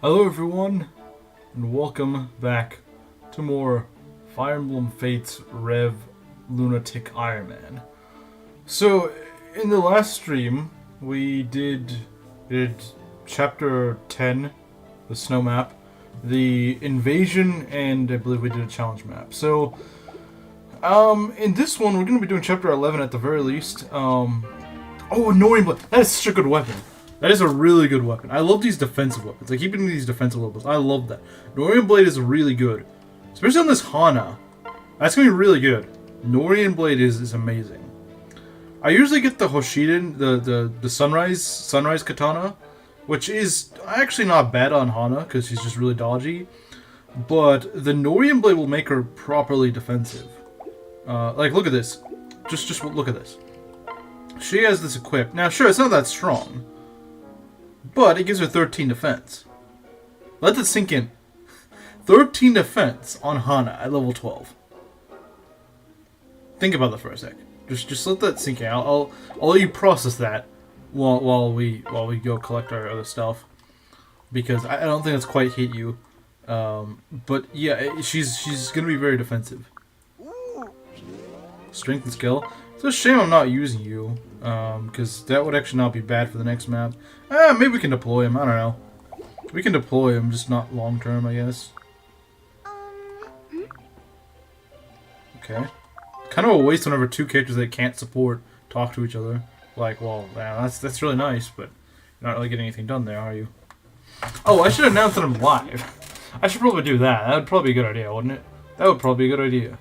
Hello everyone, and welcome back to more Fire Emblem Fates Rev Lunatic Ironman. So, in the last stream, we did Chapter 10, the snow map, the invasion, and I believe we did a challenge map. So, in this one, we're going to be doing Chapter 11 at the very least. Oh, Annoying Blade! That is such a good weapon! That is a really good weapon. I love these defensive weapons. I keep getting these defensive weapons. I love that. Norian Blade is really good. Especially on this Hana. That's going to be really good. Norian Blade is amazing. I usually get the Hoshiden, the Sunrise Katana, which is actually not bad on Hana, because she's just really dodgy. But the Norian Blade will make her properly defensive. Like, look at this. Just look at this. She has this equipped. Now, sure, it's not that strong. But it gives her 13 defense. Let that sink in. 13 defense on Hana at level 12. Think about that for a sec. Just let that sink in. I'll let you process that while we go collect our other stuff, because I don't think it's quite hit you. But yeah, she's gonna be very defensive. Strength and skill. It's a shame I'm not using you, because that would actually not be bad for the next map. Maybe we can deploy him, I don't know. We can deploy him, just not long term, I guess. Okay. Kind of a waste whenever two characters that can't support talk to each other. Like, well, yeah, that's really nice, but you're not really getting anything done there, are you? Oh, I should announce that I'm live. I should probably do that. That would probably be a good idea, wouldn't it? That would probably be a good idea.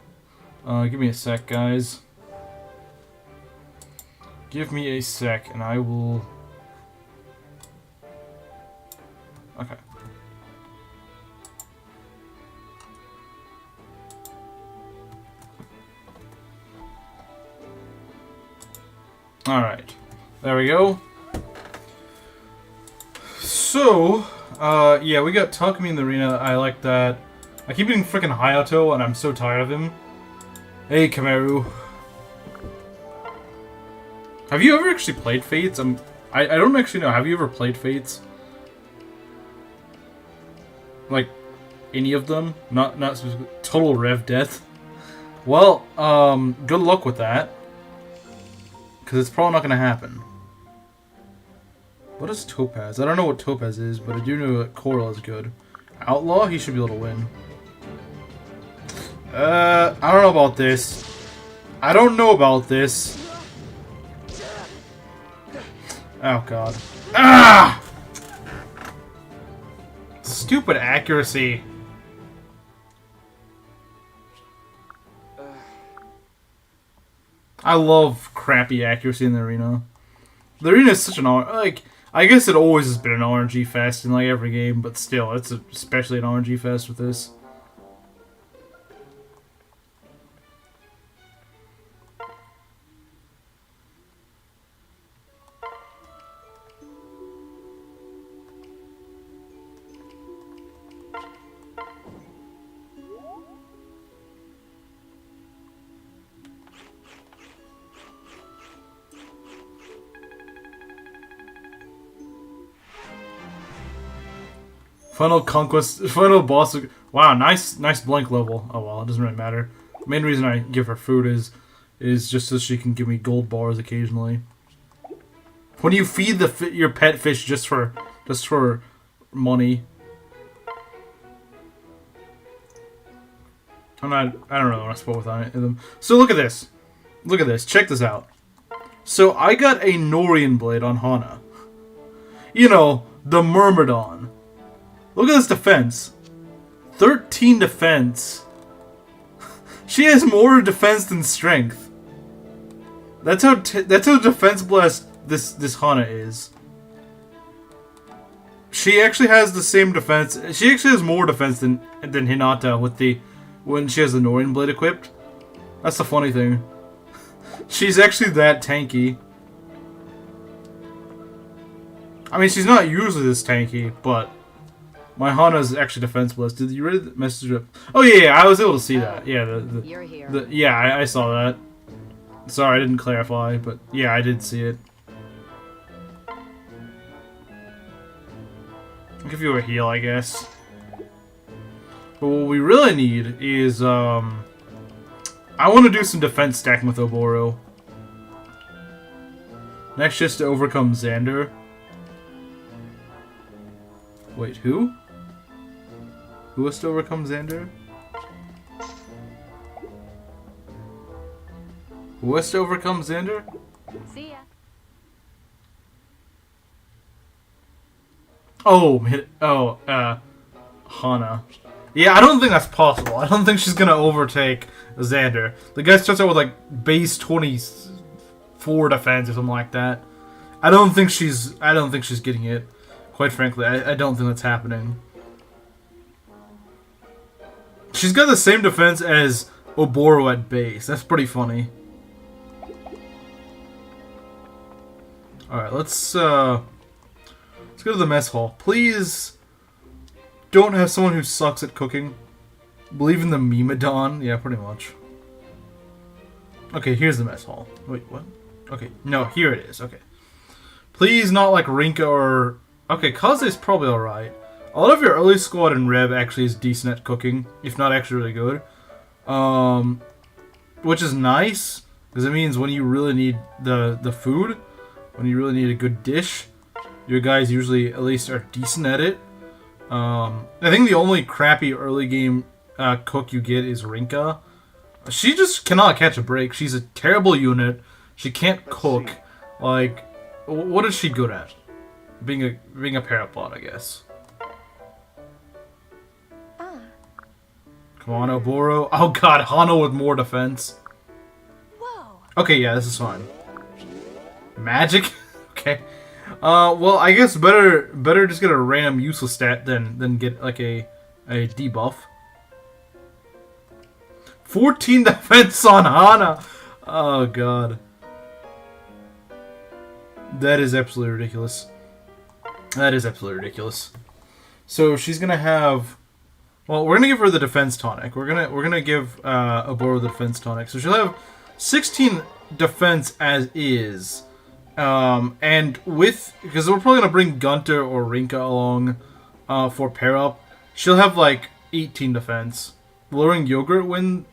Give me a sec, guys. Give me a sec, and I will... Okay. Alright. There we go. So, yeah, we got Takumi in the arena. I like that. I keep getting freaking Hayato, and I'm so tired of him. Hey, Kameru. Have you ever actually played Fates? I don't actually know. Have you ever played Fates? Like, any of them? Not total Rev Death? Well, good luck with that. Because it's probably not going to happen. What is Topaz? I don't know what Topaz is, but I do know that Coral is good. Outlaw? He should be able to win. I don't know about this. I don't know about this. Oh god. Ah! Stupid accuracy. I love crappy accuracy in the arena. The arena is such an like, I guess it always has been an RNG fest in like every game, but still, it's especially an RNG fest with this. Final conquest, final boss. Wow, nice blank level. Oh well, it doesn't really matter. The main reason I give her food is just so she can give me gold bars occasionally. When you feed your pet fish just for money, I don't know what I spoke with them. So look at this. Look at this. Check this out. So I got a Norian Blade on Hana. You know, the Myrmidon. Look at this defense. 13 defense. She has more defense than strength. That's how defense blessed this Hana is. She actually has the same defense. She actually has more defense than Hinata when she has the Norian Blade equipped. That's the funny thing. She's actually that tanky. I mean, she's not usually this tanky, but my Hana's actually defenseless. Did you read the message? Oh yeah, I was able to see that. Yeah, You're here. yeah, I saw that. Sorry, I didn't clarify, but yeah, I did see it. I'll give you a heal, I guess. But what we really need is, I want to do some defense stacking with Oboro. Next, just to overcome Xander. Wait, who? Who has to overcome Xander? Who has to overcome Xander? See ya. Oh, Hana. Yeah, I don't think that's possible. I don't think she's gonna overtake Xander. The guy starts out with like base 24 defense or something like that. I don't think she's getting it. Quite frankly, I don't think that's happening. She's got the same defense as Oboro at base. That's pretty funny. Alright, let's go to the mess hall. Please don't have someone who sucks at cooking. Believe in the Mimidon? Yeah, pretty much. Okay, here's the mess hall. Wait, what? Okay, no, here it is. Okay. Please not like Rinka or... Okay, Kaze's probably alright. A lot of your early squad in Rev actually is decent at cooking, if not actually really good. Which is nice, because it means when you really need the food, when you really need a good dish, your guys usually at least are decent at it. I think the only crappy early game cook you get is Rinka. She just cannot catch a break. She's a terrible unit. She can't cook. Like, what is she good at? Being a parabot, I guess. Come on, Oboro. Oh god, Hano with more defense. Whoa. Okay, yeah, this is fine. Magic? Okay. Well, I guess better just get a random useless stat than get like a debuff. 14 defense on Hana. Oh god. That is absolutely ridiculous. That is absolutely ridiculous. So she's gonna have. Well, we're gonna give her the defense tonic. We're gonna give Oboro the defense tonic. So she'll have 16 defense as is. And with, because we're probably gonna bring Gunter or Rinka along for pair up, she'll have like 18 defense. Luring Yogurt when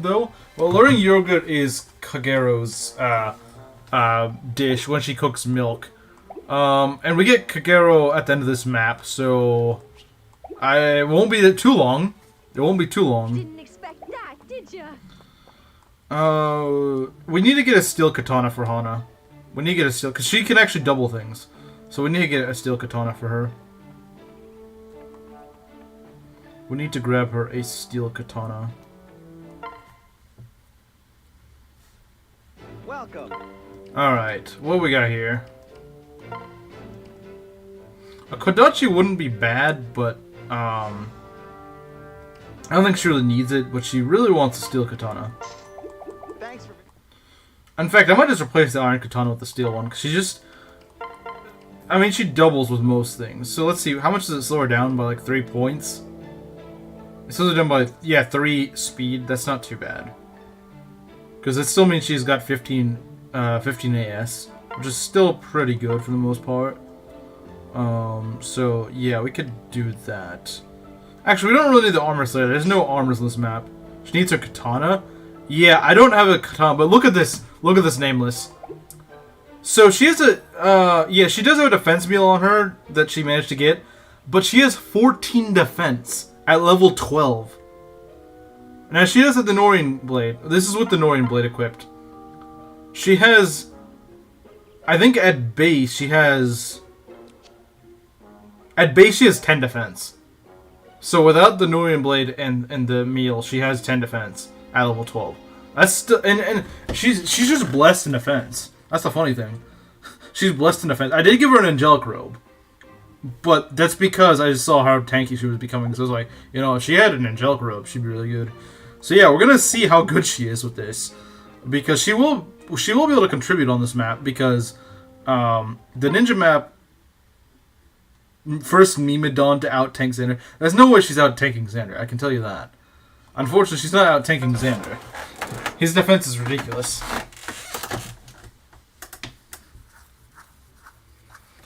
though? Well, Luring Yogurt is Kagero's dish when she cooks milk. And we get Kagero at the end of this map, so it won't be too long. It won't be too long. Didn't expect that, did ya? We need to get a steel katana for Hana. We need to get a steel, because she can actually double things. So we need to get a steel katana for her. We need to grab her a steel katana. Welcome. Alright, what we got here? A Kodachi wouldn't be bad, but I don't think she really needs it, but she really wants a steel katana. Thanks for... In fact, I might just replace the iron katana with the steel one, because she just... I mean, she doubles with most things. So let's see, how much does it slow her down? By like 3 points? It slows her down by, yeah, 3 speed. That's not too bad. Because it still means she's got 15 AS, which is still pretty good for the most part. So yeah, we could do that. Actually, we don't really need the armor slayer. There's no armors in this map. She needs her katana. Yeah, I don't have a katana, but look at this. Look at this nameless. So she has a, yeah, she does have a defense meal on her that she managed to get, but she has 14 defense at level 12. Now she does have the Norian blade. This is with the Norian blade equipped. She has, I think at base she has 10 defense. So without the Norian blade and the meal, she has 10 defense at level 12. That's still, and she's just blessed in defense. That's the funny thing. She's blessed in defense. I did give her an angelic robe, but that's because I just saw how tanky she was becoming. So I was like, you know, if she had an angelic robe, she'd be really good. So yeah, we're gonna see how good she is with this, because she will be able to contribute on this map, because the ninja map first Mimidon to out tank Xander. There's no way she's out tanking Xander. I can tell you that. Unfortunately, she's not out tanking Xander. His defense is ridiculous.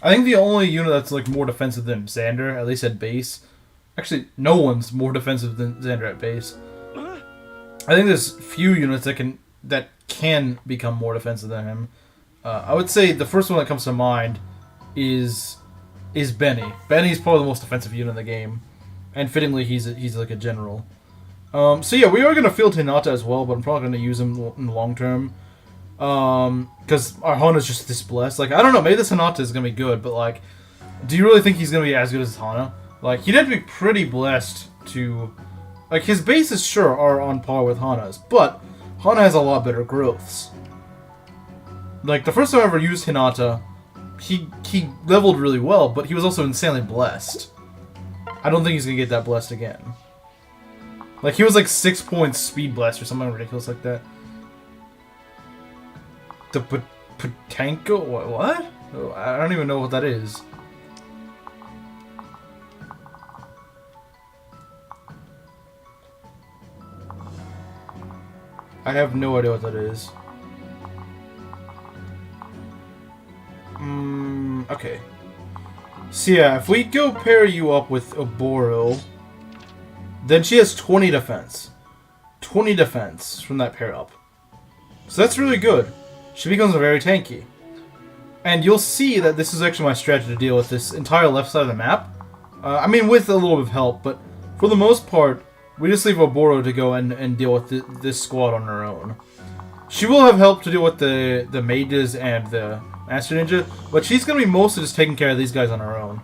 I think the only unit that's like more defensive than Xander, at least at base. Actually, no one's more defensive than Xander at base. I think there's few units that can become more defensive than him. I would say the first one that comes to mind is Benny. Benny's probably the most defensive unit in the game, and fittingly, he's like a general. So yeah, we are gonna field Hinata as well, but I'm probably gonna use him in the long term. Because our Hana's just this blessed. Like, I don't know, maybe this Hinata is gonna be good, but like, do you really think he's gonna be as good as Hana? Like, he'd have to be pretty blessed to... Like, his bases, sure, are on par with Hana's, but Hana has a lot better growths. Like, the first time I ever used Hinata, he leveled really well, but he was also insanely blessed. I don't think he's gonna get that blessed again. Like, he was like 6 points speed blessed or something ridiculous like that. The Patanko? What? Oh, I don't even know what that is. I have no idea what that is. Okay. So yeah, if we go pair you up with Oboro, then she has 20 defense. 20 defense from that pair up. So that's really good. She becomes very tanky. And you'll see that this is actually my strategy to deal with this entire left side of the map. I mean, with a little bit of help, but for the most part, we just leave Oboro to go and deal with this squad on her own. She will have help to deal with the mages and the Master Ninja, but she's going to be mostly just taking care of these guys on her own.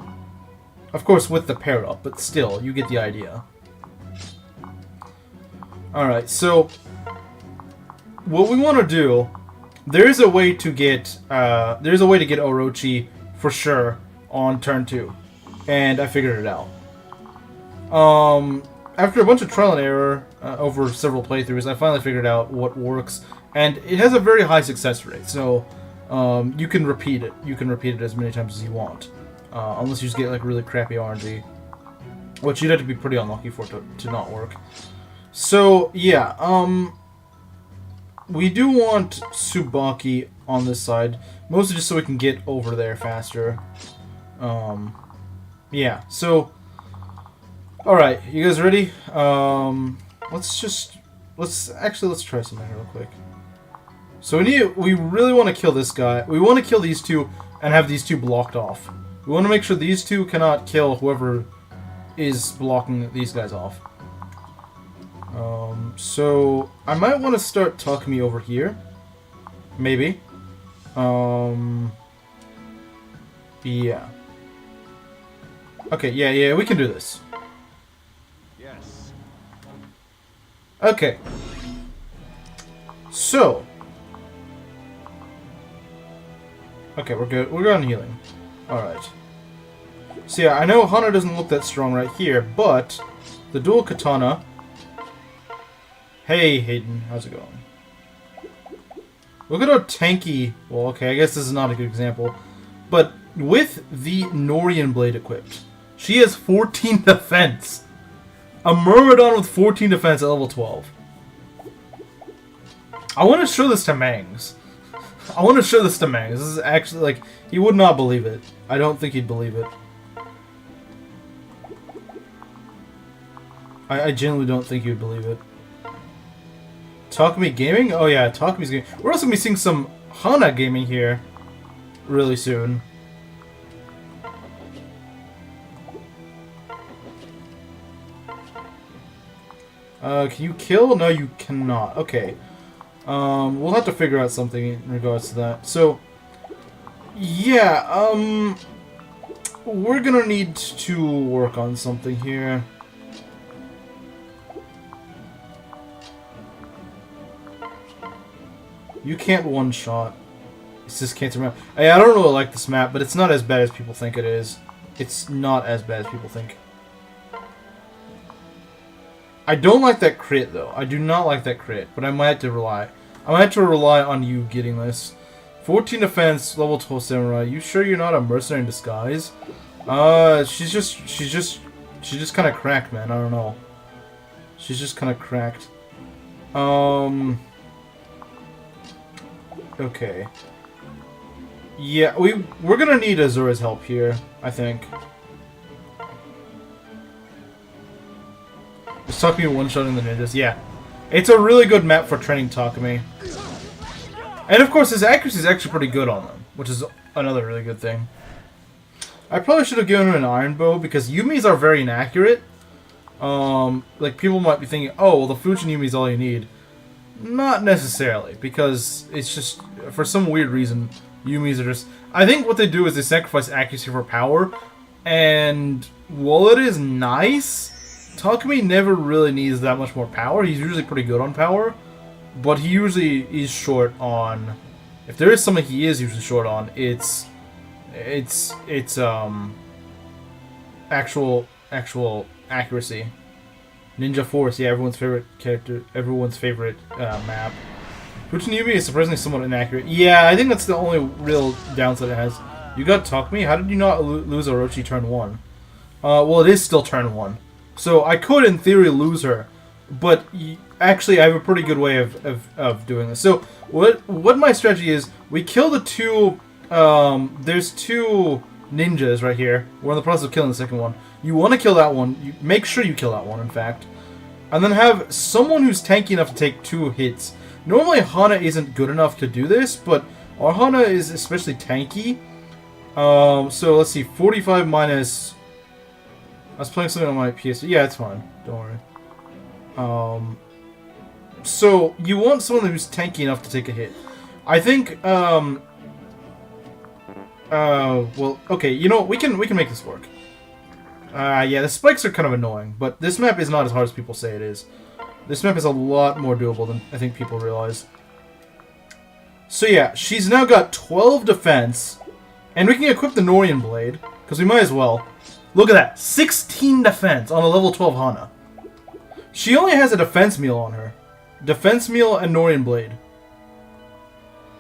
Of course, with the pair up, but still, you get the idea. Alright, so what we want to do, there is a way to get Orochi for sure on turn 2, and I figured it out. After a bunch of trial and error over several playthroughs, I finally figured out what works, and it has a very high success rate. So you can repeat it. You can repeat it as many times as you want, unless you just get like really crappy RNG, which you'd have to be pretty unlucky for it to not work. So yeah, we do want Tsubaki on this side, mostly just so we can get over there faster. Yeah, so alright, you guys ready? Let's try something real quick. So we really want to kill this guy. We want to kill these two and have these two blocked off. We want to make sure these two cannot kill whoever is blocking these guys off. So I might want to start Takumi over here. Maybe. Yeah. Okay, yeah, we can do this. Yes. Okay. So. Okay, we're good. We're good on healing. Alright. So yeah, I know Hana doesn't look that strong right here, but the dual katana... Hey, Hayden. How's it going? Look at how tanky... Well, okay, I guess this is not a good example. But with the Norian blade equipped, she has 14 defense. A Myrmidon with 14 defense at level 12. I want to show this to Mangs. This is actually, like, he would not believe it. I don't think he'd believe it. I genuinely don't think he would believe it. Takumi Gaming? Oh yeah, Takumi's gaming. We're also going to be seeing some Hana gaming here really soon. Can you kill? No, you cannot. Okay. We'll have to figure out something in regards to that. So, yeah, we're gonna need to work on something here. You can't one-shot. It's just can't remember. I don't really like this map, but it's not as bad as people think it is. It's not as bad as people think. I don't like that crit, though. I do not like that crit, but I might have to rely. I might have to rely on you getting this. 14 defense, level 12 samurai. You sure you're not a mercenary in disguise? She's just kind of cracked, man. I don't know. She's just kind of cracked. Okay. Yeah, we're gonna need Azura's help here, I think. Just Takumi one-shotting the ninjas, yeah. It's a really good map for training Takumi. And of course, his accuracy is actually pretty good on them, which is another really good thing. I probably should have given him an iron bow, because Yumis are very inaccurate. Like, people might be thinking, oh, well, the Fujin Yumi is all you need. Not necessarily, because it's just, for some weird reason, Yumis are just... I think what they do is they sacrifice accuracy for power, and while it is nice, Takumi never really needs that much more power. He's usually pretty good on power, but he usually is short on... If there is something he is usually short on, it's actual accuracy. Ninja Force, yeah, everyone's favorite character, everyone's favorite map. Fujin Yumi is surprisingly somewhat inaccurate. Yeah, I think that's the only real downside it has. You got Takumi? How did you not lose Orochi turn 1? Well, it is still turn 1. So I could, in theory, lose her. But actually, I have a pretty good way of doing this. So what my strategy is, we kill the two... there's two ninjas right here. We're in the process of killing the second one. You want to kill that one. You make sure you kill that one, in fact. And then have someone who's tanky enough to take 2 hits. Normally, Hana isn't good enough to do this, but our Hana is especially tanky. So let's see, 45 minus... I was playing something on my PS. Yeah, it's fine. Don't worry. So you want someone who's tanky enough to take a hit. I think. Well, okay. You know, we can make this work. Yeah, the spikes are kind of annoying, but this map is not as hard as people say it is. This map is a lot more doable than I think people realize. So yeah, she's now got 12 defense, and we can equip the Norian Blade, because we might as well. Look at that, 16 defense on a level 12 Hana. She only has a defense meal on her. Defense meal and Norian Blade.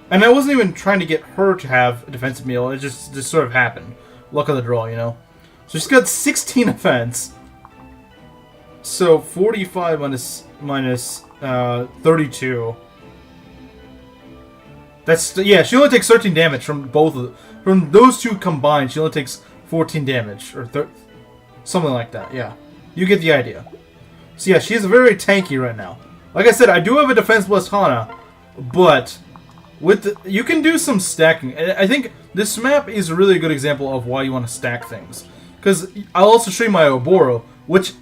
And I wasn't even trying to get her to have a defensive meal, it just sort of happened. Luck of the draw, you know. So she's got 16 defense. So 45 minus 32. That's yeah. She only takes 13 damage from from those two combined. She only takes 14 damage or something like that. Yeah, you get the idea. So yeah, she's very tanky right now. Like I said, I do have a defense plus Hana, but you can do some stacking. And I think this map is a really good example of why you want to stack things. Because I'll also show you my Oboro, which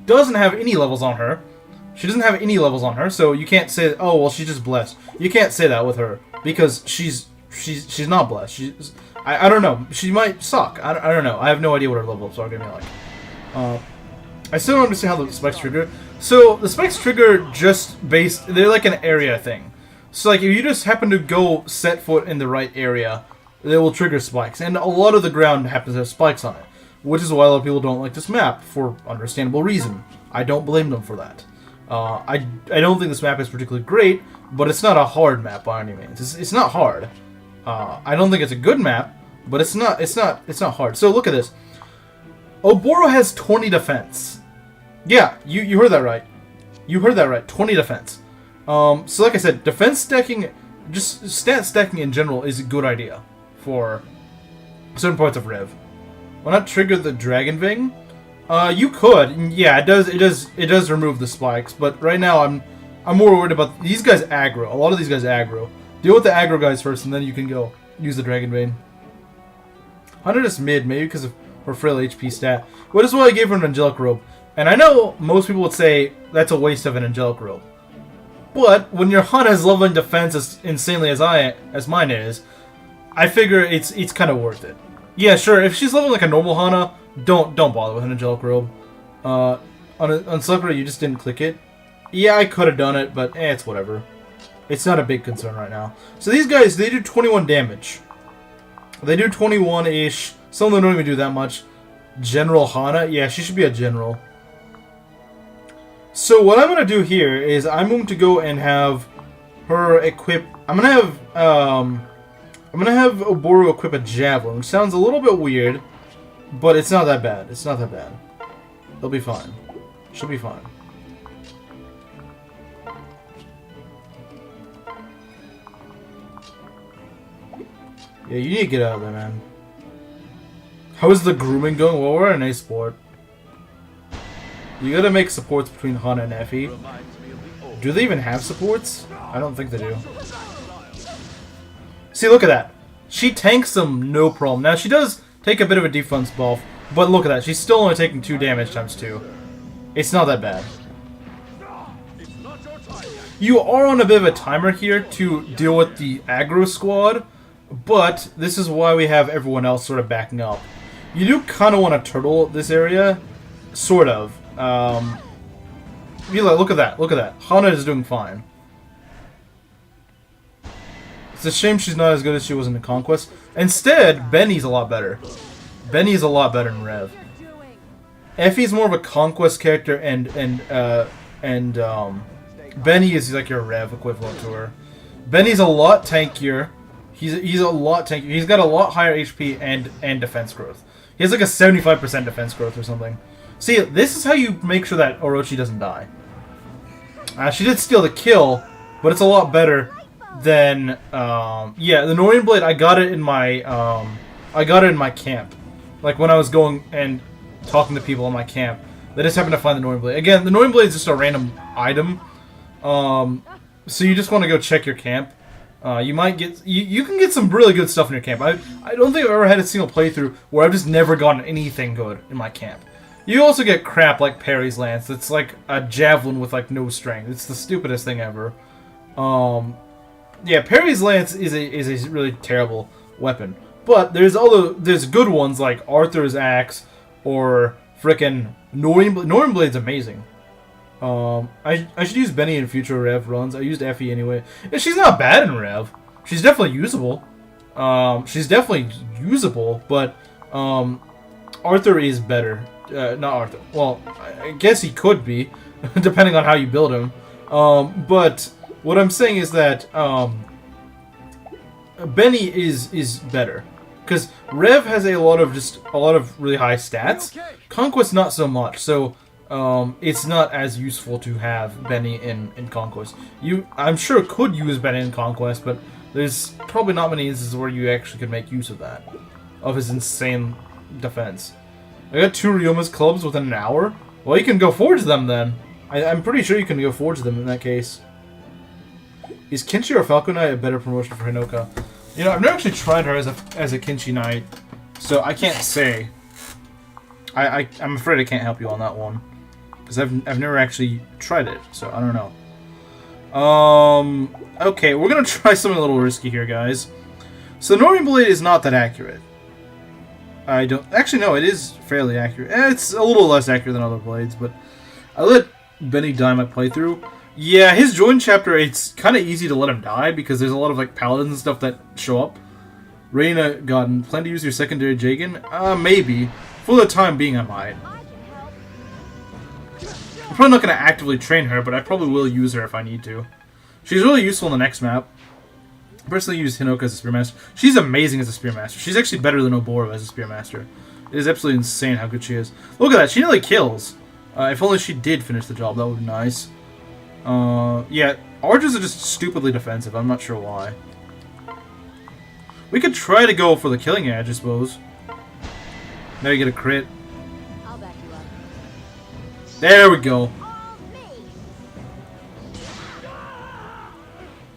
doesn't have any levels on her. She doesn't have any levels on her, so you can't say, oh, well, she's just blessed. You can't say that with her, because she's not blessed. I don't know. She might suck. I don't know. I have no idea what her levels are going to be like. I still don't understand how the spikes trigger. So, the spikes trigger they're like an area thing. So, like, if you just happen to go set foot in the right area, they will trigger spikes. And a lot of the ground happens to have spikes on it. Which is why a lot of people don't like this map, for understandable reason. I don't blame them for that. I don't think this map is particularly great, but it's not a hard map by any means. It's not hard. I don't think it's a good map, but it's not hard. So look at this. Oboro has 20 defense. Yeah, you heard that right. You heard that right. 20 defense. So like I said, defense stacking, just stat stacking in general is a good idea for certain parts of Rev. Why not trigger the Dragon Ving? You could. Yeah, it does remove the spikes, but right now I'm more worried about these guys aggro. A lot of these guys aggro. Deal with the aggro guys first, and then you can go use the Dragon Vein. 100 is mid, maybe because of her frail HP stat. What is why I gave her an Angelic Robe? And I know most people would say that's a waste of an Angelic Robe. But when your Hana is leveling defense as insanely as mine is, I figure it's kind of worth it. Yeah, sure. If she's leveling like a normal Hana, don't bother with an Angelic Robe. On Sakura, you just didn't click it. Yeah, I could have done it, but it's whatever. It's not a big concern right now. So these guys, they do 21 damage. They do 21-ish. Some of them don't even do that much. General Hana? Yeah, she should be a general. So what I'm going to do here is I'm going to go and have her equip... I'm going to have Oboro equip a Javelin, which sounds a little bit weird, but it's not that bad. It's not that bad. They'll be fine. She'll be fine. Yeah, you need to get out of there, man. How is the grooming going? Well, we're an A sport. You gotta make supports between Hana and Effie. Do they even have supports? I don't think they do. See, look at that. She tanks them no problem. Now, she does take a bit of a defense buff, but look at that. She's still only taking 2 damage times 2. It's not that bad. You are on a bit of a timer here to deal with the aggro squad, but this is why we have everyone else sort of backing up. You do kind of want to turtle this area, sort of. Look at that, look at that. Hana is doing fine. It's a shame she's not as good as she was in the Conquest. Instead, Benny's a lot better. Benny's a lot better than Rev. Effie's more of a Conquest character, and Benny is like your Rev equivalent to her. Benny's a lot tankier. He's a lot tankier. He's got a lot higher HP and defense growth. He has like a 75% defense growth or something. See, this is how you make sure that Orochi doesn't die. She did steal the kill, but it's a lot better than yeah, the Norian Blade. I got it in my camp. Like when I was going and talking to people in my camp, they just happened to find the Norian Blade. Again, the Norian Blade is just a random item. So you just want to go check your camp. You might get you can get some really good stuff in your camp. I don't think I've ever had a single playthrough where I've just never gotten anything good in my camp. You also get crap like Parry's Lance. It's like a javelin with like no strength. It's the stupidest thing ever. Yeah, Parry's Lance is a really terrible weapon. But there's good ones like Arthur's Axe or frickin' Norian Blade. Norian Blade's amazing. I should use Benny in future Rev runs. I used Effie anyway. And she's not bad in Rev. She's definitely usable. But Arthur is better. Not Arthur. Well, I guess he could be, depending on how you build him. But what I'm saying is that Benny is better. Because Rev has a lot of really high stats. Conquest not so much. So it's not as useful to have Benny in Conquest. I'm sure could use Benny in Conquest, but there's probably not many instances where you actually could make use of that. Of his insane defense. I got 2 Ryoma's clubs within an hour? Well, you can go forge them then. I'm pretty sure you can go forge them in that case. Is Kinchi or Falcon Knight a better promotion for Hinoka? You know, I've never actually tried her as a Kinchi Knight, so I can't say. I'm afraid I can't help you on that one. Because I've never actually tried it, so I don't know. Okay, we're gonna try something a little risky here, guys. So the Norian Blade is not that accurate. Actually, no, it is fairly accurate. It's a little less accurate than other blades, but I let Benny die my playthrough. Yeah, his join chapter, it's kind of easy to let him die because there's a lot of like paladins and stuff that show up. Reina Godden, plan to use your secondary Jagan? Maybe. For the time being, I might. I'm probably not going to actively train her, but I probably will use her if I need to. She's really useful in the next map. I personally use Hinoka as a Spearmaster. She's amazing as a Spearmaster. She's actually better than Oboro as a Spearmaster. It is absolutely insane how good she is. Look at that, she nearly kills. If only she did finish the job, that would be nice. Yeah, archers are just stupidly defensive. I'm not sure why. We could try to go for the killing edge, I suppose. Now you get a crit. I'll back you up. There we go.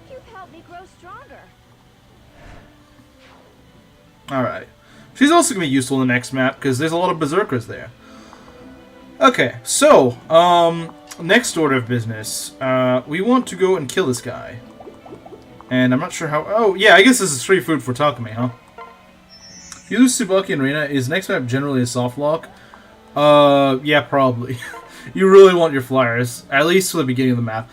You've helped me grow stronger. Alright. She's also going to be useful in the next map, because there's a lot of berserkers there. Okay, so, next order of business. We want to go and kill this guy. And I'm not sure how... Oh, yeah, I guess this is free food for Takumi, huh? If you lose Tsubaki and Reina, is next map generally a soft lock? Yeah, probably. You really want your flyers, at least for the beginning of the map.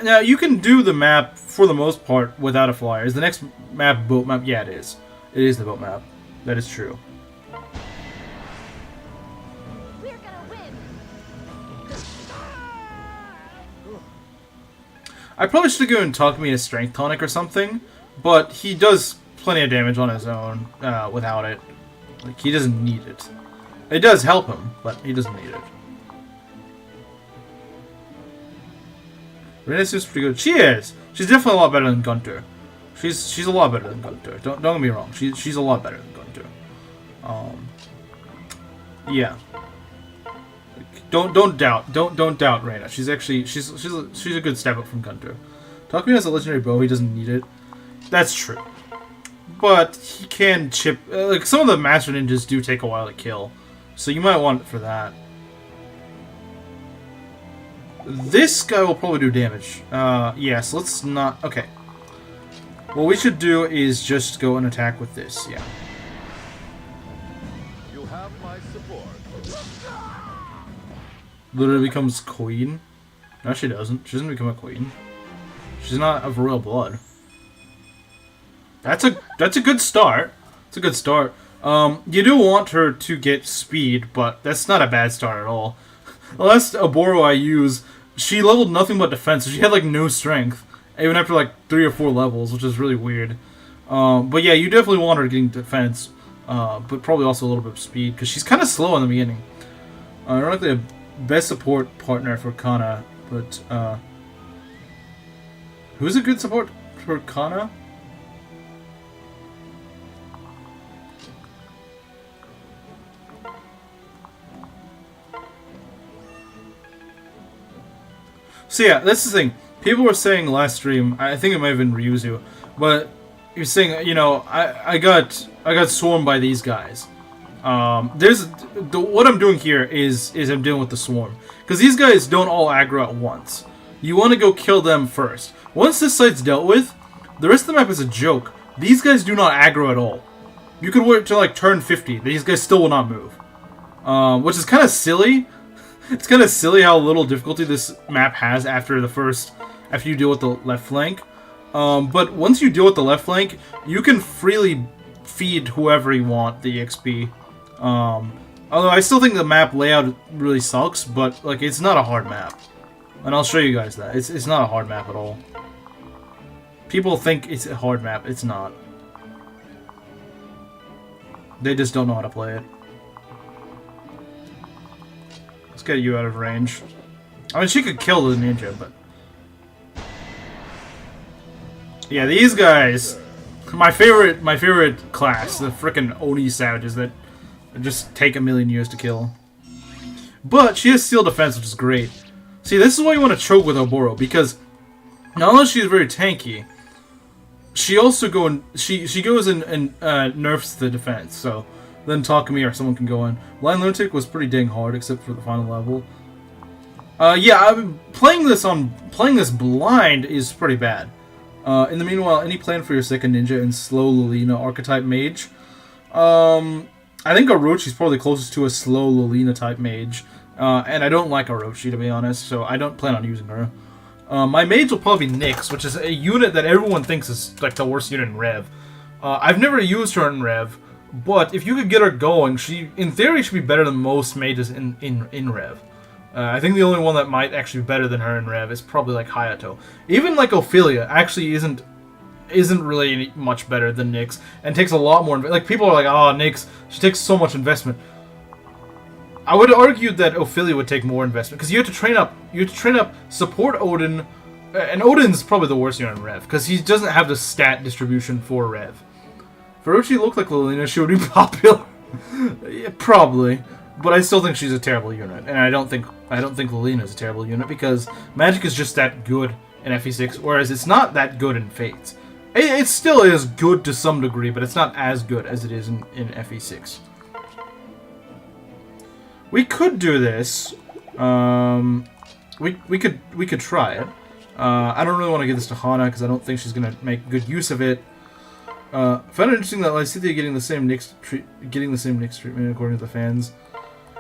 Now, you can do the map, for the most part, without a flyer. Is the next map boat map? Yeah, it is. It is the boat map. That is true. We're gonna win. I probably should have given Takumi a strength tonic or something, but he does plenty of damage on his own without it. Like, he doesn't need it. It does help him, but he doesn't need it. Reina seems pretty good. She is! She's definitely a lot better than Gunter. She's a lot better than Gunter. Don't get me wrong. She's a lot better than Gunter. Yeah. Don't doubt Reyna. She's actually she's a good step up from Gunter. Takumi has a legendary bow. He doesn't need it. That's true. But he can chip. Like some of the master ninjas do take a while to kill, so you might want it for that. This guy will probably do damage. Yes. Let's not. Okay. What we should do is just go and attack with this. Yeah. You have my support. Literally becomes queen. No, she doesn't. She doesn't become a queen. She's not of royal blood. That's a good start. It's a good start. You do want her to get speed, but that's not a bad start at all. The last Oboro I used, she leveled nothing but defense, so she had like no strength, even after like 3 or 4 levels, which is really weird. But yeah, you definitely want her getting defense, but probably also a little bit of speed, because she's kind of slow in the beginning. Ironically, a best support partner for Kana, but who's a good support for Kana? So yeah, that's the thing. People were saying last stream, I think it might have been Ryuzu, but you're saying, you know, I got swarmed by these guys. What I'm doing here is I'm dealing with the swarm, because these guys don't all aggro at once. You want to go kill them first. Once this site's dealt with, the rest of the map is a joke. These guys do not aggro at all. You could wait till like turn 50. These guys still will not move, which is kind of silly. It's kind of silly how little difficulty this map has after you deal with the left flank. But once you deal with the left flank, you can freely feed whoever you want the XP. Although I still think the map layout really sucks, but like it's not a hard map, and I'll show you guys that it's not a hard map at all. People think it's a hard map. It's not. They just don't know how to play it. Let's get you out of range. I mean, she could kill the ninja, but yeah, these guys, my favorite class, the frickin' Oni savages that just take a million years to kill. But she has steel defense, which is great. See, this is why you want to choke with Oboro, because not only she is very tanky, she also she goes and nerfs the defense. So then Takumi or someone can go in. Blind Lunatic was pretty dang hard, except for the final level. Yeah, playing this blind is pretty bad. In the meanwhile, any plan for your second ninja and slow Lilina archetype mage? I think Orochi's probably closest to a slow Lilina type mage. And I don't like Orochi, to be honest, so I don't plan on using her. My mage will probably be Nyx, which is a unit that everyone thinks is like the worst unit in Rev. I've never used her in Rev, but if you could get her going, she, in theory, should be better than most mages in Rev. I think the only one that might actually be better than her in Rev is probably like Hayato. Even like Ophelia actually isn't really much better than Nyx, and takes a lot more. Like people are like, oh, Nyx, she takes so much investment. I would argue that Ophelia would take more investment, because you have to train up. You have to train up support Odin, and Odin's probably the worst unit in Rev because he doesn't have the stat distribution for Rev. If Orochi looked like Lilina, she would be popular. Yeah, probably. But I still think she's a terrible unit, and I don't think Lilina is a terrible unit, because magic is just that good in FE6, whereas it's not that good in Fates. It still is good to some degree, but it's not as good as it is in FE6. We could do this. We could try it. I don't really want to give this to Hana because I don't think she's gonna make good use of it. Found it interesting that Lysithea getting the same Nyx treatment according to the fans.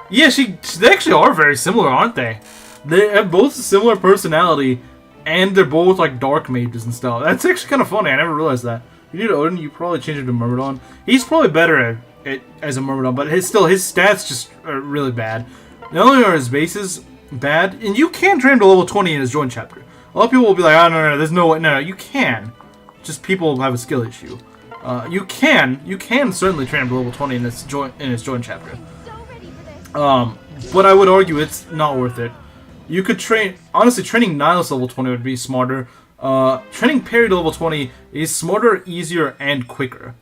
Yeah, they actually are very similar, aren't they? They have both a similar personality, and they're both like dark mages and stuff. That's actually kind of funny. I never realized that. You need Odin, you probably change it to Myrmidon. He's probably better at it as a Myrmidon, but his stats just are really bad. Not only are his bases bad, and you can train him to level 20 in his joint chapter. A lot of people will be like, oh no, there's no way. No, you can. Just people have a skill issue. You can certainly train him to level 20 in his joint chapter. But I would argue it's not worth it. You could honestly, training Nihilus level 20 would be smarter. Training parry to level 20 is smarter, easier, and quicker.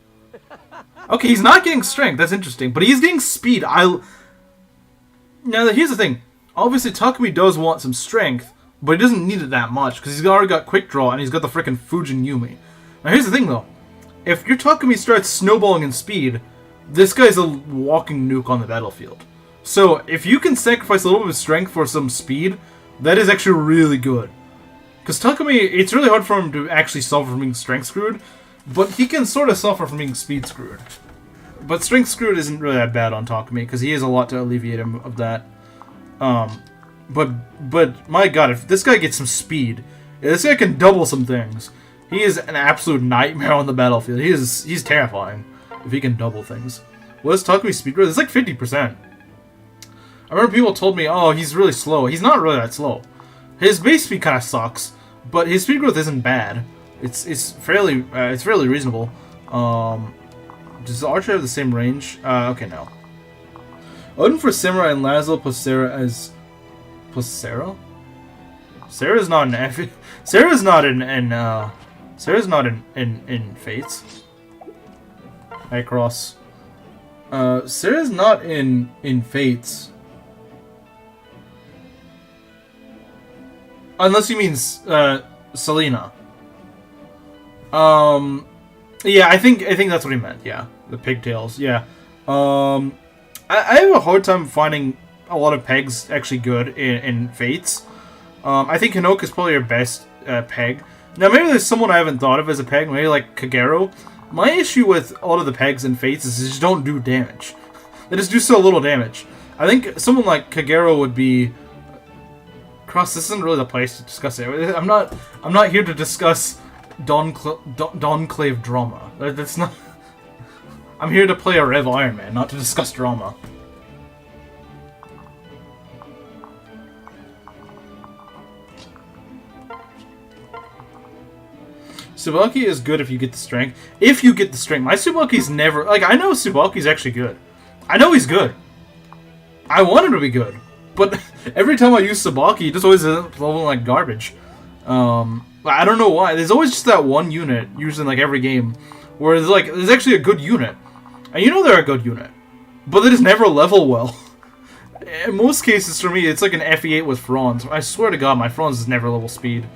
Okay, he's not getting strength. That's interesting. But he's getting speed. Now, here's the thing. Obviously, Takumi does want some strength, but he doesn't need it that much, because he's already got quick draw, and he's got the frickin' Fujin Yumi. Now, here's the thing, though. If your Takumi starts snowballing in speed, this guy's a walking nuke on the battlefield. So, if you can sacrifice a little bit of strength for some speed, that is actually really good. Because Takumi, it's really hard for him to actually suffer from being strength screwed, but he can sort of suffer from being speed screwed. But strength screwed isn't really that bad on Takumi, because he has a lot to alleviate him of that. But my god, if this guy gets some speed, if this guy can double some things, he is an absolute nightmare on the battlefield. He's terrifying if he can double things. What is Takumi's speed growth? It's like 50%. I remember people told me, oh, he's really slow. He's not really that slow. His base speed kind of sucks, but his speed growth isn't bad. It's fairly reasonable. Does the archer have the same range? Okay, no. Odin for Samurai and Laszlo plus Sarah as... Plus Sarah? Sarah's not in... Sarah's not in Fates. Hey, Cross. Sarah's not in Fates. Unless you mean, Selena. Yeah, I think that's what he meant, yeah. The pigtails, yeah. I have a hard time finding a lot of pegs actually good in Fates. I think Hinoka is probably your best peg. Now, maybe there's someone I haven't thought of as a peg, maybe like Kagero. My issue with a lot of the pegs in Fates is they just don't do damage. They just do so little damage. I think someone like Kagero would be... Cross, this isn't really the place to discuss it. I'm not here to discuss Donclave drama. That's not... I'm here to play a Rev Iron Man, not to discuss drama. Tsubaki is good if you get the strength. If you get the strength. My Tsubaki's never... Like, I know Tsubaki's actually good. I know he's good. I want him to be good. But every time I use Tsubaki, he just always ends up leveling like garbage. I don't know why. There's always just that one unit, usually in like every game, where there's actually a good unit. And you know they're a good unit. But they just never level well. In most cases, for me, it's like an FE8 with Franz. I swear to god, my Franz is never level speed.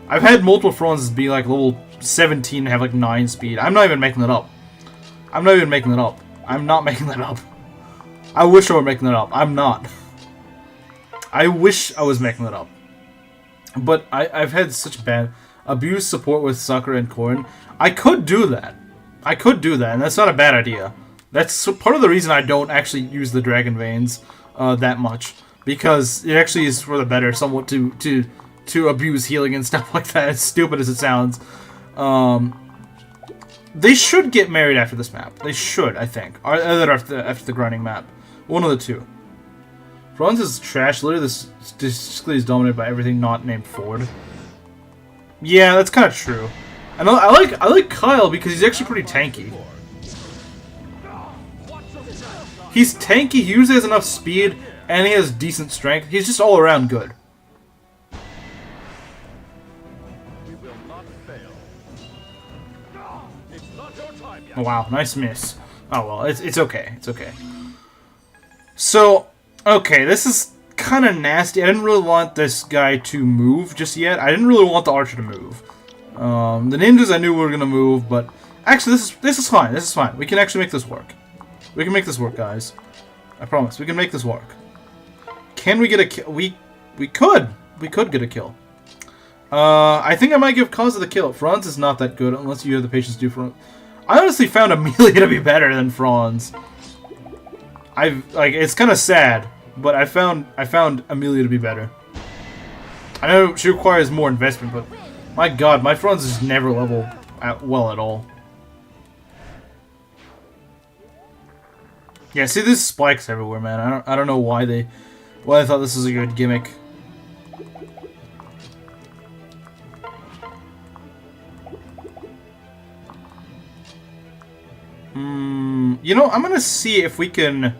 I've had multiple Franzes be like level 17 and have like 9 speed. I'm not even making that up. I'm not even making that up. I'm not making that up. I wish I were making that up. I'm not. I wish I was making that up. But I've had such bad abuse support with Sakura and Korn. I could do that. I could do that, and that's not a bad idea. That's part of the reason I don't actually use the Dragon Veins that much. Because it actually is for the better somewhat to abuse healing and stuff like that, as stupid as it sounds. They should get married after this map. They should, I think. Or after the grinding map. One of the two. Franz is trash. Literally, this is dominated by everything not named Ford. Yeah, that's kind of true. And I like Kyle because he's actually pretty tanky. He's tanky, he usually has enough speed, and he has decent strength. He's just all around good. Oh, wow, nice miss. Oh well, it's okay. It's okay. So, okay, this is kind of nasty. I didn't really want this guy to move just yet. I didn't really want the archer to move. The ninjas I knew were gonna move, but actually this is fine. This is fine. We can actually make this work. We can make this work, guys. I promise. We can make this work. Can we get a kill? We could. We could get a kill. I think I might give Kaza the kill. Franz is not that good unless you have the patience to do Franz. I honestly found Amelia to be better than Franz. It's kind of sad, but I found Amelia to be better. I know she requires more investment, but my god, my Franz is never level well at all. Yeah, see, there's spikes everywhere, man. I don't know why they thought this was a good gimmick. You know, I'm gonna see if we can...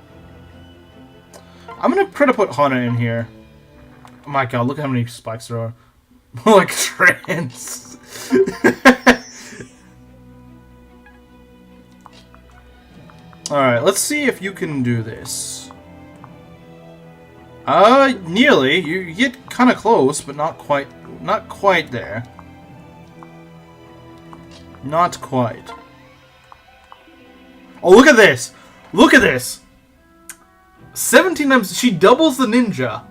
I'm gonna try to put Hana in here. Oh my god, look how many spikes there are. Like trans. Alright, let's see if you can do this. Nearly. You get kind of close, but not quite there. Not quite. Oh, look at this! Look at this! 17 times, she doubles the ninja.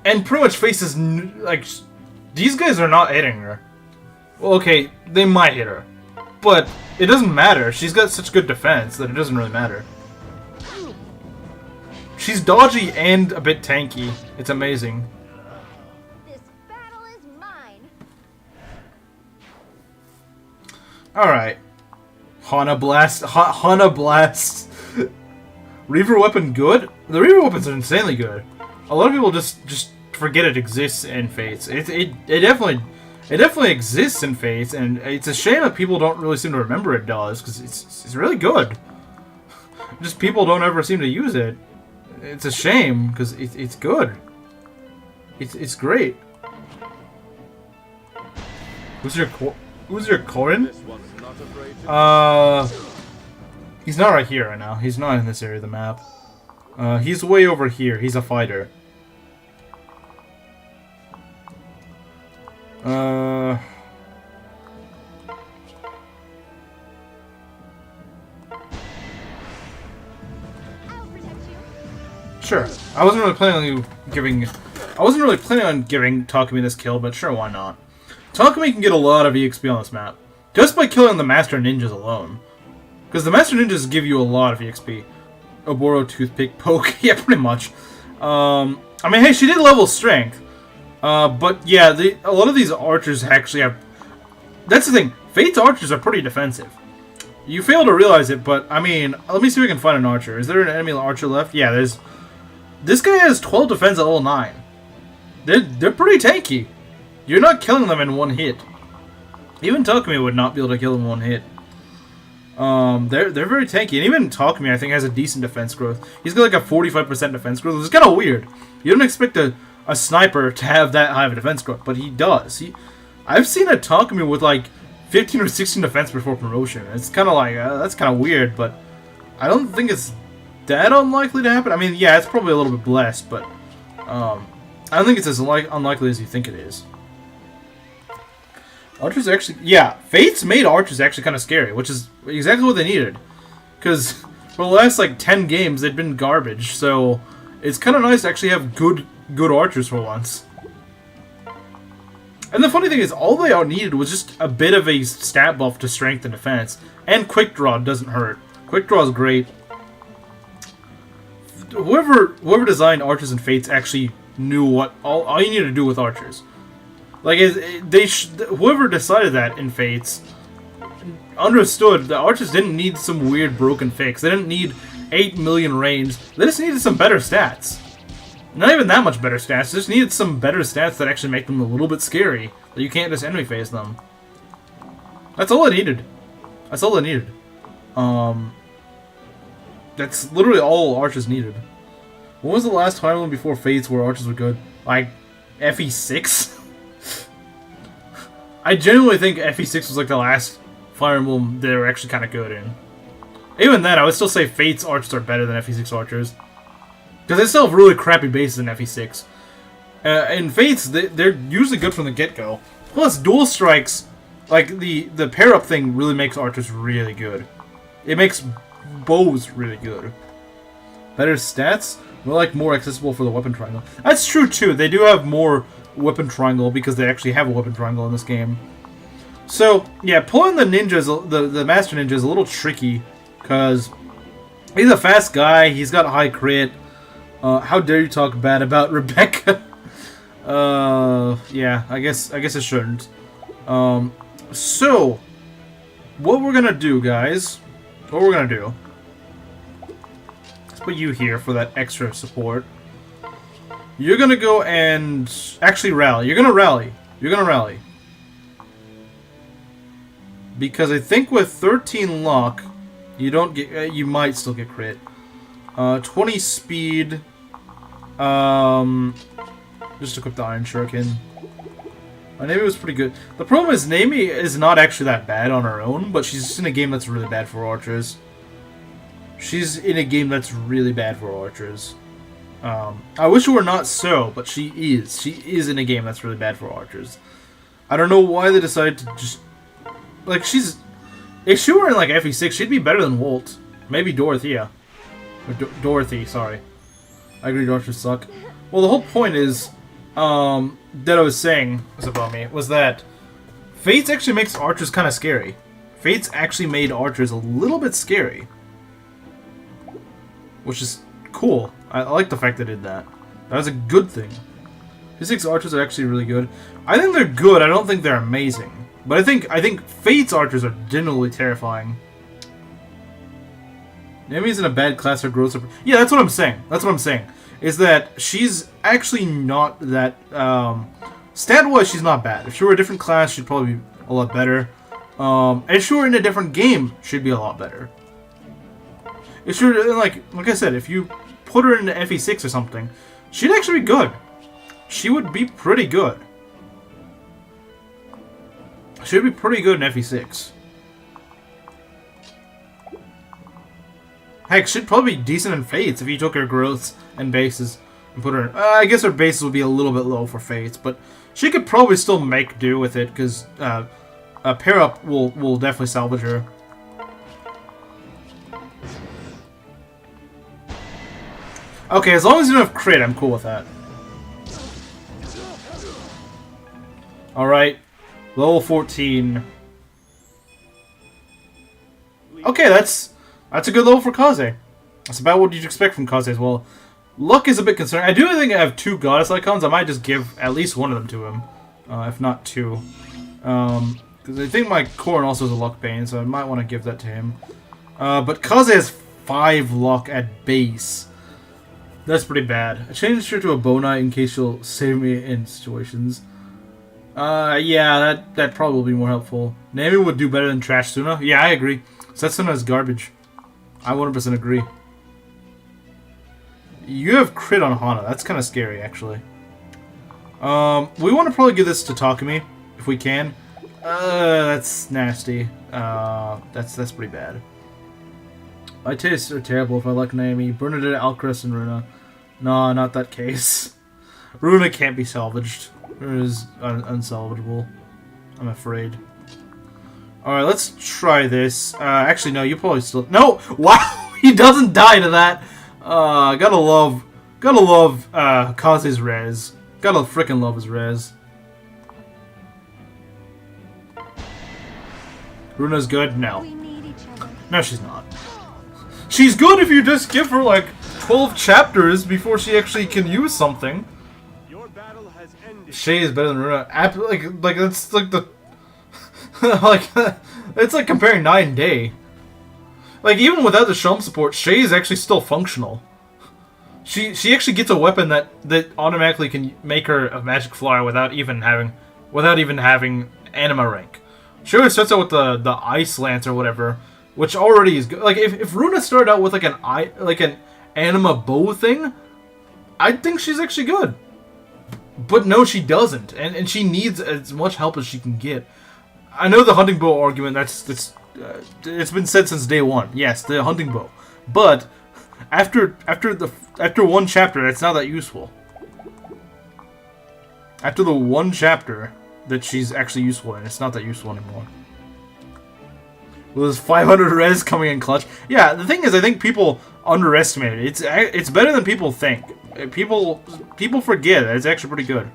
And pretty much faces, like, these guys are not hitting her. Well, okay, they might hit her. But it doesn't matter. She's got such good defense that it doesn't really matter. She's dodgy and a bit tanky. It's amazing. This battle is mine. Alright. Hana Blast. Hana Blast. Reaver weapon good? The Reaver weapons are insanely good. A lot of people just forget it exists in Fates. It definitely exists in Fates, and it's a shame that people don't really seem to remember it does, because it's really good. Just people don't ever seem to use it. It's a shame, because it's good. It's great. Who's your Corin? This one's not afraid to He's not right here right now. He's not in this area of the map. He's way over here. He's a fighter. I'll protect you. Sure. I wasn't really planning on giving Takumi this kill, but sure, why not? Takumi can get a lot of EXP on this map just by killing the Master Ninjas alone. Because the Master Ninjas give you a lot of EXP. Oboro Toothpick Poke. Yeah, pretty much. I mean, hey, she did level Strength. But yeah, a lot of these archers actually have... That's the thing. Fate's archers are pretty defensive. You fail to realize it, but, I mean, let me see if we can find an archer. Is there an enemy archer left? Yeah, there's... This guy has 12 defense at level 9. They're pretty tanky. You're not killing them in one hit. Even Takumi would not be able to kill them in one hit. They're very tanky, and even Takumi, I think, has a decent defense growth. He's got like a 45% defense growth. It's kind of weird. You don't expect a sniper to have that high of a defense growth, but he does. I've seen a Takumi with like 15 or 16 defense before promotion. It's kind of like, that's kind of weird, but I don't think it's that unlikely to happen. I mean, yeah, it's probably a little bit blessed, but I don't think it's as unlikely as you think it is. Archers actually... Yeah, Fates made archers actually kind of scary, which is exactly what they needed. Because for the last, like, 10 games, they'd been garbage, so it's kind of nice to actually have good archers for once. And the funny thing is, all they needed was just a bit of a stat buff to strength and defense. And quick draw doesn't hurt. Quick draw is great. Whoever designed archers and Fates actually knew what all you needed to do with archers. Like, whoever decided that in Fates understood the archers didn't need some weird broken fix. They didn't need 8 million range. They just needed some better stats. Not even that much better stats. They just needed some better stats that actually make them a little bit scary. That you can't just enemy phase them. That's all it needed. That's all it needed. That's literally all archers needed. When was the last time before Fates where archers were good? Like, FE6? I genuinely think FE6 was like the last Fire Emblem they were actually kind of good in. Even then, I would still say Fate's archers are better than FE6 archers. Because they still have really crappy bases in FE6. In Fates, they're usually good from the get-go. Plus, dual strikes, like the pair-up thing really makes archers really good. It makes bows really good. Better stats? More accessible for the weapon triangle. That's true too, they do have more weapon triangle because they actually have a weapon triangle in this game. So, yeah, pulling the ninjas, the Master Ninja is a little tricky because he's a fast guy, he's got high crit. How dare you talk bad about Rebecca? Yeah, I guess I shouldn't. So, what we're gonna do, guys, let's put you here for that extra support. You're gonna go and actually rally. You're gonna rally. Because I think with 13 luck, you don't get. You might still get crit. 20 speed. Just equip the Iron Shuriken. Naomi was pretty good. The problem is Naomi is not actually that bad on her own, but she's just in a game that's really bad for archers. She's in a game that's really bad for archers. I wish it were not so, but she is. She is in a game that's really bad for archers. I don't know why they decided to just... Like, she's... If she were in, like, FE6, she'd be better than Walt. Maybe Dorothea. Or Dorothy, sorry. I agree, archers suck. Well, the whole point is... that I was saying, was about me, was that... Fates actually makes archers kind of scary. Fates actually made archers a little bit scary. Which is cool. I like the fact they did that. That was a good thing. P6 archers are actually really good. I think they're good. I don't think they're amazing. But I think Fate's archers are genuinely terrifying. Naomi's in a bad class or growth. Yeah, that's what I'm saying. That's what I'm saying. Is that she's actually not that... stat-wise, she's not bad. If she were a different class, she'd probably be a lot better. If she were in a different game, she'd be a lot better. If she were, like I said, if you put her into FE6 or something, she'd actually be good. She would be pretty good. She'd be pretty good in FE6. Heck, she'd probably be decent in Fates if you took her growths and bases and put her in. I guess her bases would be a little bit low for Fates, but she could probably still make do with it because pair up will definitely salvage her. Okay, as long as you don't have crit, I'm cool with that. Alright. Level 14. Okay, that's a good level for Kaze. That's about what you'd expect from Kaze as well. Luck is a bit concerning. I do think I have 2 goddess icons. I might just give at least one of them to him. If not 2. Because I think my Corn also has a luck bane, so I might want to give that to him. But Kaze has 5 luck at base. That's pretty bad. I changed her to a Bonite in case she'll save me in situations. Yeah, that'd probably be more helpful. Naomi would do better than Trash Suna. Yeah, I agree. Setsuna is garbage. I 100% agree. You have crit on Hana. That's kind of scary, actually. We want to probably give this to Takumi, if we can. That's nasty. That's pretty bad. My tastes are terrible if I like Naomi. Bernadette, Alcrest, and Runa. No, not that case. Runa can't be salvaged. Runa is unsalvageable. I'm afraid. Alright, let's try this. Actually, no, you probably still... No! Wow! He doesn't die to that! Gotta love Kaze's res. Gotta frickin' love his res. Runa's good? No. We need each other. No, she's not. She's good if you just give her, like, 12 chapters before she actually can use something. Your battle has ended. Shay is better than Runa. Like that's like the... like, it's like comparing night and day. Like, even without the Shum support, Shay is actually still functional. She actually gets a weapon that automatically can make her a magic flyer without even having anima rank. She always starts out with the ice lance or whatever, which already is good. Like, if Runa started out with like an anima bow thing, I think she's actually good. But no, she doesn't, and she needs as much help as she can get. I know the hunting bow argument. It's been said since day one. Yes, the hunting bow, but after one chapter, it's not that useful. After the one chapter that she's actually useful in, it's not that useful anymore. Well, there's 500 res coming in clutch. Yeah, the thing is, I think people underestimate it. It's better than people think. People forget it. It's actually pretty good.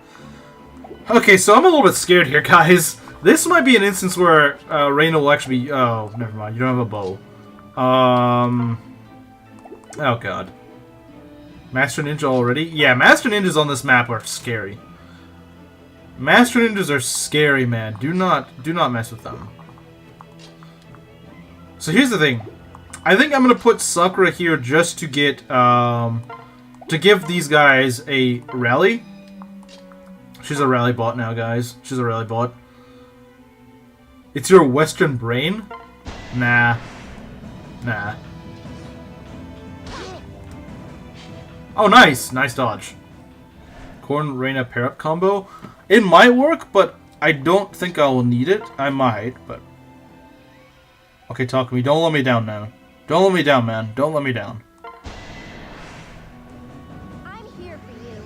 Okay, so I'm a little bit scared here, guys. This might be an instance where Reina will actually be... Oh, never mind. You don't have a bow. Oh, God. Master Ninja already? Yeah, Master Ninjas on this map are scary. Master Ninjas are scary, man. Do not mess with them. So here's the thing. I think I'm gonna put Sakura here just to get to give these guys a rally. She's a rally bot now, guys. She's a rally bot. It's your Western brain? Nah. Nah. Oh, nice! Nice dodge. Corn Reina pair up combo. It might work, but I don't think I will need it. I might, but... Okay, talk to me. Don't let me down now. Don't let me down, man. Don't let me down. I'm here for you.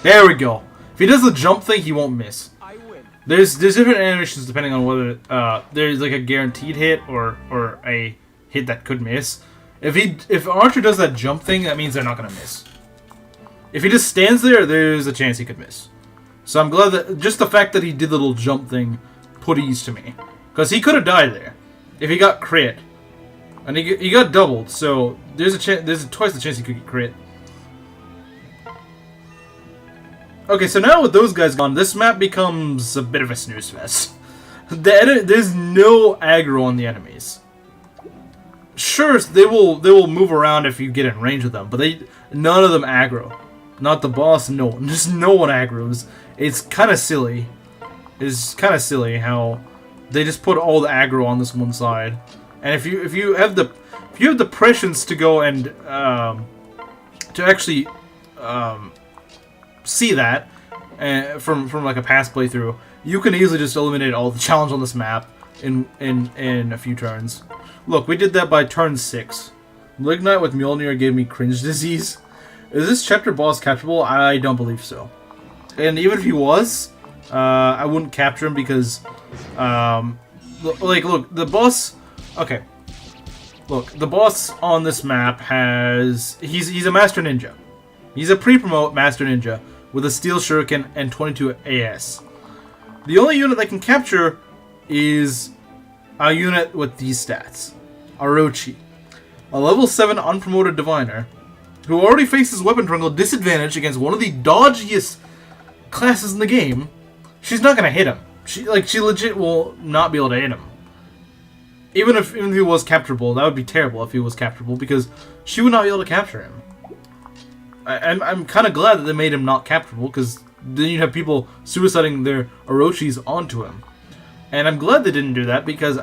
There we go. If he does the jump thing, he won't miss. I win. There's different animations depending on whether there's like a guaranteed hit or a hit that could miss. If Archer does that jump thing, that means they're not gonna miss. If he just stands there, there's a chance he could miss. So I'm glad that just the fact that he did the little jump thing put ease to me, because he could have died there if he got crit, and he got doubled. So there's a chance. There's twice the chance he could get crit. Okay, so now with those guys gone, this map becomes a bit of a snooze fest. There's no aggro on the enemies. Sure, they will move around if you get in range of them, but none of them aggro. Not the boss, no one. Just no one aggroes. It's kind of silly. It's kind of silly how they just put all the aggro on this one side. And if you have the prescience to go and to actually see that from like a past playthrough, you can easily just eliminate all the challenge on this map in a few turns. Look, we did that by turn 6. Malignite with Mjolnir gave me cringe disease. Is this chapter boss capturable? I don't believe so. And even if he was, I wouldn't capture him because, look, the boss. Okay, look, the boss on this map he's a master ninja. He's a pre-promote master ninja with a steel shuriken and 22 AS. The only unit that can capture is a unit with these stats. Orochi, a level 7 unpromoted diviner, who already faces weapon triangle disadvantage against one of the dodgiest classes in the game. She's not gonna hit him. She legit will not be able to hit him. Even if he was capturable, that would be terrible if he was capturable, because she would not be able to capture him. I'm kind of glad that they made him not capturable, because then you'd have people suiciding their Orochis onto him. And I'm glad they didn't do that, because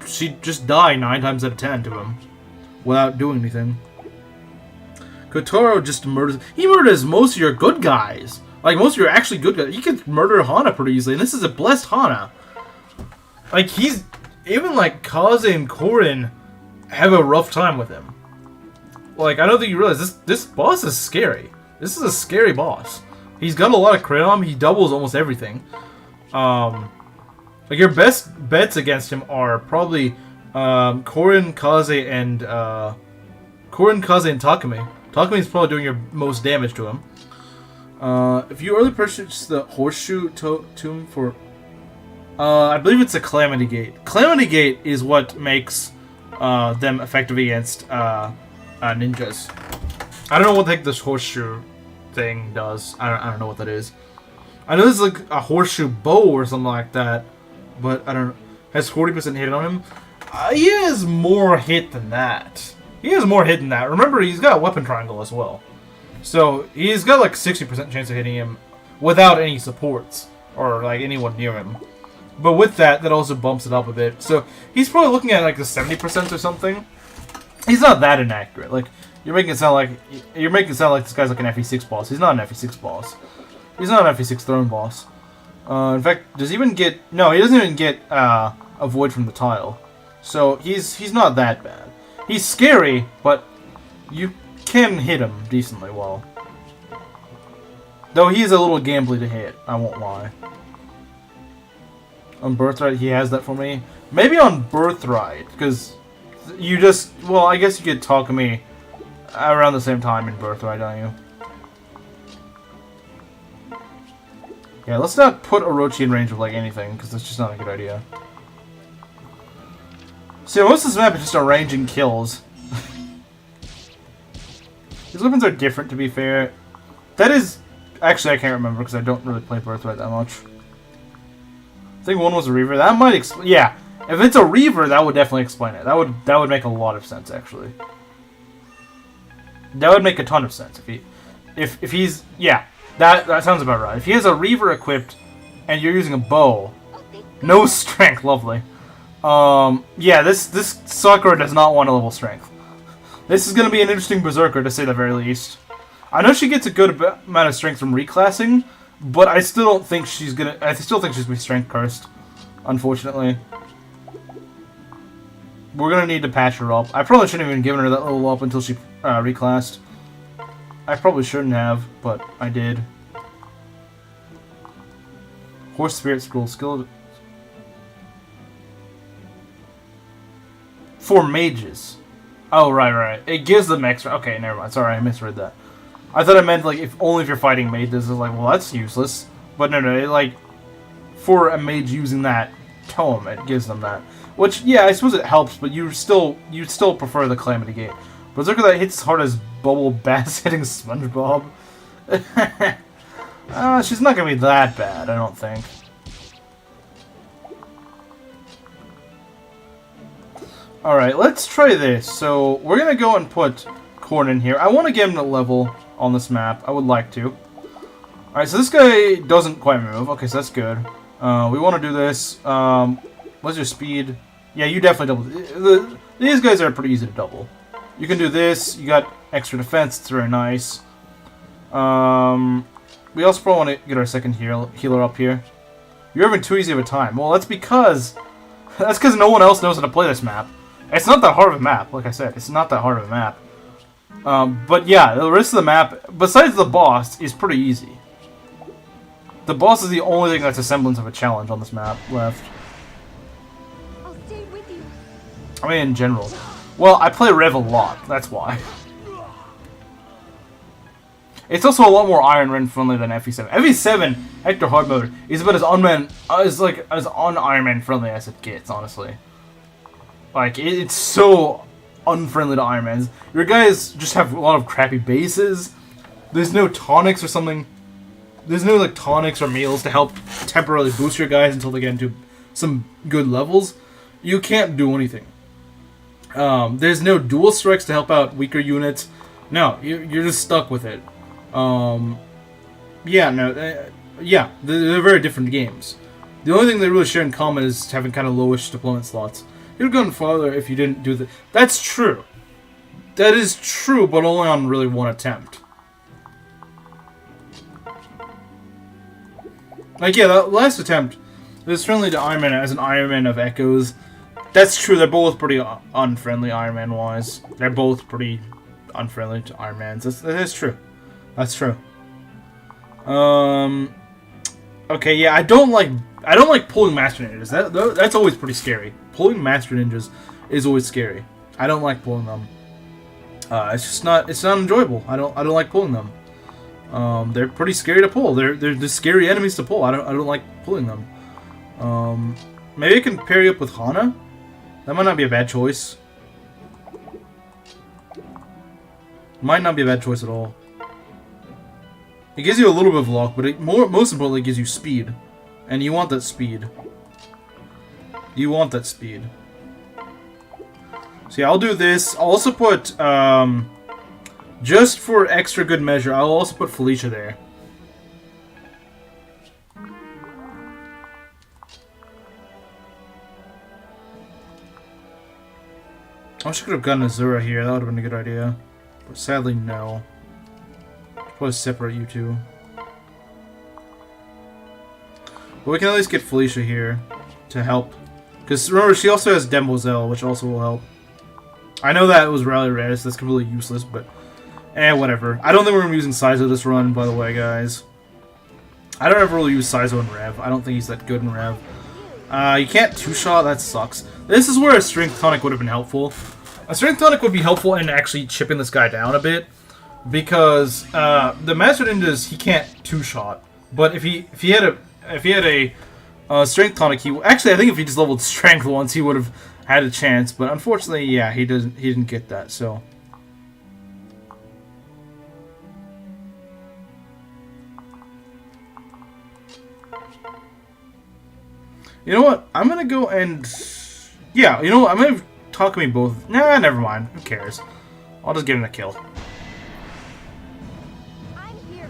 she'd just die 9 times out of 10 to him without doing anything. Kotaro just murders. He murders most of your good guys. Like, most of your actually good guys. He could murder Hana pretty easily, and this is a blessed Hana. Like, he's... Even, like, Kaze and Korin have a rough time with him. Like, I don't think you realize this boss is scary. This is a scary boss. He's got a lot of crit on him. He doubles almost everything. Like, your best bets against him are probably Korin, Kaze, and Takumi. Takumi is probably doing your most damage to him. If you early purchase the Horseshoe Tomb for... I believe it's a Calamity Gate. Calamity Gate is what makes them effective against ninjas. I don't know what the heck this Horseshoe thing does. I don't know what that is. I know this is like a Horseshoe Bow or something like that, but I don't know. Has 40% hit on him. He has more hit than that. He has more hit than that. Remember, he's got a weapon triangle as well. So, he's got like 60% chance of hitting him without any supports or like anyone near him. But with that, that also bumps it up a bit. So, he's probably looking at like the 70% or something. He's not that inaccurate. Like, you're making it sound like this guy's like an FE6 boss. He's not an FE6 boss. He's not an FE6 throne boss. In fact, does he even get... No, he doesn't even get a void from the tile. So, he's not that bad. He's scary, but you can hit him decently well. Though he is a little gambly to hit, I won't lie. On Birthright, he has that for me. Maybe on Birthright, because you just... Well, I guess you could talk to me around the same time in Birthright, don't you? Yeah, let's not put Orochi in range of like anything, because that's just not a good idea. So most of this map is just arranging kills. These weapons are different, to be fair. That is... Actually, I can't remember, because I don't really play Birthright that much. I think one was a Reaver. That might explain... Yeah, if it's a Reaver, that would definitely explain it. That would make a lot of sense, actually. That would make a ton of sense. If he's... Yeah, that sounds about right. If he has a Reaver equipped, and you're using a bow... No strength, lovely. Yeah, this Sakura does not want a level strength. This is going to be an interesting Berserker, to say the very least. I know she gets a good amount of strength from reclassing, but I still don't think she's gonna. I still think she's gonna be strength cursed. Unfortunately, we're gonna need to patch her up. I probably shouldn't have even given her that level up until she reclassed. I probably shouldn't have, but I did. Horse Spirit School skill for mages. Oh, right. It gives them extra. Okay, never mind. Sorry, I misread that. I thought it meant like if you're fighting mages. It's like, well, that's useless. But no, it, like for a mage using that tome, it gives them that. Which, yeah, I suppose it helps, but you'd still prefer the Calamity Gate. Berserker that hits as hard as Bubble Bass hitting SpongeBob. She's not gonna be that bad, I don't think. Alright, let's try this. So, we're gonna go and put Corn in here. I want to get him to level on this map. I would like to. Alright, so this guy doesn't quite move. Okay, so that's good. We want to do this. What's your speed? Yeah, you definitely double. These guys are pretty easy to double. You can do this. You got extra defense. It's very nice. We also probably want to get our second healer up here. You're having too easy of a time. Well, that's because no one else knows how to play this map. It's not that hard of a map, like I said. It's not that hard of a map. But yeah, the rest of the map, besides the boss, is pretty easy. The boss is the only thing that's a semblance of a challenge on this map left. I'll stay with you. I mean, in general. Well, I play Rev a lot. That's why. It's also a lot more Iron Man friendly than FE7. FE7 Hector Hard Mode is about as un-Iron Man friendly as it gets, honestly. Like, it's so unfriendly to Iron Mans. Your guys just have a lot of crappy bases. There's no tonics or something. There's no like tonics or meals to help temporarily boost your guys until they get into some good levels. You can't do anything. There's no dual strikes to help out weaker units. No, you're just stuck with it. They're very different games. The only thing they really share in common is having kind of lowish deployment slots. You'd have gone farther if you didn't do that. That's true. That is true, but only on really one attempt. Like, yeah, that last attempt was friendly to Iron Man as an Iron Man of Echoes. That's true, they're both pretty unfriendly Iron Man-wise. They're both pretty unfriendly to Iron Mans. That's true. That's true. Okay, yeah, I don't like pulling Master Ninjas. That's always pretty scary. Pulling Master Ninjas is always scary. I don't like pulling them. It's not enjoyable. I don't like pulling them. They're pretty scary to pull. They're the scary enemies to pull. I don't like pulling them. Maybe I can pair you up with Hana. That might not be a bad choice. Might not be a bad choice at all. It gives you a little bit of luck, but most importantly, it gives you speed. And you want that speed. You want that speed. So yeah, I'll do this. I'll also put, just for extra good measure, I'll also put Felicia there. I wish I could have gotten Azura here. That would have been a good idea. But sadly, no. Probably separate you two. But we can at least get Felicia here to help. Because remember, she also has Demoiselle, which also will help. I know that it was Rally Red, so that's completely useless, but whatever. I don't think we're going to be using Saizo this run, by the way, guys. I don't ever really use Saizo in Rev. I don't think he's that good in Rev. You can't two-shot, that sucks. This is where a Strength Tonic would have been helpful. A Strength Tonic would be helpful in actually chipping this guy down a bit. Because the Master Ninjas, he can't two-shot. But if he had a Strength Tonic, actually I think if he just leveled Strength once, he would have had a chance. But unfortunately, yeah, he didn't get that. So you know what? I'm gonna go and you know what? I'm gonna talk me both. Nah, never mind. Who cares? I'll just give him a kill. I'm here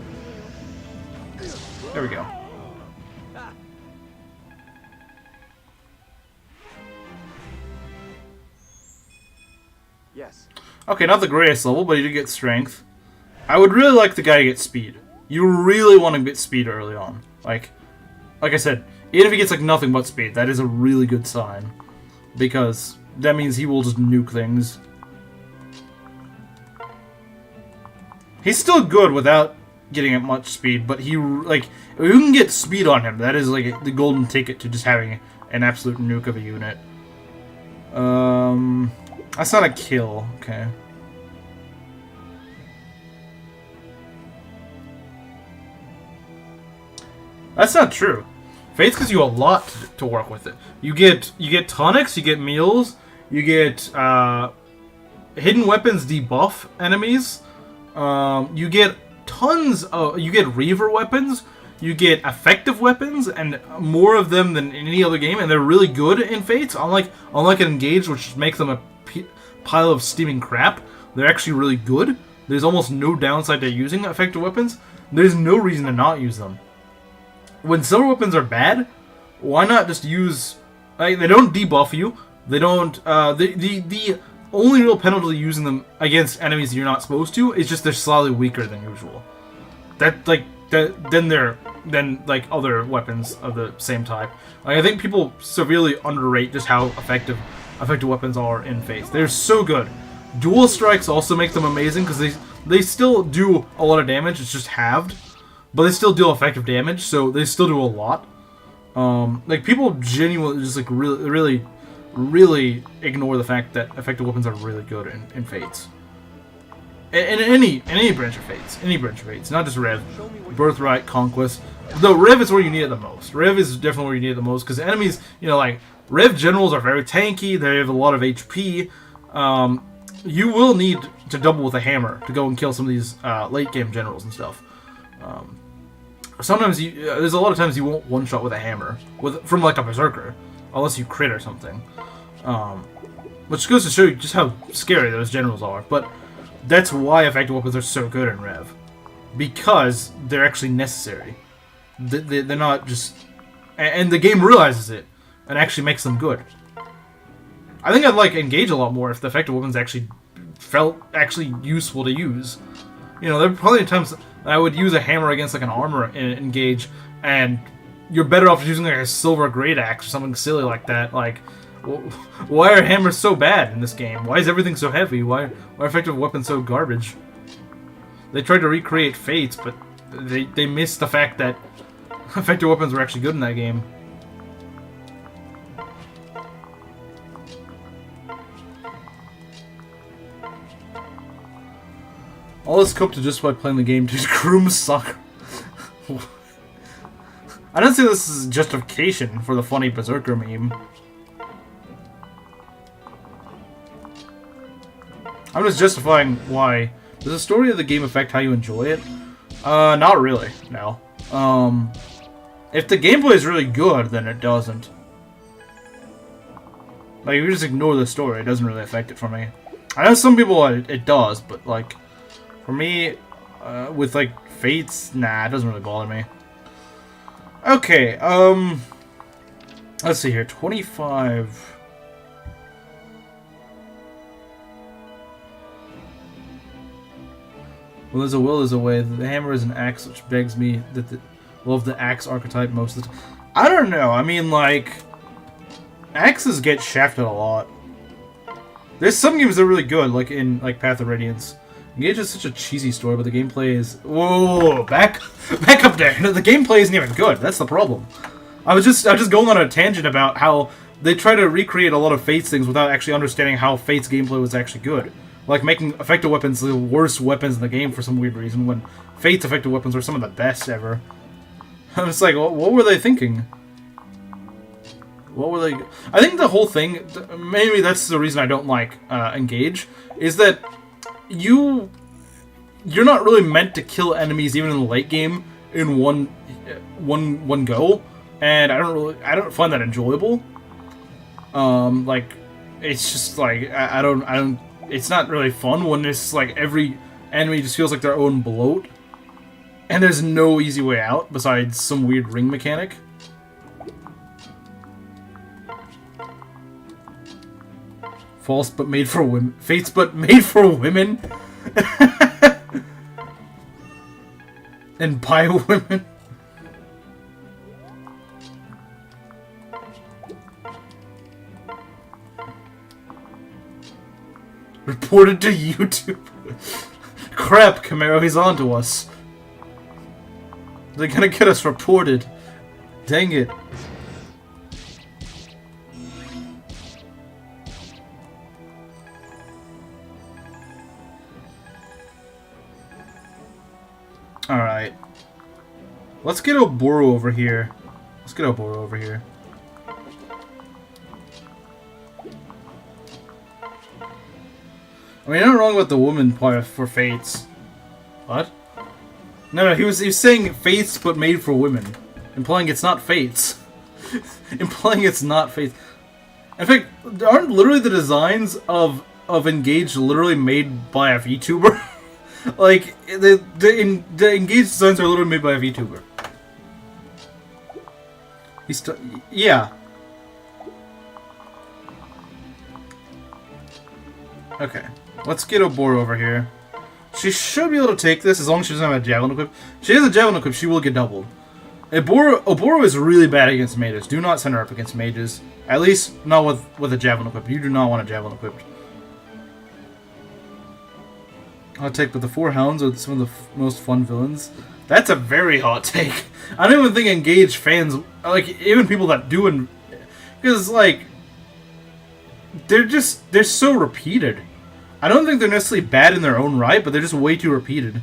for you. There we go. Yes. Okay, not the greatest level, but he did get strength. I would really like the guy to get speed. You really want to get speed early on. Like I said, even if he gets like nothing but speed, that is a really good sign. Because that means he will just nuke things. He's still good without getting at much speed, but he, like, if you can get speed on him, that is like the golden ticket to just having an absolute nuke of a unit. That's not a kill, okay. That's not true. Faith gives you a lot to work with it. You get tonics, you get meals, you get hidden weapons debuff enemies. You get tons of you get reaver weapons, you get effective weapons, and more of them than in any other game, and they're really good in Fates. Unlike an Engage, which makes them a pile of steaming crap, they're actually really good. There's almost no downside to using effective weapons. There's no reason to not use them. When silver weapons are bad, why not just use... Like, they don't debuff you. They don't... The only real penalty to using them against enemies you're not supposed to is just they're slightly weaker than usual. Than other weapons of the same type. Like, I think people severely underrate just how effective weapons are in Faith. They're so good. Dual strikes also make them amazing because they still do a lot of damage. It's just halved. But they still deal effective damage, so they still do a lot. Like, people genuinely just, like, really ignore the fact that effective weapons are really good in Fates. In any branch of Fates. Any branch of Fates. Not just Rev. Birthright, Conquest. Though Rev is where you need it the most. Rev is definitely where you need it the most, because enemies, you know, like, Rev generals are very tanky, they have a lot of HP. You will need to double with a hammer to go and kill some of these late game generals and stuff. Sometimes there's a lot of times you won't one-shot with a hammer from like a berserker, unless you crit or something. Which goes to show you just how scary those generals are. But that's why effective weapons are so good in Rev, because they're actually necessary. They're not just, and the game realizes it and actually makes them good. I think I'd like Engage a lot more if the effective weapons actually felt useful to use. You know, there are plenty of times I would use a hammer against like an armor in Engage, and you're better off using like a silver great axe or something silly like that. Like, why are hammers so bad in this game? Why is everything so heavy? Why are effective weapons so garbage? They tried to recreate Fates, but they missed the fact that effective weapons were actually good in that game. All this coped to just by playing the game. Dude, Grooms suck. I don't see this as justification for the funny Berserker meme. I'm just justifying why. Does the story of the game affect how you enjoy it? Not really, no. If the gameplay is really good, then it doesn't. Like, if you just ignore the story, it doesn't really affect it for me. I know some people it does, but like... For me, with, like, Fates, nah, it doesn't really bother me. Okay, let's see here, 25... Well, there's a will, there's a way. The hammer is an axe, which begs me that love the axe archetype most of the time. I don't know, I mean, like... Axes get shafted a lot. There's some games that are really good, like in, like, Path of Radiance. Engage is such a cheesy story, but the gameplay is... Whoa, back up there. The gameplay isn't even good. That's the problem. I was just going on a tangent about how they try to recreate a lot of Fates things without actually understanding how Fates gameplay was actually good. Like making effective weapons the worst weapons in the game for some weird reason, when Fates effective weapons were some of the best ever. I'm just like, what were they thinking? What were they... I think the whole thing, maybe that's the reason I don't like Engage, is that you're not really meant to kill enemies even in the late game in one go, and I don't find that enjoyable. Like, it's just like I don't it's not really fun when it's like every enemy just feels like their own bloat, and there's no easy way out besides some weird ring mechanic. False but made for women. Fates but made for women. And buy women. Reported to YouTube. Crap, Camaro, he's on to us. They're gonna get us reported. Dang it. Alright. Let's get Oboro over here. Let's get Oboro over here. I mean, I'm not wrong about the woman part for Fates. What? No, he was saying Fates but made for women. Implying it's not Fates. Implying it's not Fates. In fact, aren't literally the designs of Engage literally made by a VTuber? Like, the Engage designs are literally made by a VTuber. Yeah. Okay. Let's get Oboro over here. She should be able to take this as long as she doesn't have a javelin equip. If she has a javelin equip, she will get doubled. Oboro is really bad against mages. Do not send her up against mages. At least not with a javelin equip. You do not want a javelin equipped. Hot take, but the 4 hounds are some of the most fun villains. That's a very hot take. I don't even think Engage fans, like, even people that do, because, like, they're so repeated. I don't think they're necessarily bad in their own right, but they're just way too repeated.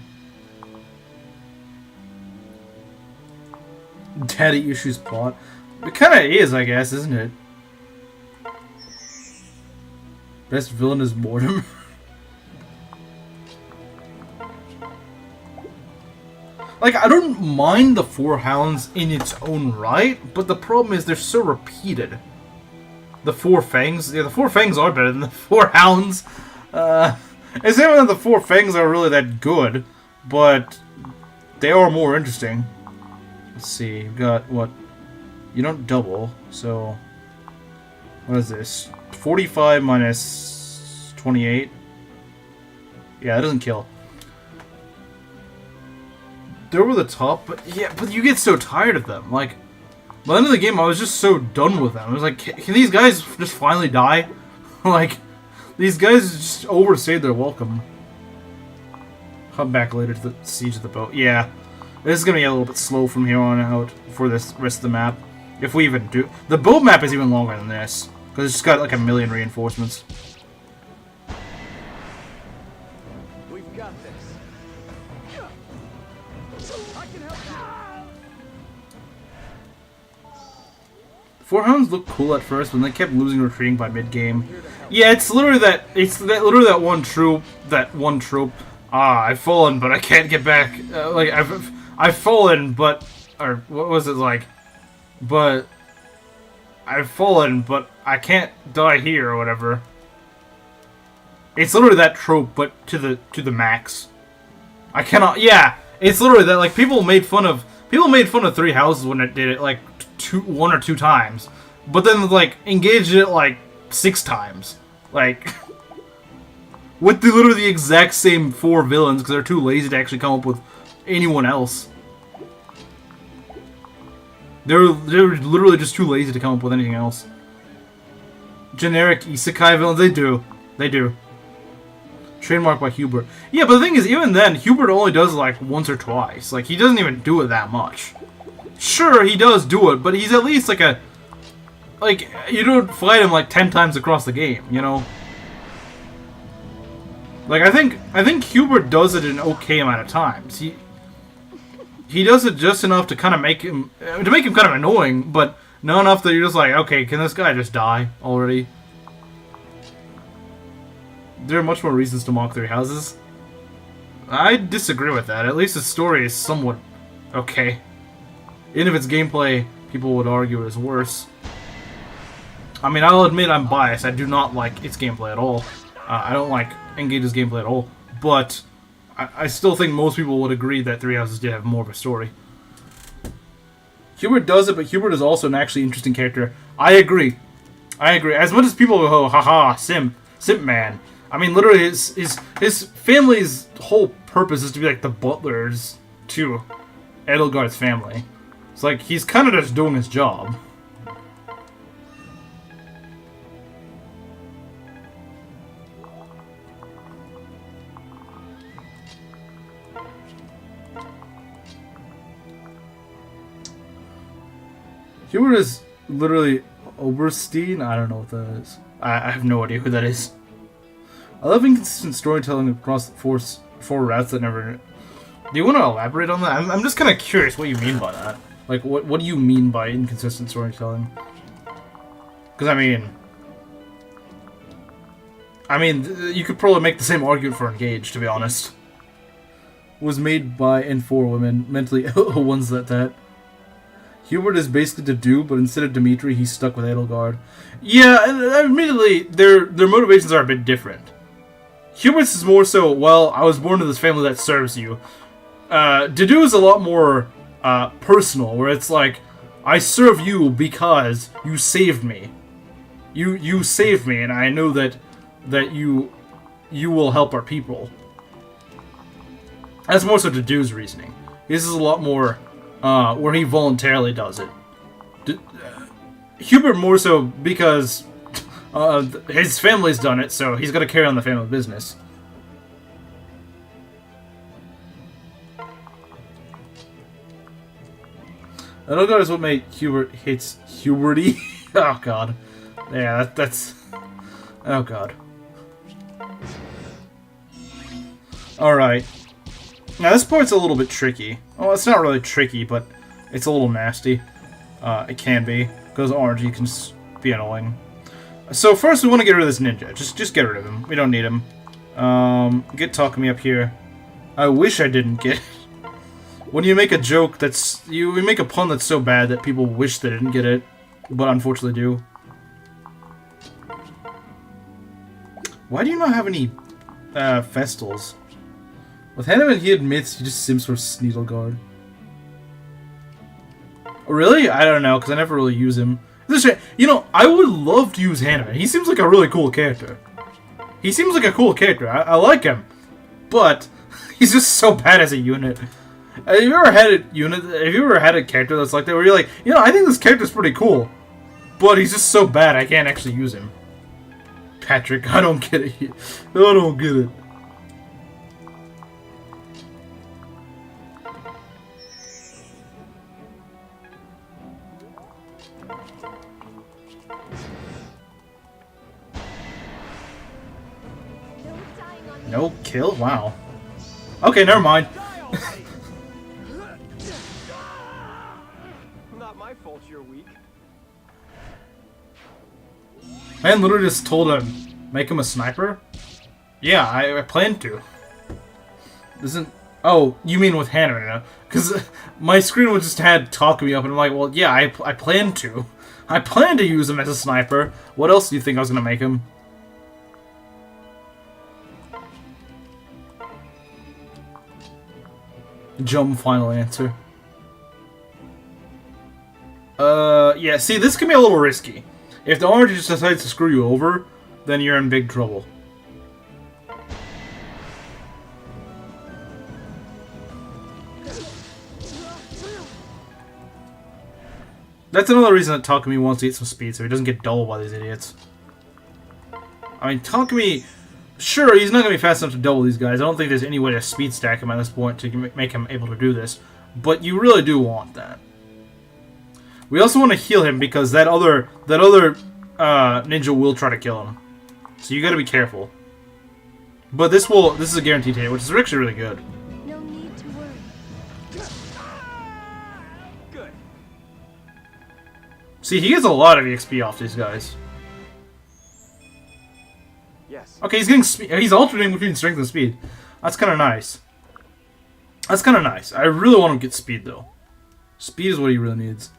Daddy issues plot. It kind of is, I guess, isn't it? Best villain is Mortem. Like, I don't mind the 4 hounds in its own right, but the problem is they're so repeated. The 4 fangs, yeah, the 4 fangs are better than the 4 hounds. It's not even that the 4 fangs are really that good, but they are more interesting. Let's see, you've got, what? You don't double, so... What is this? 45 minus 28? Yeah, that doesn't kill. They're over the top, but yeah, but you get so tired of them. Like, by the end of the game, I was just so done with them. I was like, can these guys just finally die? Like, these guys just overstayed their welcome. Come back later to the siege of the boat. Yeah, this is gonna be a little bit slow from here on out for this rest of the map. If we even do. The boat map is even longer than this, because it's just got like a million reinforcements. We've got this. I can help you. 4 hounds looked cool at first, but they kept losing retreating by mid-game. Yeah, it's literally that. Literally that one trope. Ah, I've fallen, but I can't get back. Like I've fallen, but or what was it like? But I've fallen, but I can't die here or whatever. It's literally that trope, but to the max. I cannot. Yeah, it's literally that. Like people made fun of 3 houses when it did it like 1 or 2 times, but then like engaged it like 6 times, like with literally the exact same 4 villains because they're too lazy to actually come up with anyone else. They're literally just too lazy to come up with anything else. Generic isekai villains, they do. Trademarked by Hubert. Yeah, but the thing is, even then, Hubert only does it like once or twice. Like, he doesn't even do it that much. Sure, he does do it, but he's at least like a... Like, you don't fight him like 10 times across the game, you know? Like, I think Hubert does it an okay amount of times. He does it just enough to kind of make him... To make him kind of annoying, but not enough that you're just like, okay, can this guy just die already? There are much more reasons to mock 3 houses. I disagree with that. At least the story is somewhat okay. Even if its gameplay, people would argue is worse. I mean, I'll admit I'm biased. I do not like its gameplay at all. I don't like Engage's gameplay at all. But I still think most people would agree that 3 houses did have more of a story. Hubert does it, but Hubert is also an actually interesting character. I agree. As much as people go, haha, simp man. I mean, literally, his family's whole purpose is to be like the butlers, too. Edelgard's family. It's like, he's kind of just doing his job. Hubert is literally Oberstein? I don't know what that is. I have no idea who that is. I love inconsistent storytelling across the four routes that never... Do you want to elaborate on that? I'm just kind of curious what you mean by that. Like, what do you mean by inconsistent storytelling? Because, I mean, you could probably make the same argument for Engage, to be honest. Was made by and for women, mentally ill ones that. Hubert is basically to do, but instead of Dimitri, he's stuck with Edelgard. Yeah, and admittedly, their motivations are a bit different. Hubert's is more so, well, I was born to this family that serves you. Dedu is a lot more personal, where it's like, I serve you because you saved me. You saved me, and I know that you will help our people. That's more so Dedu's reasoning. This is a lot more where he voluntarily does it. Hubert more so because his family's done it, so he's got to carry on the family business. Edelgard is what made Hubert hates Huberty. Oh god. Yeah, that's... Oh god. Alright. Now this part's a little bit tricky. Well, it's not really tricky, but it's a little nasty. It can be, because RNG can be annoying. So first we want to get rid of this ninja. Just get rid of him. We don't need him. Get Takumi up here. I wish I didn't get... When you make a joke that's... You make a pun that's so bad that people wish they didn't get it, but unfortunately do. Why do you not have any Festals? With Hanneman, he admits he just sims for Sneedleguard. Really? I don't know, because I never really use him. You know, I would love to use Hanneman. He seems like a really cool character. He seems like a cool character. I like him. But he's just so bad as a unit. Have you ever had a character that's like that, where you're like, you know, I think this character's pretty cool, but he's just so bad I can't actually use him? Patrick, I don't get it. I don't get it. No kill? Wow. Okay, never mind. Not my fault you're weak. Man literally just told him, make him a sniper? Yeah, I plan to. Oh, you mean with Hannah? Because my screen would just had Takumi up, and I'm like, well, yeah, I plan to. I plan to use him as a sniper. What else do you think I was going to make him? Jump final answer. Yeah, see, this can be a little risky. If the orange just decides to screw you over, then you're in big trouble. That's another reason that Takumi wants to get some speed, so he doesn't get doubled by these idiots. I mean, Takumi... Sure, he's not going to be fast enough to double these guys. I don't think there's any way to speed stack him at this point to make him able to do this. But you really do want that. We also want to heal him because that other ninja will try to kill him. So you got to be careful. But this is a guaranteed hit, which is actually really good. No need to worry. Good. See, he gets a lot of EXP off these guys. Yes. Okay, he's getting speed. He's alternating between strength and speed. That's kind of nice. That's kind of nice. I really want him to get speed, though. Speed is what he really needs.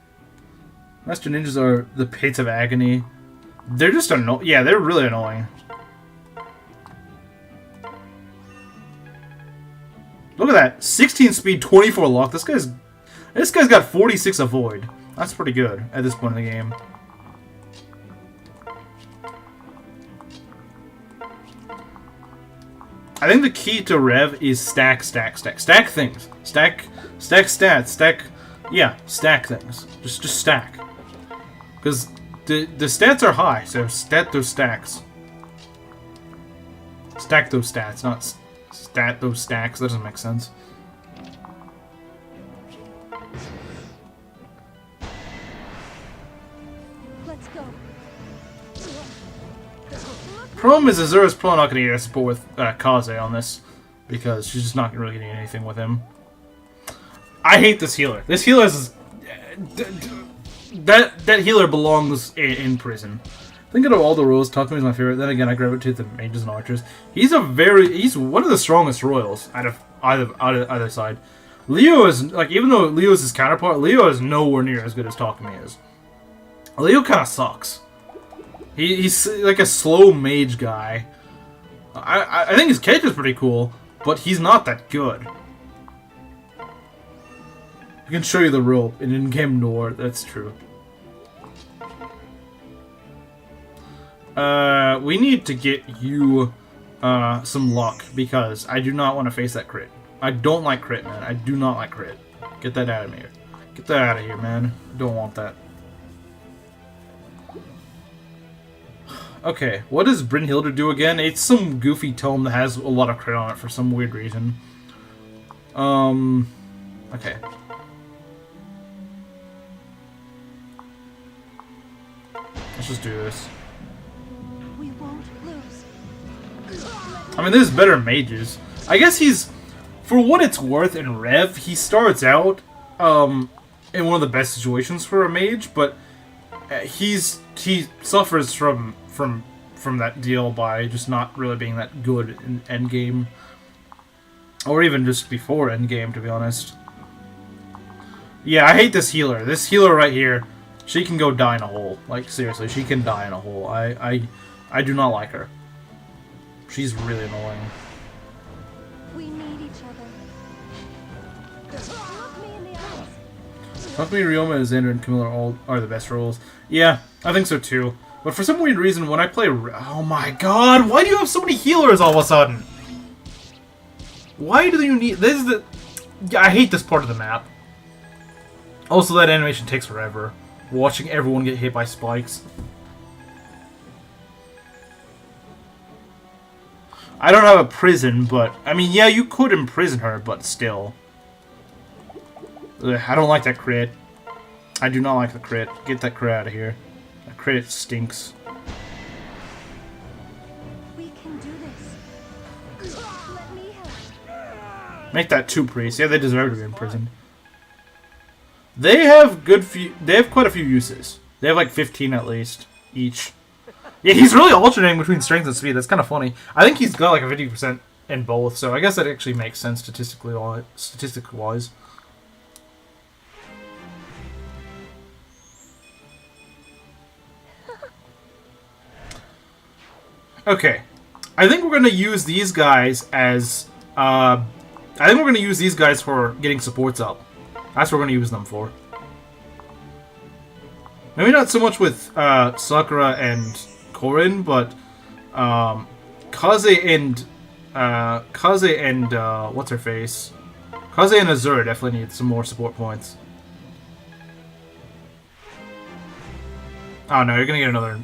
Master Ninjas are the Pits of Agony. They're just annoying. Yeah, they're really annoying. Look at that. 16 speed, 24 luck. This guy's got 46 avoid. That's pretty good at this point in the game. I think the key to Rev is stack things. Stack stats, yeah, stack things. Just stack. Because the stats are high, so stat those stacks. Stack those stats, not stat those stacks. That doesn't make sense. Let's go. Problem is, Azura's probably not going to get a support with Kaze on this, because she's just not really getting anything with him. I hate this healer. This healer is... That healer belongs in prison. Thinking of all the royals, Takumi is my favorite. Then again, I gravitate to the mages and archers. He's one of the strongest royals out of either side. Leo is, like, even though Leo is his counterpart, Leo is nowhere near as good as Takumi is. Leo kind of sucks. He's like a slow mage guy. I think his character's pretty cool, but he's not that good. I can show you the rope in in-game lore. That's true. We need to get you some luck, because I do not want to face that crit. I don't like crit, man. I do not like crit. Get that out of here. Get that out of here, man. Don't want that. Okay, what does Brynhilde do again? It's some goofy tome that has a lot of crit on it for some weird reason. Okay. Let's just do this. We won't lose. I mean, there's better mages. I guess he's, for what it's worth in Rev, he starts out in one of the best situations for a mage, but he suffers from that deal by just not really being that good in endgame, or even just before endgame, to be honest. Yeah, I hate this healer. This healer right here, she can go die in a hole. Like, seriously, she can die in a hole. I do not like her. She's really annoying. We need each other. Look me in the eyes. Takumi, Ryoma, Xander, and Camilla are the best roles. Yeah, I think so too. But for some weird reason, when I play... Oh my god, why do you have so many healers all of a sudden? Why do you need... This is the... I hate this part of the map. Also, that animation takes forever. Watching everyone get hit by spikes. I don't have a prison, but... I mean, yeah, you could imprison her, but still. Ugh, I don't like that crit. I do not like the crit. Get that crit out of here. That crit stinks. We can do this. Let me help. Make that 2 priests. Yeah, they deserve to be imprisoned. They have quite a few uses. They have like 15 at least each. Yeah, he's really alternating between strength and speed. That's kind of funny. I think he's got like a 50% in both, so I guess that actually makes sense statistically wise. Okay, I think we're gonna use these guys as I think we're gonna use these guys for getting supports up. That's what we're gonna use them for. Maybe not so much with Sakura and Korin, but Kaze and what's her face? Kaze and Azura definitely need some more support points. Oh no, you're gonna get another.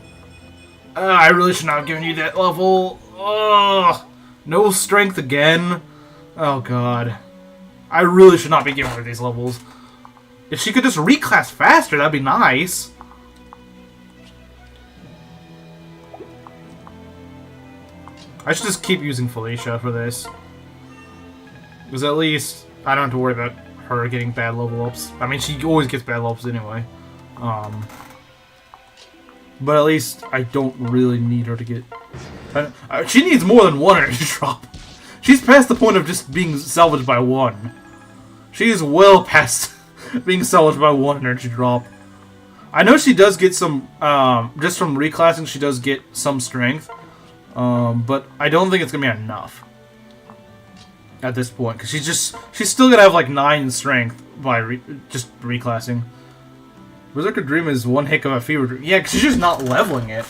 I really should not have given you that level. Ugh. No strength again. Oh god. I really should not be giving her these levels. If she could just reclass faster, that'd be nice. I should just keep using Felicia for this. Because at least I don't have to worry about her getting bad level ups. I mean, she always gets bad level ups anyway. But at least I don't really need her to get... she needs more than 1 energy drop. She's past the point of just being salvaged by 1. She is well past being salvaged by 1 energy drop. I know she does get some... just from reclassing, she does get some strength. But I don't think it's going to be enough. At this point. Because she's still going to have like 9 strength by just reclassing. Berserker Dream is one heck of a fever dream. Yeah, because she's just not leveling it.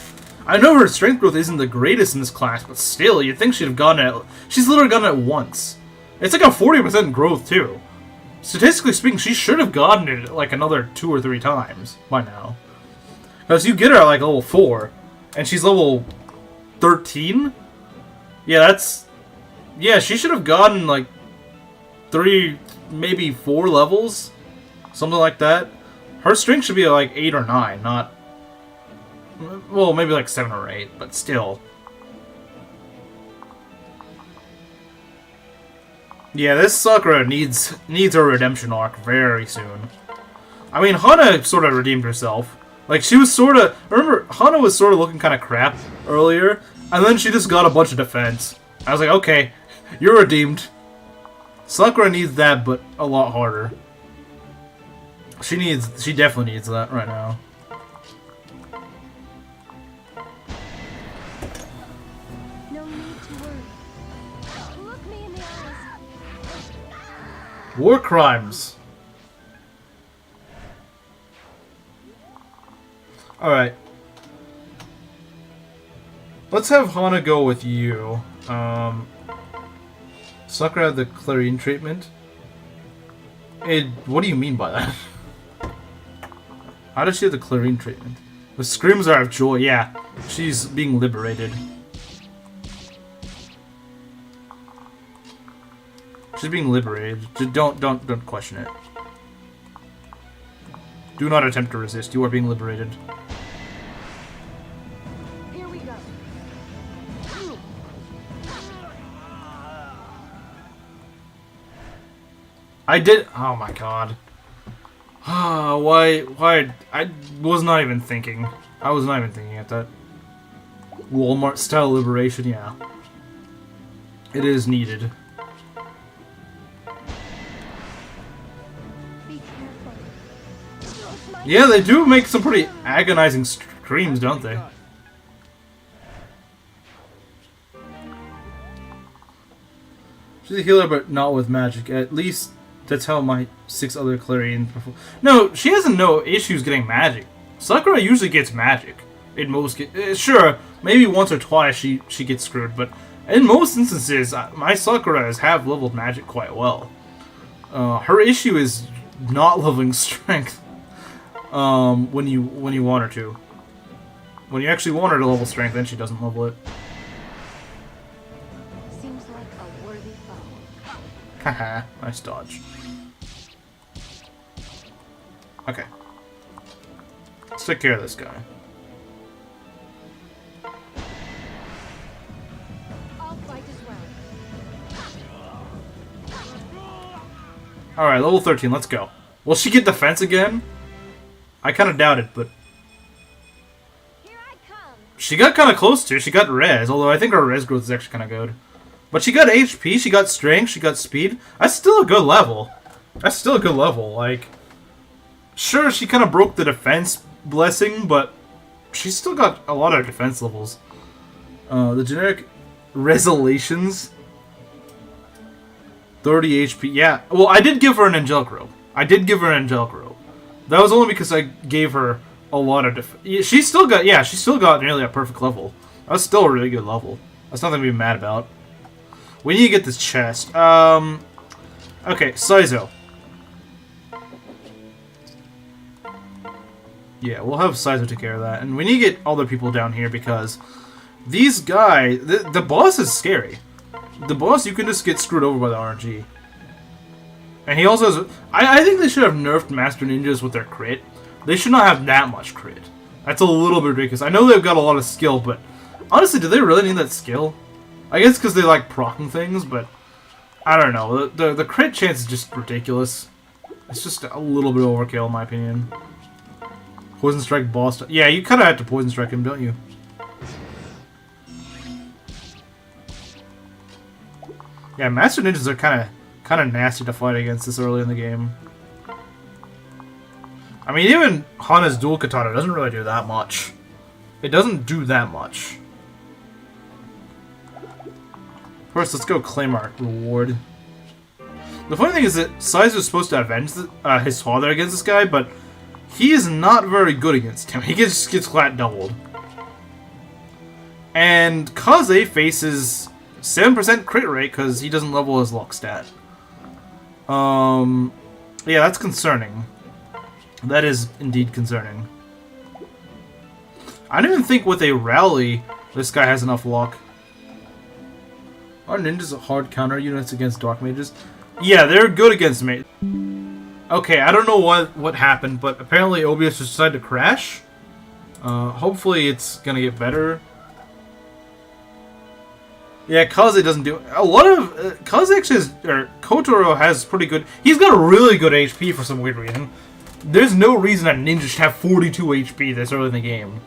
I know her strength growth isn't the greatest in this class, but still, you'd think she'd have gotten it. She's literally gotten it once. It's like a 40% growth, too. Statistically speaking, she should have gotten it like another 2 or 3 times by now. Because you get her at like level 4, and she's level 13? Yeah, that's... Yeah, she should have gotten like 3, maybe 4 levels. Something like that. Her strength should be like 8 or 9, not... Well, maybe like 7 or 8, but still. Yeah, this Sakura needs a redemption arc very soon. I mean, Hana sort of redeemed herself. Like, she was sort of... Remember, Hana was sort of looking kind of crap earlier, and then she just got a bunch of defense. I was like, okay, you're redeemed. Sakura needs that, but a lot harder. She definitely needs that right now. No need to worry. Look me in the eyes. War crimes. Alright. Let's have Hana go with you. Sakura had the Clarine treatment. What do you mean by that? How does she have the Clarine treatment? The screams are of joy. Yeah, she's being liberated. She's being liberated. Just don't question it. Do not attempt to resist. You are being liberated. Here we go. I did. Oh my god. Why? I was not even thinking. I was not even thinking at that. Walmart style liberation. Yeah. It is needed. Be careful. Yeah, they do make some pretty agonizing screams, don't they? She's a healer, but not with magic. At least that's how my 6 other Clarines perform. No, she has no issues getting magic. Sakura usually gets magic. In most, sure, maybe once or twice she gets screwed, but in most instances, my Sakuras have leveled magic quite well. Her issue is not leveling strength. When you want her to. When you actually want her to level strength, then she doesn't level it. Seems like a worthy foe. Haha, nice dodge. Okay. Let's take care of this guy. I'll fight as well. Alright, level 13, let's go. Will she get defense again? I kind of doubt it, but... Here I come. She got kind of close to. She got res, although I think her res growth is actually kind of good. But she got HP, she got strength, she got speed. That's still a good level. That's still a good level. Like, sure, she kind of broke the defense blessing, but she's still got a lot of defense levels. The generic resolutions. 30 HP. Yeah, well, I did give her an angelic robe. That was only because I gave her a lot of she still got nearly a perfect level. That's still a really good level. That's nothing to be mad about. We need to get this chest. Okay, Saizo. Yeah, we'll have Saizo take care of that. And we need to get other people down here because these guys... The boss is scary. The boss, you can just get screwed over by the RNG. And he also has... I think they should have nerfed Master Ninjas with their crit. They should not have that much crit. That's a little bit ridiculous. I know they've got a lot of skill, but... Honestly, do they really need that skill? I guess because they like proccing things, but... I don't know. The crit chance is just ridiculous. It's just a little bit overkill, in my opinion. Poison Strike boss... Yeah, you kind of have to Poison Strike him, don't you? Yeah, Master Ninjas are kind of nasty to fight against this early in the game. I mean, even Hana's dual katana doesn't really do that much. It doesn't do that much. First, let's go claim our reward. The funny thing is that Saizo is supposed to avenge his father against this guy, but he is not very good against him. He just gets flat doubled. And Kaze faces 7% crit rate because he doesn't level his lock stat. Yeah, that's concerning. That is indeed concerning. I don't even think with a rally this guy has enough luck. Are ninjas hard counter units against dark mages? Yeah, they're good against me. Okay, I don't know what happened, but apparently OBS just decided to crash. Hopefully it's gonna get better. Yeah, Kaze doesn't do a lot of. Kaze actually has, or Kotaro has pretty good. He's got a really good HP for some weird reason. There's no reason that ninja should have 42 HP this early in the game.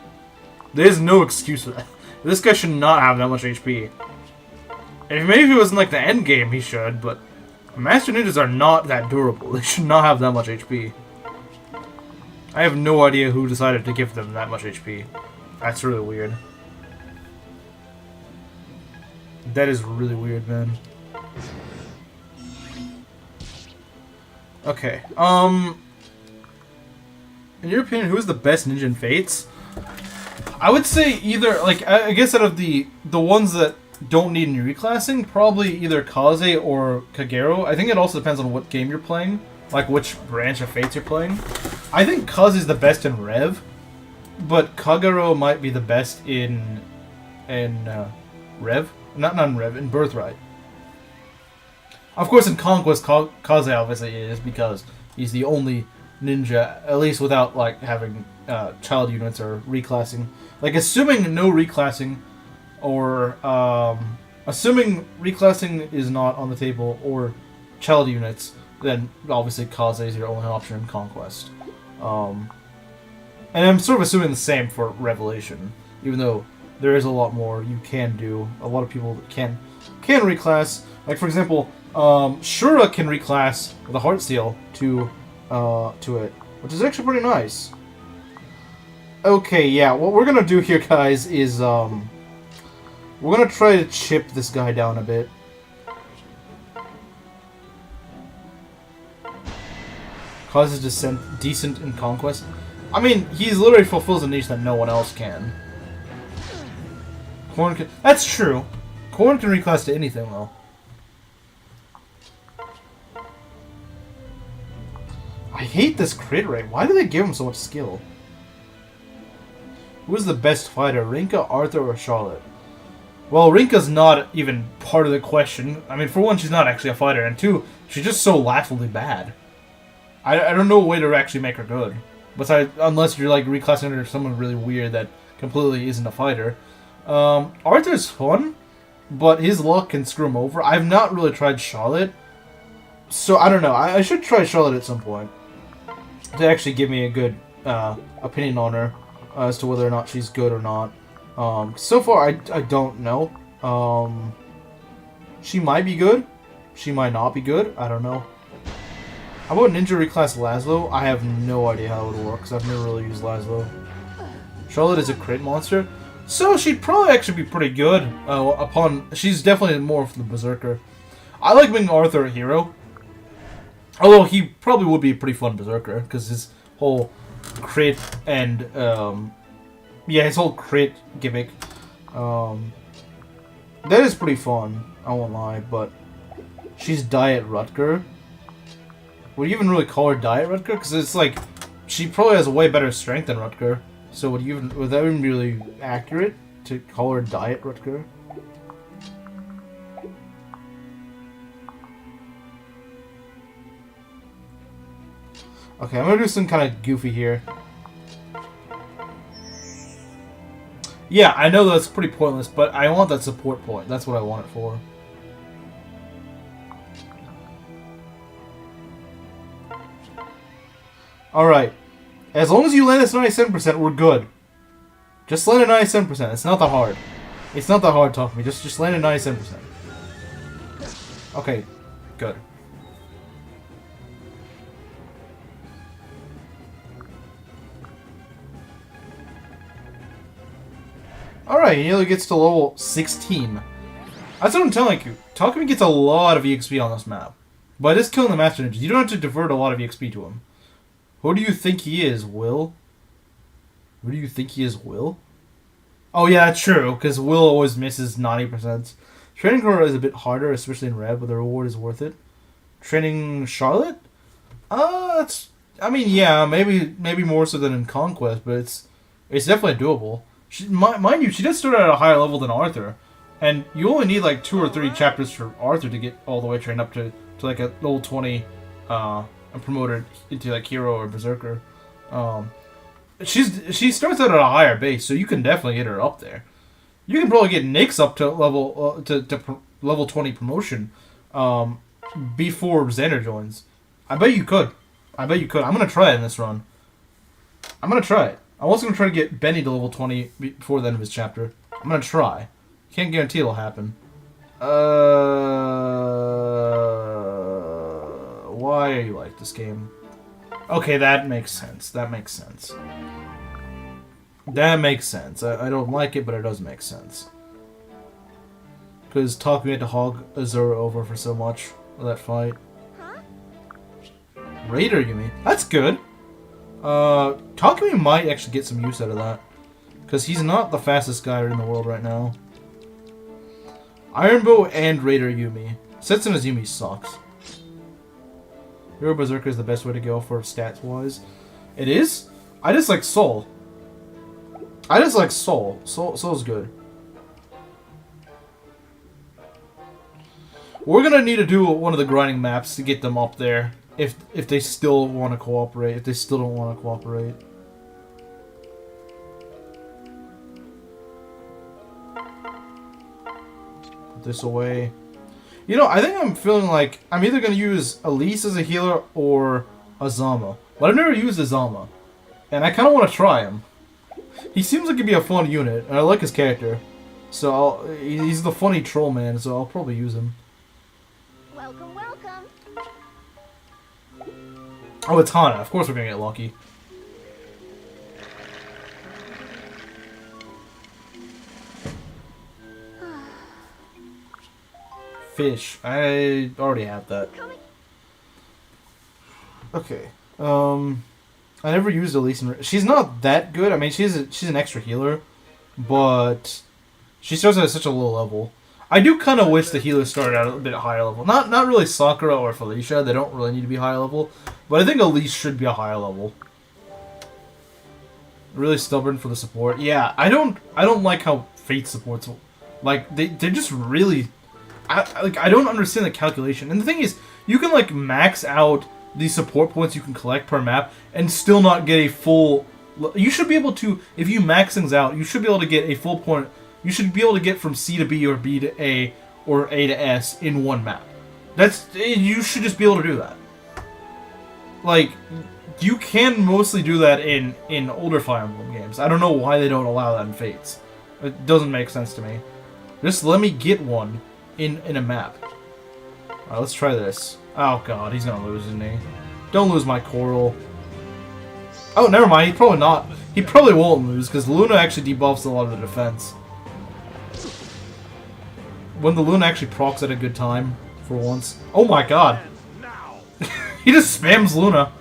There's no excuse for that. This guy should not have that much HP. And maybe if it was in like the end game, he should. But Master Ninjas are not that durable. They should not have that much HP. I have no idea who decided to give them that much HP. That's really weird. That is really weird, man. Okay, in your opinion, who is the best ninja in Fates? I would say either, like, I guess out of the ones that don't need any reclassing, probably either Kaze or Kagero. I think it also depends on what game you're playing, like which branch of Fates you're playing. I think Kaze is the best in Rev, but Kagero might be the best in Rev. Not in Rev, in Birthright. Of course, in Conquest, Kaze obviously is, because he's the only ninja, at least without, like, having child units or reclassing. Like, assuming no reclassing, or, assuming reclassing is not on the table, or child units, then obviously Kaze is your only option in Conquest. And I'm sort of assuming the same for Revelation, even though there is a lot more you can do. A lot of people can reclass. Like, for example, Shura can reclass with a Heartsteel to it, which is actually pretty nice. Okay, yeah, what we're gonna do here, guys, is we're gonna try to chip this guy down a bit. Cause his descent decent in Conquest. I mean, he's literally fulfills a niche that no one else can. Corn can... That's true. Corn can reclass to anything, though. I hate this crit rate. Why do they give him so much skill? Who is the best fighter? Rinka, Arthur, or Charlotte? Well, Rinka's not even part of the question. I mean, for one, she's not actually a fighter, and two, she's just so laughably bad. I don't know a way to actually make her good. Besides, unless you're like reclassing her to someone really weird that completely isn't a fighter. Arthur's fun, but his luck can screw him over. I've not really tried Charlotte, so I don't know. I should try Charlotte at some point to actually give me a good opinion on her as to whether or not she's good or not. So far, I don't know. She might be good. She might not be good. I don't know. How about Ninja Reclass Laszlo? I have no idea how it would work, because I've never really used Laszlo. Charlotte is a crit monster, so she'd probably actually be pretty good. She's definitely more of the Berserker. I like making Arthur a hero. Although he probably would be a pretty fun Berserker, because his whole crit and, yeah, his whole crit gimmick, that is pretty fun, I won't lie, but she's Diet Rutger. Would you even really call her Diet Rutger? Because it's like, she probably has way better strength than Rutger, so would that even be really accurate to call her Diet Rutger? Okay, I'm gonna do some kind of goofy here. Yeah, I know that's pretty pointless, but I want that support point. That's what I want it for. Alright. As long as you land this 97%, we're good. Just land at 97%. It's not that hard. It's not that hard, talk to me. Just land at 97%. Okay. Good. Alright, he only gets to level 16. That's what I'm telling you. Takumi gets a lot of EXP on this map. By just killing the Master Ninjas, you don't have to divert a lot of EXP to him. Who do you think he is, Will? Who do you think he is, Will? Oh yeah, that's true, because Will always misses 90%. Training her is a bit harder, especially in Rev, but the reward is worth it. Training Charlotte? It's, I mean, yeah, maybe more so than in Conquest, but it's definitely doable. Mind you, she does start at a higher level than Arthur, and you only need like 2 or 3 chapters for Arthur to get all the way trained up to like a level 20, and promoted into like hero or berserker. She starts out at a higher base, so you can definitely get her up there. You can probably get Nyx up to level 20 promotion, before Xander joins. I bet you could. I'm gonna try it in this run. I'm gonna try it. I'm also gonna try to get Benny to level 20 before the end of his chapter. I'm gonna try. Can't guarantee it'll happen. Why are you like this game? Okay, that makes sense. That makes sense. That makes sense. I don't like it, but it does make sense. Because Takumi had to hog Azura over for so much of that fight. Huh? Raider, you mean? That's good. Takumi might actually get some use out of that. Because he's not the fastest guy in the world right now. Ironbow and Raider Yumi. Setsuna's Yumi sucks. Hero Berserker is the best way to go for stats-wise. It is? I just like Soul. Soul's good. We're gonna need to do one of the grinding maps to get them up there. If they still want to cooperate. If they still don't want to cooperate. Put this away. You know, I think I'm feeling like I'm either going to use Elise as a healer or Azama. But I've never used Azama. And I kind of want to try him. He seems like he'd be a fun unit, and I like his character. So he's the funny troll man, so I'll probably use him. Welcome, welcome. Oh, it's Hana. Of course we're going to get lucky. Fish. I already have that. Okay. I never used Elise. She's not that good. I mean, she's an extra healer, but she starts at such a low level. I do kind of wish the healers started out a bit higher level. Not really Sakura or Felicia. They don't really need to be high level, but I think Elise should be a higher level. Really stubborn for the support. Yeah, I don't like how Fate supports. Like they're just really. I don't understand the calculation. And the thing is, you can like max out the support points you can collect per map and still not get a full. You should be able to, if you max things out, you should be able to get a full point. You should be able to get from C to B or B to A or A to S in one map. You should just be able to do that. Like, you can mostly do that in older Fire Emblem games. I don't know why they don't allow that in Fates. It doesn't make sense to me. Just let me get one in a map. Alright, let's try this. Oh god, he's gonna lose, isn't he? Don't lose my coral. Oh, never mind, he's probably not. He probably won't lose, because Luna actually debuffs a lot of the defense. When the Luna actually procs at a good time, for once. Oh my god! He just spams Luna.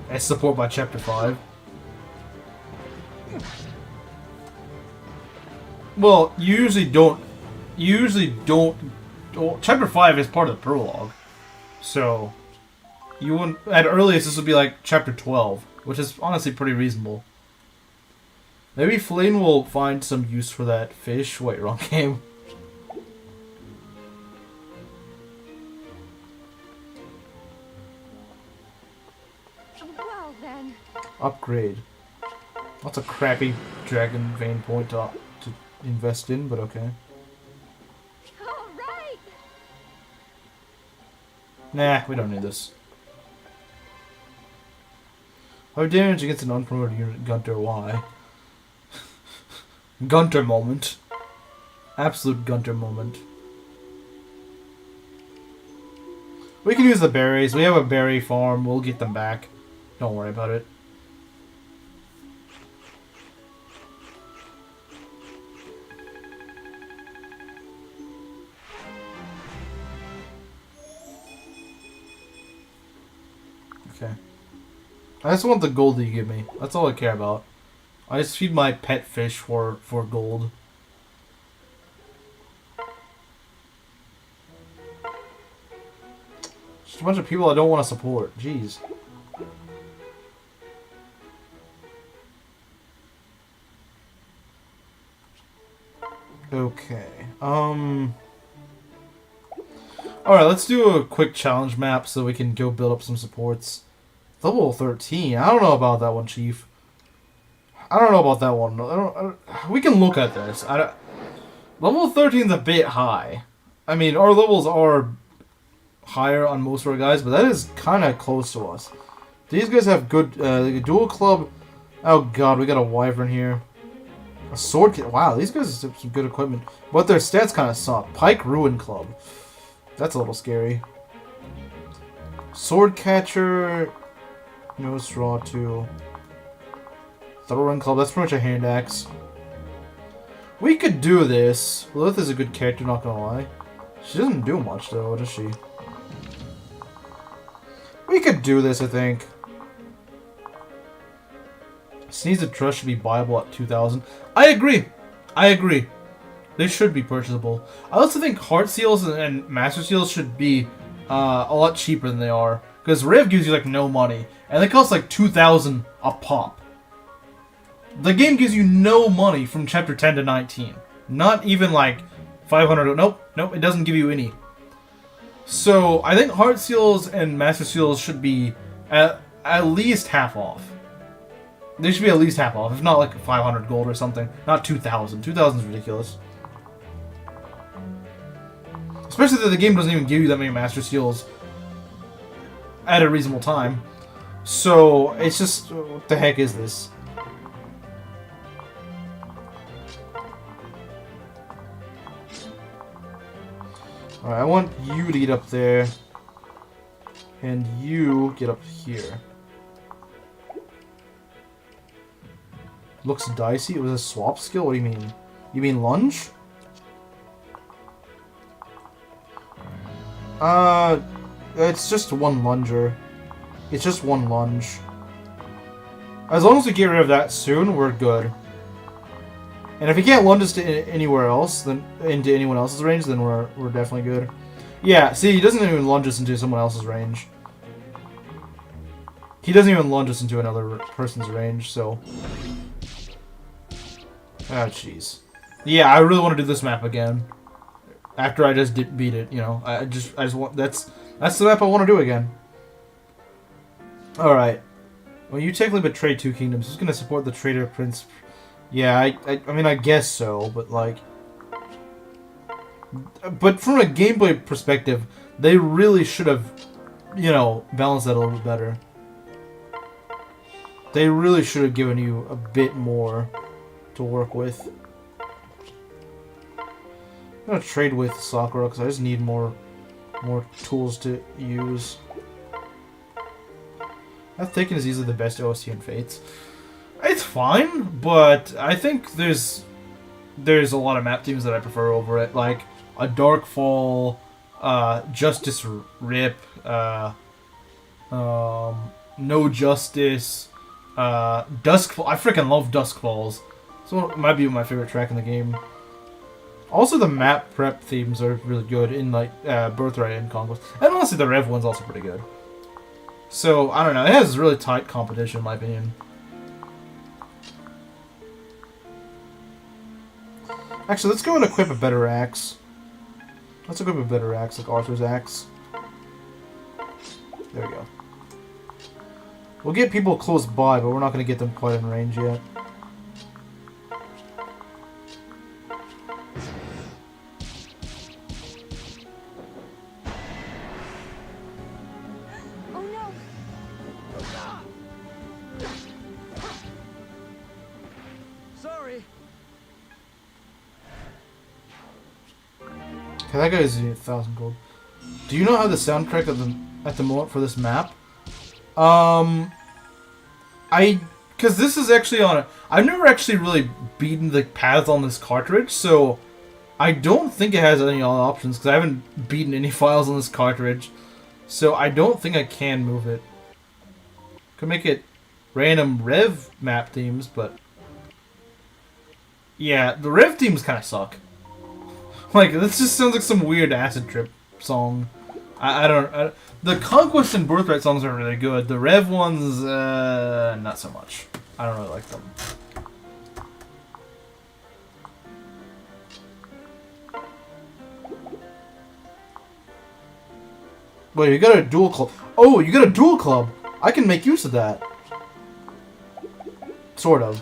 As support by Chapter 5. Well, you usually don't. Chapter 5 is part of the prologue, so you wouldn't. At earliest, this would be like Chapter 12, which is honestly pretty reasonable. Maybe Flynn will find some use for that fish. Wait, wrong game. Well then. Upgrade. That's a crappy dragon vein point to invest in, but okay. All right. Nah, we don't need this. How damage against an unpromoted unit, Gunter? Why? Gunter moment. Absolute Gunter moment. We can use the berries. We have a berry farm. We'll get them back. Don't worry about it. Okay. I just want the gold that you give me. That's all I care about. I just feed my pet fish for gold. Just a bunch of people I don't want to support. Jeez. Okay. Alright, let's do a quick challenge map so we can go build up some supports. Level 13. I don't know about that one, Chief. I don't know about that one. We can look at this. Level 13 is a bit high. I mean, our levels are higher on most of our guys, but that is kind of close to us. These guys have good dual club. Oh god, we got a wyvern here. A sword kit. Wow, these guys have some good equipment, but their stats kind of suck. Pike Ruin Club. That's a little scary. Sword catcher. No straw too. Throwing club. That's pretty much a hand axe. We could do this. Lilith is a good character, not gonna lie. She doesn't do much though, does she? We could do this, I think. Sneeze of Trust should be buyable at 2,000. I agree. I agree. They should be purchasable. I also think Heart Seals and Master Seals should be a lot cheaper than they are. Because REV gives you like no money. And they cost like 2,000 a pop. The game gives you no money from chapter 10 to 19. Not even like 500. Nope. Nope. It doesn't give you any. So I think Heart Seals and Master Seals should be at least half off. They should be at least half off, if not like 500 gold or something. Not 2,000. 2,000 is ridiculous. Especially that the game doesn't even give you that many Master Seals at a reasonable time. So, it's just, what the heck is this? Alright, I want you to get up there. And you get up here. Looks dicey. It was a swap skill? What do you mean? You mean lunge? It's just one lunger. It's just one lunge. As long as we get rid of that soon, we're good. And if he can't lunge us to anywhere else, then into anyone else's range, then we're definitely good. Yeah, see, he doesn't even lunge us into someone else's range. He doesn't even lunge us into another person's range, so... Ah, jeez. Yeah, I really want to do this map again. After I just beat it, you know. I just want... That's the map I want to do again. Alright. Well, you technically betrayed two kingdoms. Who's going to support the traitor prince? Yeah, I mean, I guess so, but like... But from a gameplay perspective, they really should have, you know, balanced that a little bit better. They really should have given you a bit more to work with. I'm gonna trade with Sakura because I just need more tools to use. I think it is easily the best OST in Fates. It's fine, but I think there's a lot of map themes that I prefer over it, like a Darkfall, Justice Rip, No Justice, Duskfall. I freaking love Duskfalls. So it might be my favorite track in the game. Also, the map prep themes are really good in like Birthright and Conquest, and honestly, the Rev one's also pretty good. So I don't know. It has really tight competition, in my opinion. Actually, let's go and equip a better axe. Let's equip a better axe, like Arthur's axe. There we go. We'll get people close by, but we're not going to get them quite in range yet. Oh no! Sorry. Okay, that guy's 1,000 gold. Do you know how the soundtrack at the moment for this map? Because this is actually on I've never actually really beaten the paths on this cartridge, so I don't think it has any other options, because I haven't beaten any files on this cartridge, so I don't think I can move it. Could make it random Rev map themes, but Yeah, the Rev teams kind of suck. Like, this just sounds like some weird acid trip song. I don't... the Conquest and Birthright songs are really good. The Rev ones, not so much. I don't really like them. Wait, you got a dual club. Oh, you got a dual club. I can make use of that. Sort of.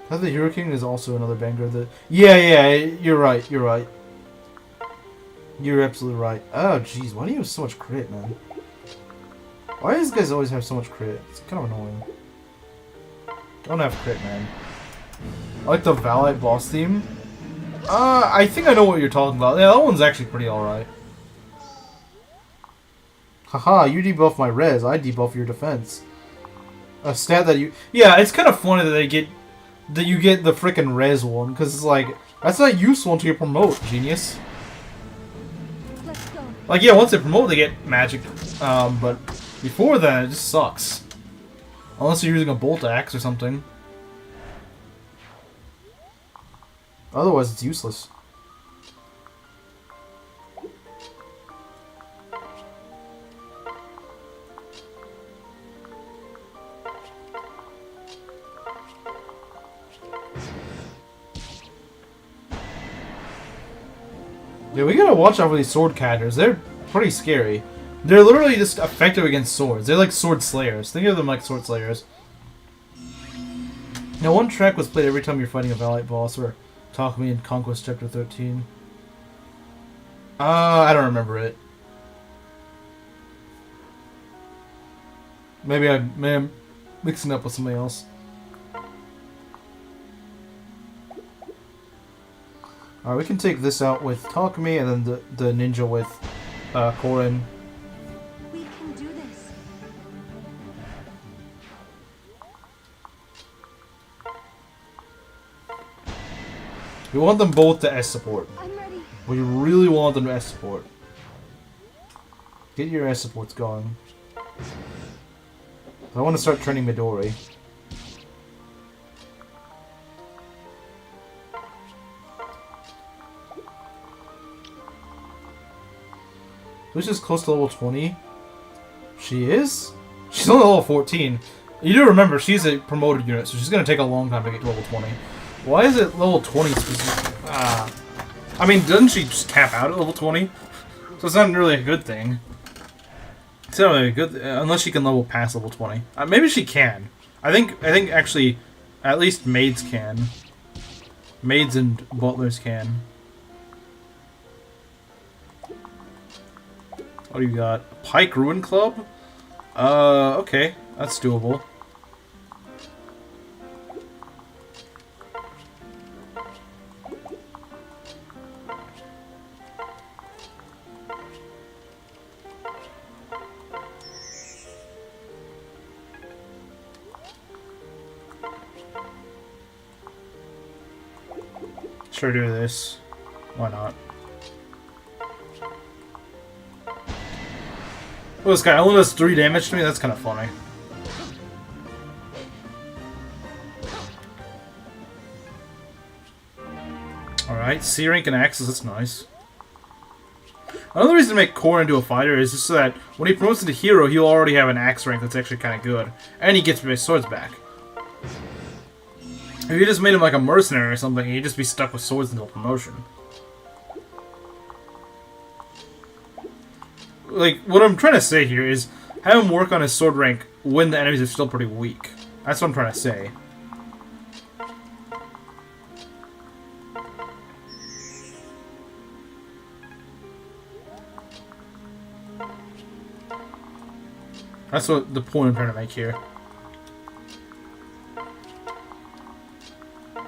I think the Hero King is also another banger. Yeah, you're right. You're right. You're absolutely right. Oh, jeez, why do you have so much crit, man? Why do these guys always have so much crit? It's kind of annoying. Don't have crit, man. I like the Valite boss theme. I think I know what you're talking about. Yeah, that one's actually pretty alright. Haha, you debuff my res, I debuff your defense. A stat that you... Yeah, it's kind of funny that you get the frickin' res one, because it's like, that's not useful until you promote, genius. Let's go. Like, yeah, once they promote, they get magic, but before that, it just sucks. Unless you're using a bolt axe or something. Otherwise, it's useless. Yeah, we gotta watch out for these sword characters. They're pretty scary. They're literally just effective against swords. They're like sword slayers. Think of them like sword slayers. Now, one track was played every time you're fighting a Valite boss, or Talk Me in Conquest Chapter 13. I don't remember it. Maybe I'm mixing up with somebody else. Alright, we can take this out with Talk Me, and then the ninja with Korin. We can do this. We want them both to S support. I'm ready. We really want them to S support. Get your S supports going. I want to start training Midori. Lucia's close to level 20. She is? She's only level 14. You do remember, she's a promoted unit, so she's going to take a long time to get to level 20. Why is it level 20 specific? I mean, doesn't she just cap out at level 20? So it's not really a good thing. It's not really a good unless she can level past level 20. Maybe she can. I think actually, at least maids can. Maids and butlers can. What do you got? Pike Ruin Club? Okay. That's doable. Sure do this. Why not? Oh, this guy only does 3 damage to me? That's kind of funny. Alright, C rank and axes, that's nice. Another reason to make Core into a fighter is just so that when he promotes into hero, he'll already have an axe rank that's actually kind of good. And he gets his swords back. If you just made him like a mercenary or something, he'd just be stuck with swords until promotion. Like, what I'm trying to say here is, have him work on his sword rank when the enemies are still pretty weak. That's what I'm trying to say. That's what the point I'm trying to make here.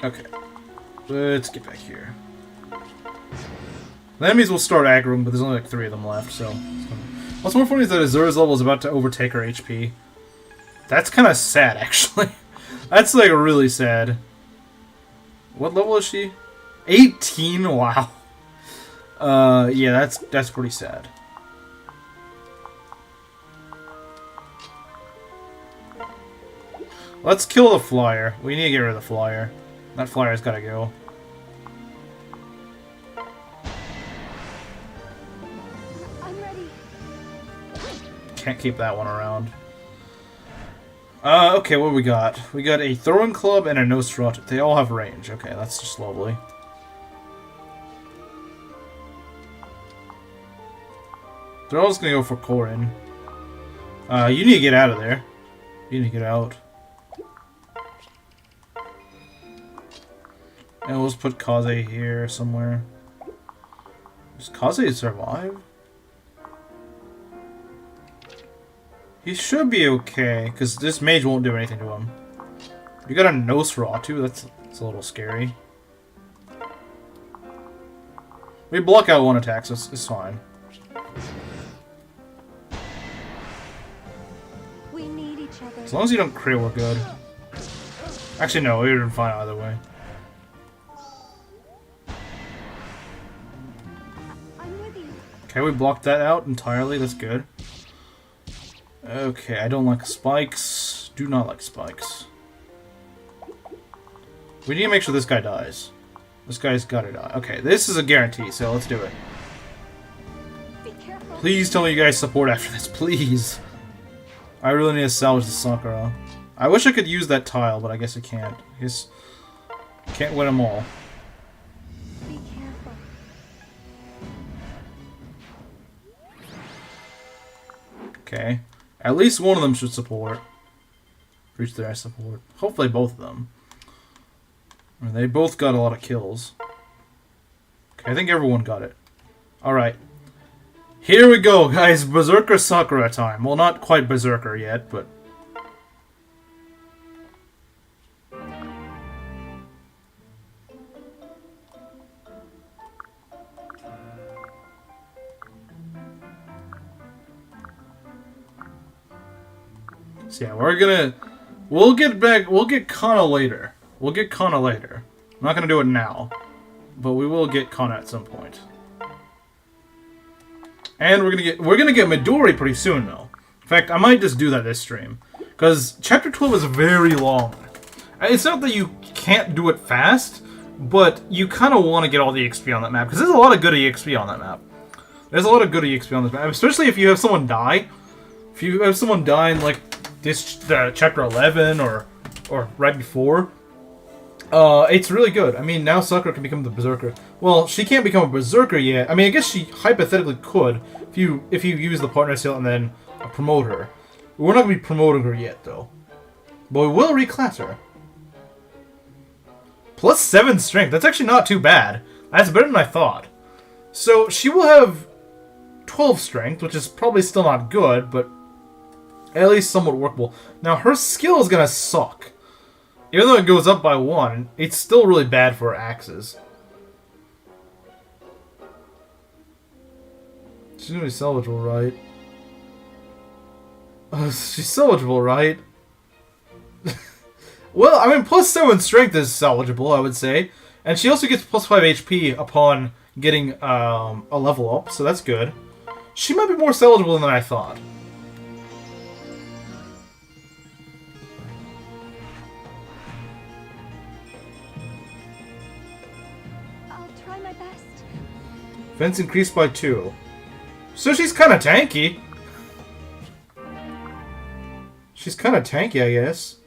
Okay. Let's get back here. The enemies will start aggroing, but there's only like 3 of them left, so... What's more funny is that Azura's level is about to overtake her HP. That's kind of sad, actually. That's, like, really sad. What level is she? 18? Wow. Yeah, that's pretty sad. Let's kill the flyer. We need to get rid of the flyer. That flyer's gotta go. I'm ready. Can't keep that one around. Okay, what do we got? We got a throwing club and a Nosferatu. They all have range. Okay, that's just lovely. They're all just gonna go for Corin. You need to get out of there. You need to get out. And we'll just put Kaze here somewhere. Does Kaze survive? He should be okay, because this mage won't do anything to him. You got a Nosferatu, that's a little scary. We block out one attack, so it's fine. We need each other. As long as you don't crit, we're good. Actually, no, we would have been fine either way. I'm with you. Okay, we blocked that out entirely, that's good. Okay, I don't like spikes. Do not like spikes. We need to make sure this guy dies. This guy's gotta die. Okay, this is a guarantee, so let's do it. Be careful. Please tell me you guys support after this, please. I really need to salvage the Sakura. I wish I could use that tile, but I guess I can't. I guess can't win them all. Be careful. Okay. At least one of them should support. Reach their support. Hopefully both of them. I mean, they both got a lot of kills. Okay, I think everyone got it. Alright. Here we go, guys. Berserker Sakura time. Well, not quite Berserker yet, but... So yeah, we're gonna... We'll get Kana later. We'll get Kana later. I'm not gonna do it now. But we will get Kana at some point. And we're gonna get Midori pretty soon, though. In fact, I might just do that this stream. Because Chapter 12 is very long. It's not that you can't do it fast, but you kind of want to get all the XP on that map. Because there's a lot of good EXP on that map. There's a lot of good EXP on this map. Especially if you have someone die. If you have someone die in, like, Chapter 11 or right before. It's really good. I mean, now Sakura can become the Berserker. Well, she can't become a Berserker yet. I mean, I guess she hypothetically could if you use the partner seal and then promote her. We're not going to be promoting her yet, though. But we will reclass her. Plus 7 strength. That's actually not too bad. That's better than I thought. So, she will have 12 strength, which is probably still not good, but at least somewhat workable. Now, her skill is going to suck. Even though it goes up by 1, it's still really bad for her axes. She's gonna be salvageable, right? She's salvageable, right? Well, I mean, plus 7 strength is salvageable, I would say. And she also gets plus 5 HP upon getting a level up, so that's good. She might be more salvageable than I thought. Defense increased by 2. So she's kind of tanky. She's kind of tanky, I guess.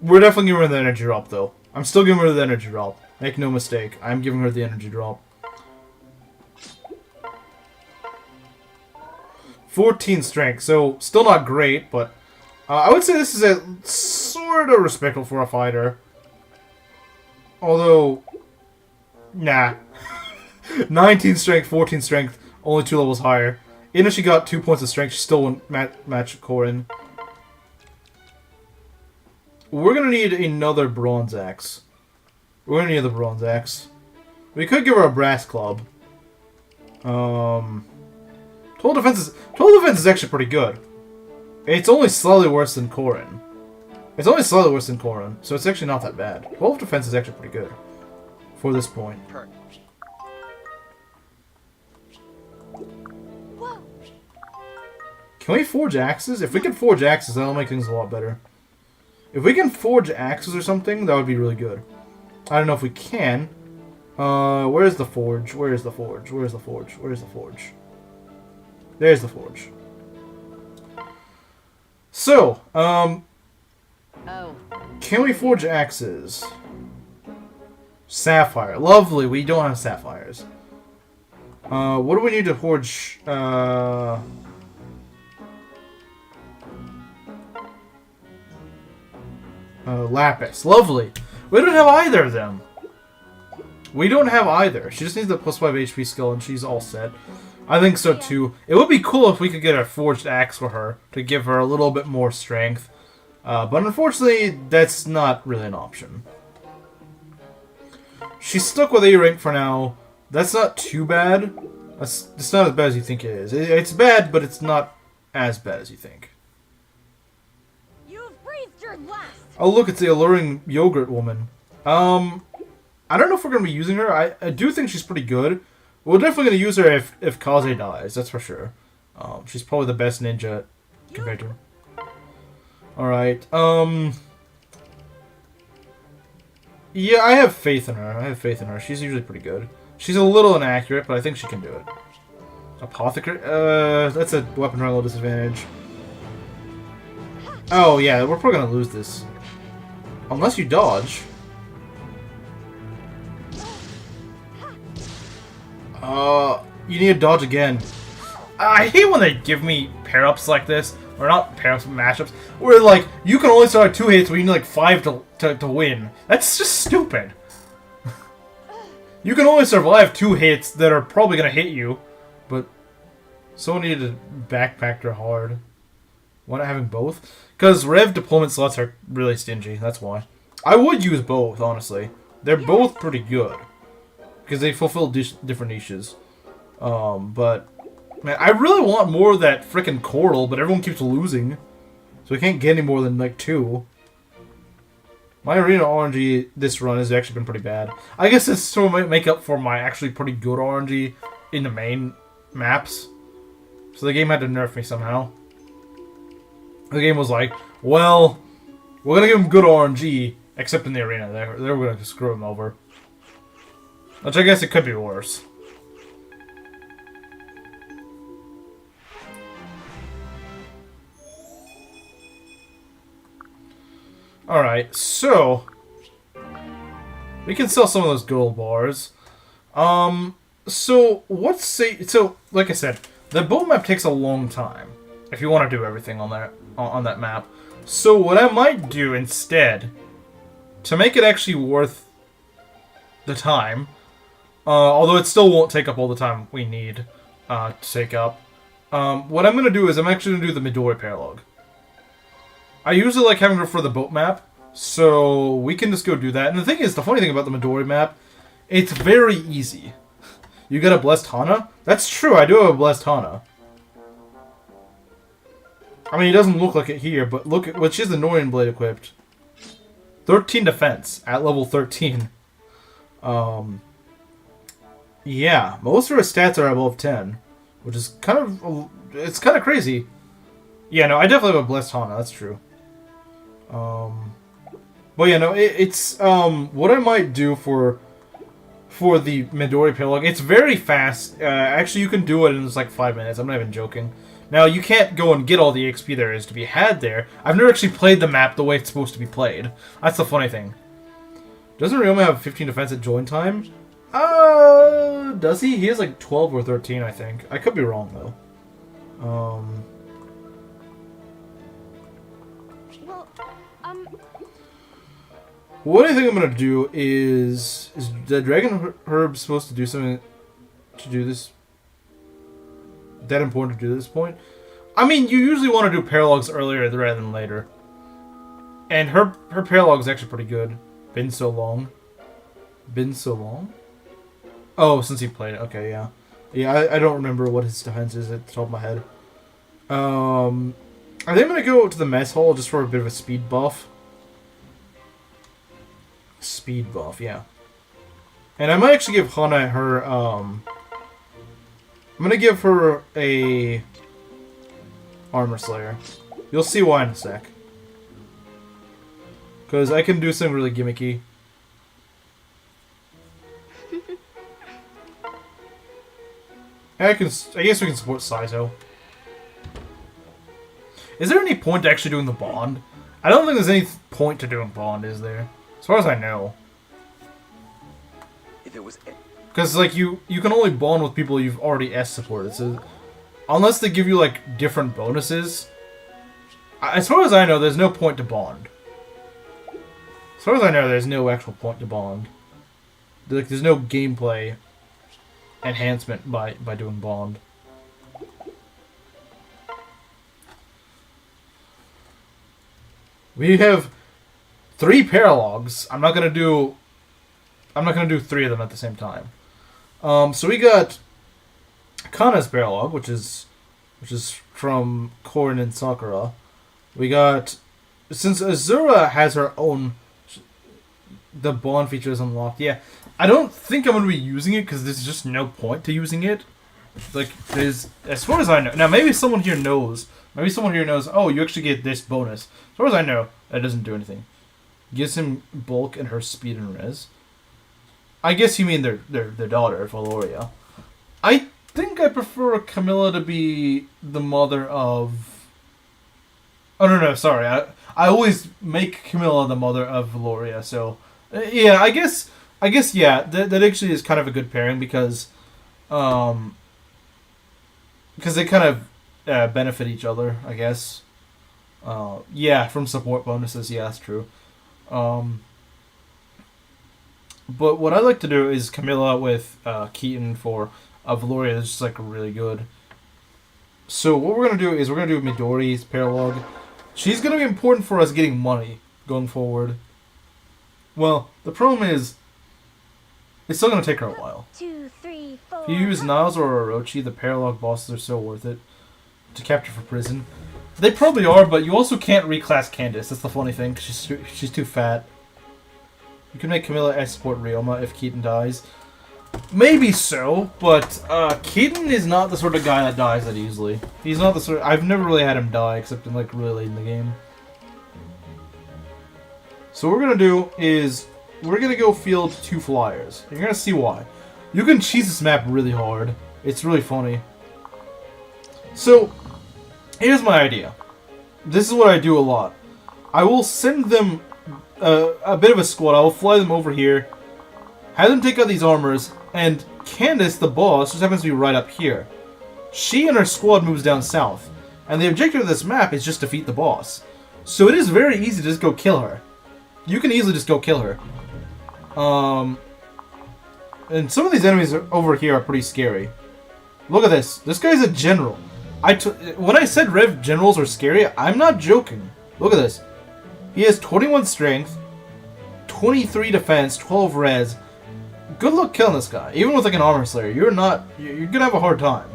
We're definitely giving her the energy drop, though. I'm still giving her the energy drop. Make no mistake. I'm giving her the energy drop. 14 strength, so still not great, but... I would say this is a sort of respectable for a fighter. Although... Nah. 19 strength, 14 strength, only 2 levels higher. Even if she got 2 points of strength, she still wouldn't match Corin. We're gonna need another bronze axe. We're gonna need the bronze axe. We could give her a brass club. Total defense is actually pretty good. It's only slightly worse than Corin. It's only slightly worse than Corin, so it's actually not that bad. 12 defense is actually pretty good for this point. Can we forge axes? If we can forge axes, that'll make things a lot better. If we can forge axes or something, that would be really good. I don't know if we can. Where's the forge? Where's the forge? Where's the forge? Where's the forge? There's the forge. So, can we forge axes? Sapphire. Lovely, we don't have sapphires. What do we need to forge? Lapis. Lovely. We don't have either of them. We don't have either. She just needs the +5 HP skill and she's all set. I think so too. It would be cool if we could get a forged axe for her to give her a little bit more strength. But unfortunately, that's not really an option. She's stuck with A rank for now. That's not too bad. It's not as bad as you think it is. It's bad, but it's not as bad as you think. You've breathed your last. Oh look, it's the alluring yogurt woman. I don't know if we're going to be using her. I do think she's pretty good. We're definitely going to use her if Kaze dies, that's for sure. She's probably the best ninja compared to her. Alright, yeah, I have faith in her. She's usually pretty good. She's a little inaccurate, but I think she can do it. Apothecary? That's a weapon level disadvantage. Oh, yeah, we're probably going to lose this. Unless you dodge. You need to dodge again. I hate when they give me pair-ups like this. Or not pair-ups, but mashups. Where, like, you can only start 2 hits, but you need, like, 5 to win. That's just stupid. You can only survive 2 hits that are probably going to hit you. But someone needed to backpack her hard. Why not having both? Because Rev deployment slots are really stingy. That's why. I would use both, honestly. They're both pretty good. Because they fulfill different niches. But, man, I really want more of that frickin' coral, but everyone keeps losing. So we can't get any more than, like, 2. My arena RNG this run has actually been pretty bad. I guess this sort of make up for my actually pretty good RNG in the main maps. So the game had to nerf me somehow. The game was like, well, we're gonna give them good RNG, except in the arena. They're gonna screw them over. Which I guess it could be worse. Alright, so we can sell some of those gold bars. So like I said, the boat map takes a long time if you want to do everything on that map. So what I might do instead, to make it actually worth the time, although it still won't take up all the time we need to take up, what I'm going to do is I'm actually going to do the Midori Paralog. I usually like having to refer the boat map, so we can just go do that. And the thing is, the funny thing about the Midori map, it's very easy. You got a Blessed Hana? That's true, I do have a Blessed Hana. I mean, it doesn't look like it here, but look at, well, she has the Norian Blade equipped. 13 defense at level 13. Yeah, most of her stats are above 10, which is kind of, it's kind of crazy. Yeah, no, I definitely have a Blessed Hana, that's true. But yeah, no, it's what I might do for the Midori Paralog, it's very fast. Actually, you can do it in just like 5 minutes. I'm not even joking. Now, you can't go and get all the XP there is to be had there. I've never actually played the map the way it's supposed to be played. That's the funny thing. Doesn't Ryoma have 15 defense at join time? Does he? He has like 12 or 13, I think. I could be wrong, though. What I think I'm gonna do is the Dragon Herb supposed to do something to do this? That important to do at this point? I mean, you usually want to do paralogs earlier rather than later. And her paralog is actually pretty good. Been so long. Been so long? Oh, since he played it. Okay, yeah. Yeah, I don't remember what his defense is at the top of my head. I think I'm gonna go to the mess hall just for a bit of a speed buff. Speed buff, yeah. And I might actually give Hana her, I'm gonna give her a Armor Slayer. You'll see why in a sec. Because I can do something really gimmicky. I guess we can support Saito. Is there any point to actually doing the bond? I don't think there's any point to doing bond, is there? As far as I know. If it was... Because, like, you can only bond with people you've already S-supported, so... Unless they give you, like, different bonuses. As far as I know, there's no point to bond. As far as I know, there's no actual point to bond. Like, there's no gameplay enhancement by doing bond. We have 3 paralogs. I'm not gonna do 3 of them at the same time. So we got Kana's paralog, which is from Korin and Sakura. We got, since Azura has her own, the bond feature is unlocked. Yeah, I don't think I'm gonna be using it because there's just no point to using it. Like, there's, as far as I know, now maybe someone here knows. Maybe someone here knows. Oh, you actually get this bonus. As far as I know, that doesn't do anything. Gives him bulk and her speed and res. I guess you mean their daughter, Valoria. I think I prefer Camilla to be the mother of... Oh, no, sorry. I always make Camilla the mother of Valoria, so... yeah, I guess, yeah, that actually is kind of a good pairing because they kind of benefit each other, I guess. Yeah, from support bonuses, yeah, that's true. But what I like to do is Camilla with Keaton for Valoria. That's just, like, really good. So what we're going to do is we're going to do Midori's paralog. She's going to be important for us getting money going forward. Well, the problem is, it's still going to take her a while. 2, 3, 4. If you use Niles or Orochi, the paralog bosses are so worth it to capture for prison. They probably are, but you also can't reclass Candace. That's the funny thing, 'cause she's too fat. You can make Camilla S-support Ryoma if Keaton dies. Maybe so, but Keaton is not the sort of guy that dies that easily. He's not the sort. I've never really had him die, except in, like, really late in the game. So what we're gonna do is we're gonna go field 2 flyers. You're gonna see why. You can cheese this map really hard. It's really funny. So here's my idea. This is what I do a lot. I will send them a bit of a squad. I will fly them over here, have them take out these armors, and Candace, the boss, just happens to be right up here. She and her squad moves down south, and the objective of this map is just defeat the boss. So it is very easy to just go kill her. You can easily just go kill her. And some of these enemies over here are pretty scary. Look at this. This guy's a general. When I said Rev generals are scary, I'm not joking. Look at this. He has 21 strength, 23 defense, 12 res. Good luck killing this guy. Even with, like, an armor slayer, you're gonna have a hard time.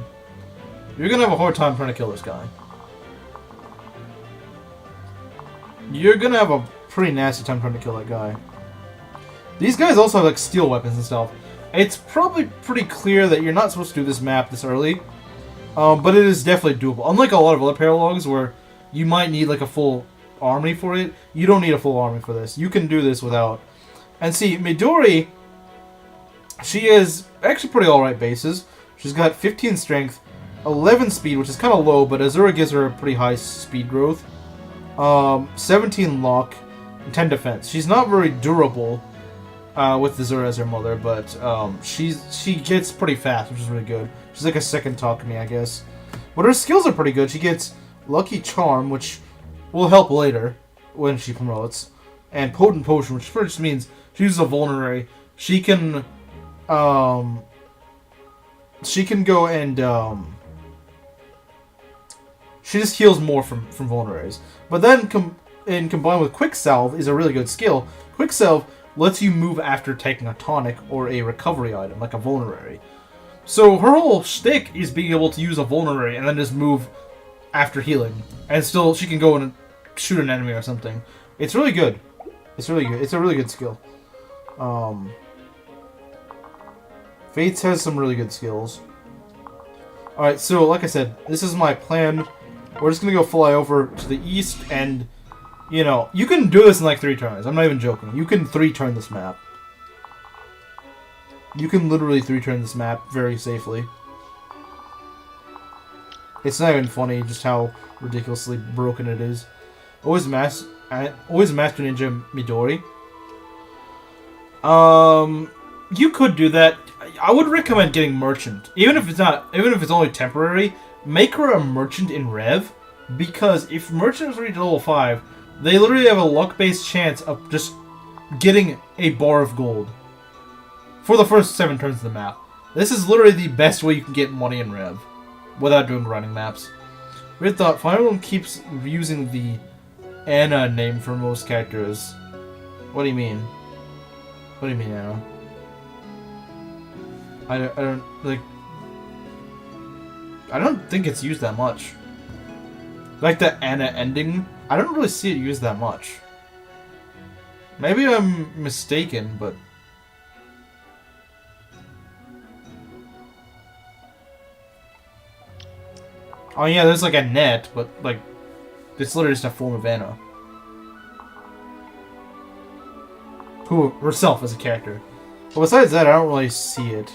You're gonna have a hard time trying to kill this guy. You're gonna have a pretty nasty time trying to kill that guy. These guys also have, like, steel weapons and stuff. It's probably pretty clear that you're not supposed to do this map this early. But it is definitely doable. Unlike a lot of other paralogs where you might need, like, a full army for it, you don't need a full army for this. You can do this without. And see, Midori, she is actually pretty alright bases. She's got 15 strength, 11 speed, which is kind of low, but Azura gives her a pretty high speed growth. 17 lock, and 10 defense. She's not very durable with Azura as her mother, but she gets pretty fast, which is really good. She's like a second Takumi, I guess. But her skills are pretty good. She gets Lucky Charm, which will help later when she promotes, and Potent Potion, which first means she uses a vulnerary. She can go and she just heals more from vulneraries. But then combined with Quick Salve is a really good skill. Quick Salve lets you move after taking a tonic or a recovery item, like a vulnerary. So her whole shtick is being able to use a vulnerary and then just move after healing. And still, she can go and shoot an enemy or something. It's really good. It's really good. It's a really good skill. Fates has some really good skills. Alright, so like I said, this is my plan. We're just going to go fly over to the east and You know, you can do this in like 3 turns. I'm not even joking. You can 3-turn this map. You can literally 3-turn this map very safely. It's not even funny just how ridiculously broken it is. Always Master Ninja Midori. You could do that. I would recommend getting Merchant, even if it's only temporary. Make her a Merchant in Rev, because if Merchants reach level 5, they literally have a luck-based chance of just getting a bar of gold for the first 7 turns of the map. This is literally the best way you can get money in Rev without doing running maps. Weird thought. Fire Emblem keeps using the Anna name for most characters. What do you mean? What do you mean, Anna? I don't like. I don't think it's used that much. Like the Anna ending, I don't really see it used that much. Maybe I'm mistaken, but oh yeah, there's like a net, but like it's literally just a form of Anna, who herself is a character. But besides that, I don't really see it.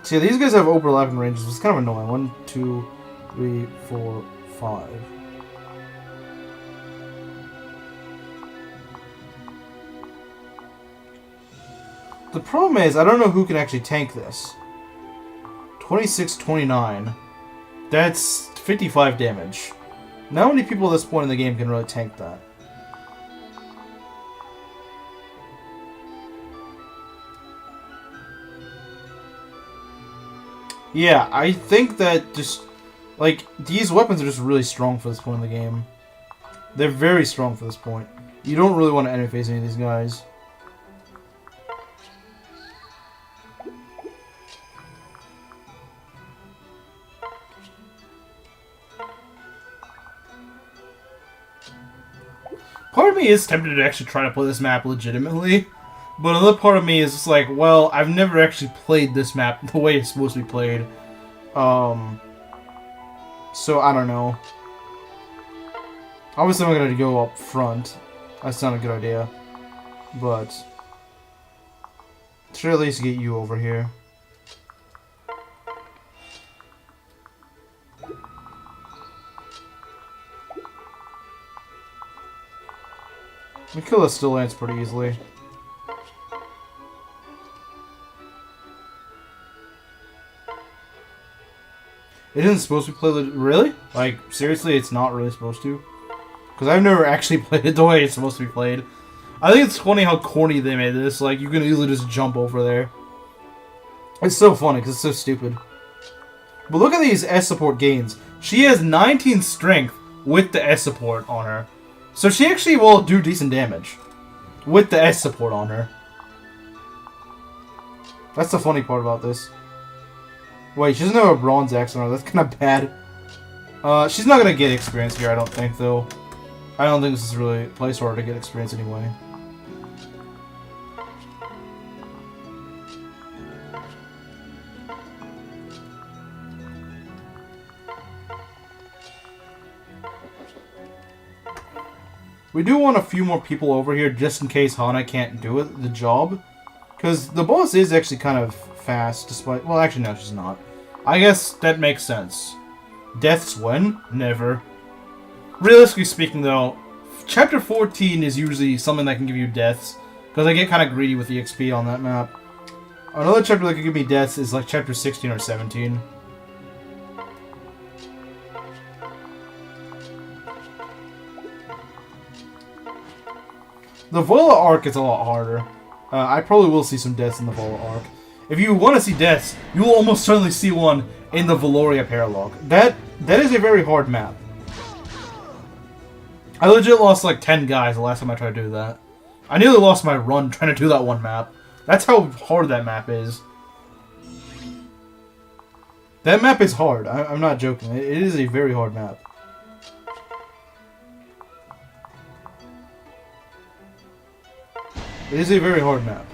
See, these guys have overlapping ranges. It's kind of annoying. 1, 2, 3, 4, 5. The problem is, I don't know who can actually tank this. 26, 29. That's 55 damage. Not many people at this point in the game can really tank that. Yeah, I think that just, like, these weapons are just really strong for this point in the game. They're very strong for this point. You don't really want to interface any of these guys. Part of me is tempted to actually try to play this map legitimately. But another part of me is just like, well, I've never actually played this map the way it's supposed to be played. So I don't know. Obviously I'm gonna go up front. That's not a good idea. But should at least get you over here. We kill the Still Ants pretty easily. It isn't supposed to be played. Really? Like, seriously, it's not really supposed to? Because I've never actually played it the way it's supposed to be played. I think it's funny how corny they made this. Like, you can easily just jump over there. It's so funny because it's so stupid. But look at these S support gains. She has 19 strength with the S support on her. So she actually will do decent damage with the S support on her. That's the funny part about this. Wait, she doesn't have a bronze axe on her. That's kind of bad. She's not going to get experience here, I don't think, though. I don't think this is really a place for her to get experience anyway. We do want a few more people over here just in case Hana can't do it, the job. Because the boss is actually kind of fast, despite... Well, actually, no, she's not. I guess that makes sense. Deaths when? Never. Realistically speaking, though, Chapter 14 is usually something that can give you deaths. Because I get kind of greedy with the XP on that map. Another chapter that can give me deaths is like Chapter 16 or 17. The Vola arc is a lot harder. I probably will see some deaths in the Vola arc. If you want to see deaths, you will almost certainly see one in the Valoria Paralog. That is a very hard map. I legit lost like 10 guys the last time I tried to do that. I nearly lost my run trying to do that one map. That's how hard that map is. That map is hard. I'm not joking. It is a very hard map. It is a very hard map.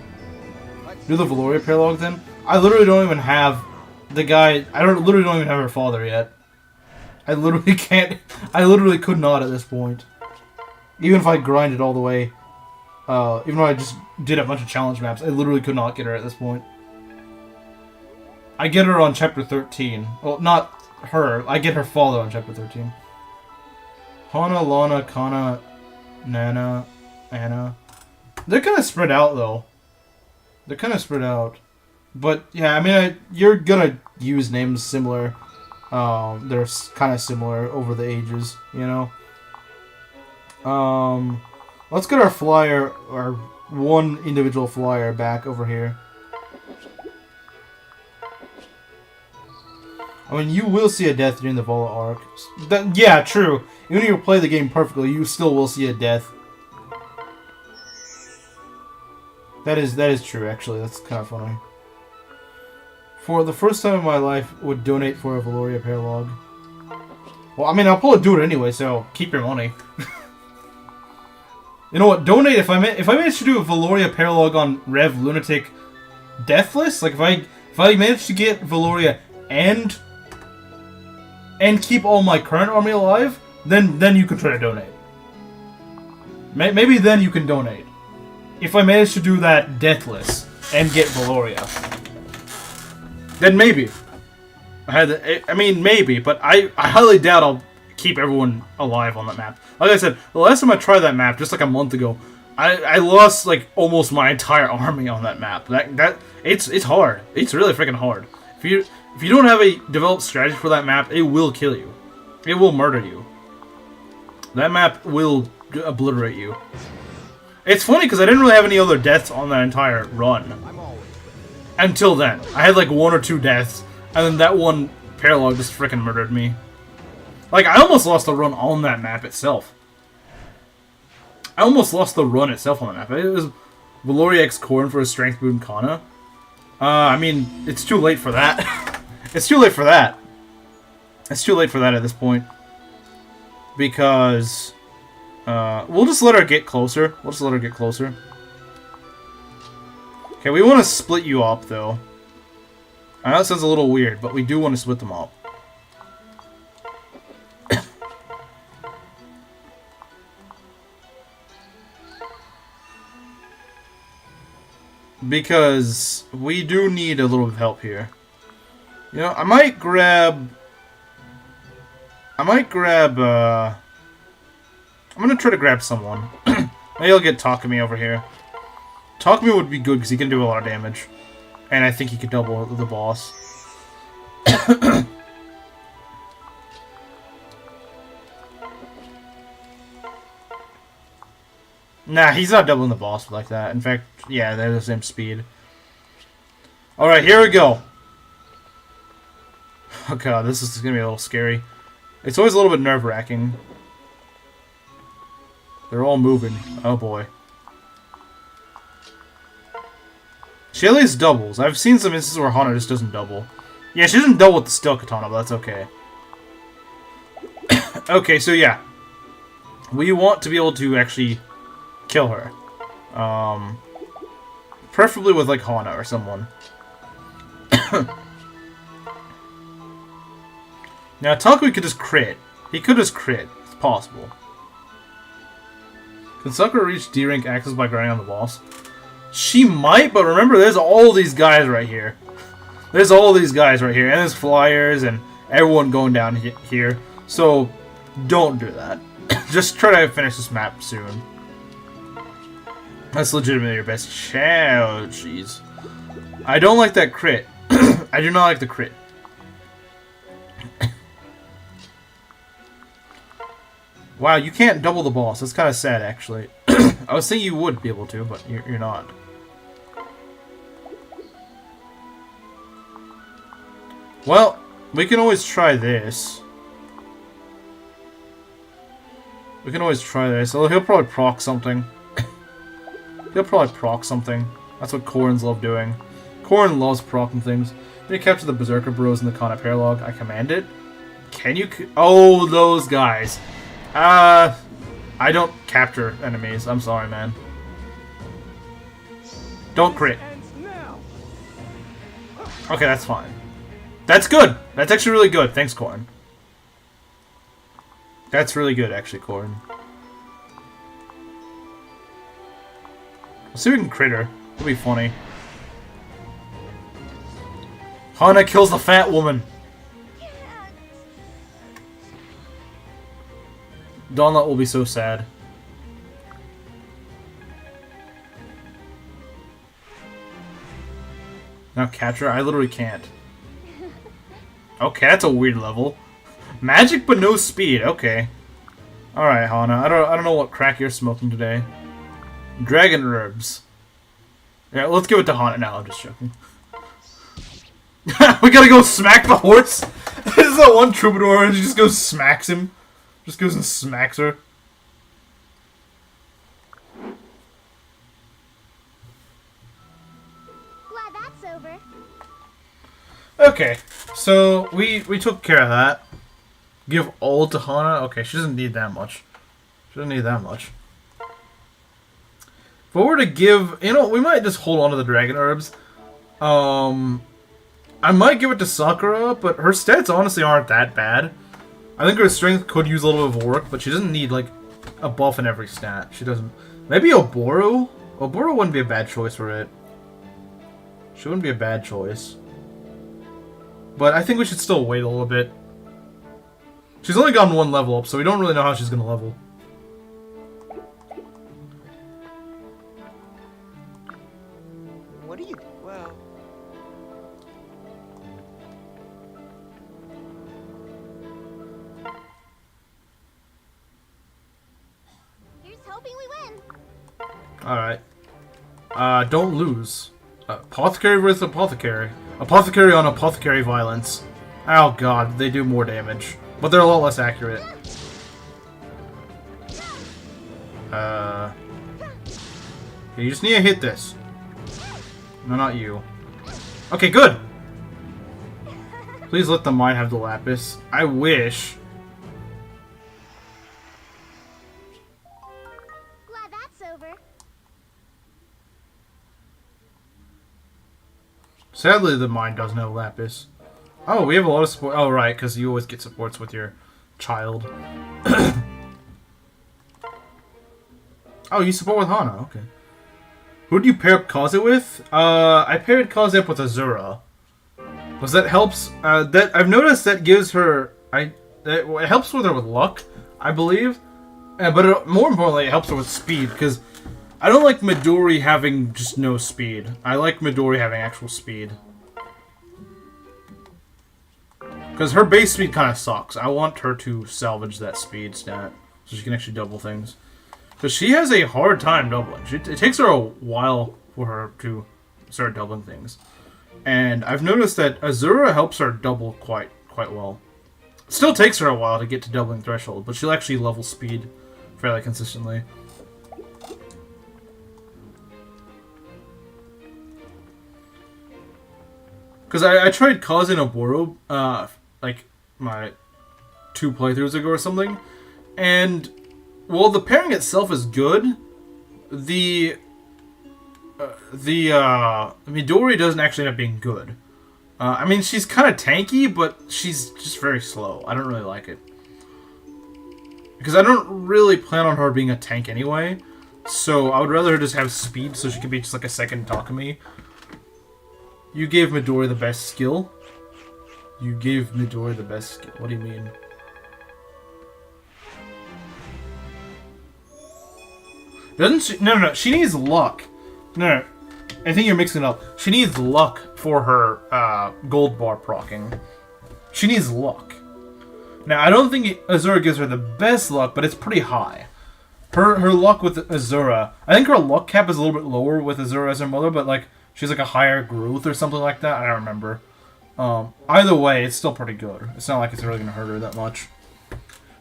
Do the Valoria Paralog then? I literally don't even have the guy... literally don't even have her father yet. I literally can't. I literally could not at this point. Even if I grinded all the way. Even though I just did a bunch of challenge maps, I literally could not get her at this point. I get her on chapter 13. Well, not her. I get her father on chapter 13. Hana, Lana, Kana, Nana, Anna. They're kind of spread out, though. They're kind of spread out. But, yeah, I mean, you're gonna use names similar. They're kind of similar over the ages, you know? Let's get our flyer, our one individual flyer back over here. I mean, you will see a death during the Vola arc. Yeah, true. Even if you play the game perfectly, you still will see a death. That is true, actually. That's kind of funny. For the first time in my life, would donate for a Valoria Paralog. Well, I mean, I'll probably do it anyway, so keep your money. You know what? Donate if I manage to do a Valoria Paralog on Rev Lunatic Deathless. Like if I manage to get Valoria and keep all my current army alive, then you can try to donate. Maybe then you can donate. If I manage to do that Deathless and get Valoria, then maybe. I mean, maybe, but I highly doubt I'll keep everyone alive on that map. Like I said, the last time I tried that map, just like a month ago, I lost like almost my entire army on that map. It's hard. It's really freaking hard. If you don't have a developed strategy for that map, it will kill you. It will murder you. That map will obliterate you. It's funny because I didn't really have any other deaths on that entire run. Until then. I had like 1 or 2 deaths, and then that one Paralog just freaking murdered me. Like, I almost lost the run on that map itself. I almost lost the run itself on the map. It was Valoria X Corn for a Strength Boon Kana. I mean, it's too late for that. It's too late for that. It's too late for that at this point. Because... we'll just let her get closer. We'll just let her get closer. Okay, we want to split you up, though. I know it sounds a little weird, but we do want to split them up. Because we do need a little bit of help here. You know, I might grab... I'm gonna try to grab someone. Maybe I'll get Takumi over here. Takumi would be good because he can do a lot of damage. And I think he could double the boss. Nah, he's not doubling the boss like that. In fact, yeah, they're the same speed. Alright, here we go. Oh god, this is gonna be a little scary. It's always a little bit nerve-wracking. They're all moving. Oh boy. She at least doubles. I've seen some instances where Hana just doesn't double. Yeah, she doesn't double with the Steel Katana, but that's okay. Okay, so yeah. We want to be able to actually kill her. Preferably with, like, Hana or someone. Now, Takumi could just crit. He could just crit. It's possible. Can Sakura reach D-rank access by grinding on the boss? She might, but remember, there's all these guys right here. There's all these guys right here. And there's flyers and everyone going down here. So, don't do that. Just try to finish this map soon. That's legitimately your best challenge. Jeez. I don't like that crit. I do not like the crit. Wow, you can't double the boss. That's kind of sad, actually. I was thinking you would be able to, but you're not. Well, we can always try this. We can always try this. Although he'll probably proc something. He'll probably proc something. That's what Corins love doing. Corin loves procking things. When you capture the Berserker Bros in the Kana Paralog, I command it. Can you... Oh, those guys. I don't capture enemies. I'm sorry, man. Don't crit. Okay, that's fine. That's good. That's actually really good. Thanks, Corn. That's really good, actually, Corn. Let's see if we can crit her. That'll be funny. Hana kills the fat woman. Donut will be so sad. Now catch her? I literally can't. Okay, that's a weird level. Magic but no speed. Okay. Alright, Hana. I don't know what crack you're smoking today. Dragon herbs. Yeah, let's give it to Hana. No, I'm just joking. We gotta go smack the horse? This is that one troubadour and she just goes smacks him. Just goes and smacks her. Glad that's over. Okay, so we took care of that. Give all to Hana? Okay, she doesn't need that much. She doesn't need that much. If I were to give... You know, we might just hold on to the dragon herbs. I might give it to Sakura, but her stats honestly aren't that bad. I think her strength could use a little bit of work, but she doesn't need, like, a buff in every stat. She doesn't... Maybe Oboro? Oboro wouldn't be a bad choice for it. She wouldn't be a bad choice. But I think we should still wait a little bit. She's only gotten one level up, so we don't really know how she's gonna level. What do you... Well... Here's hoping we win. Alright. Don't lose. Apothecary versus Apothecary. Apothecary on Apothecary violence. Oh god, they do more damage. But they're a lot less accurate. You just need to hit this. No, not you. Okay, good! Please let the mine have the lapis. I wish. Glad that's over. Sadly, the mine doesn't have lapis. Oh, we have a lot of support. Oh, right, because you always get supports with your child. Oh, you support with Hana. Okay. Who do you pair up Kaze with? I paired Kaze up with Azura. Because that helps. That I've noticed that gives her. It helps with her with luck, I believe. But more importantly, it helps her with speed. Because I don't like Midori having just no speed. I like Midori having actual speed. Because her base speed kind of sucks. I want her to salvage that speed stat. So she can actually double things. Because she has a hard time doubling. It takes her a while for her to start doubling things. And I've noticed that Azura helps her double quite well. It still takes her a while to get to doubling threshold, but she'll actually level speed fairly consistently. Because I tried Kaze and Oboro, like, my 2 playthroughs ago or something, and, well, the pairing itself is good. The Midori doesn't actually end up being good. I mean, she's kind of tanky, but she's just very slow. I don't really like it. Because I don't really plan on her being a tank anyway, so I would rather her just have speed so she can be just like a second Takumi. You gave Midori the best skill? You gave Midori the best skill. What do you mean? Doesn't she? No. She needs luck. No. I think you're mixing it up. She needs luck for her gold bar proccing. She needs luck. Now, I don't think Azura gives her the best luck, but it's pretty high. Her luck with Azura... I think her luck cap is a little bit lower with Azura as her mother, but like she's like a higher growth or something like that. I don't remember. Either way, it's still pretty good. It's not like it's really going to hurt her that much.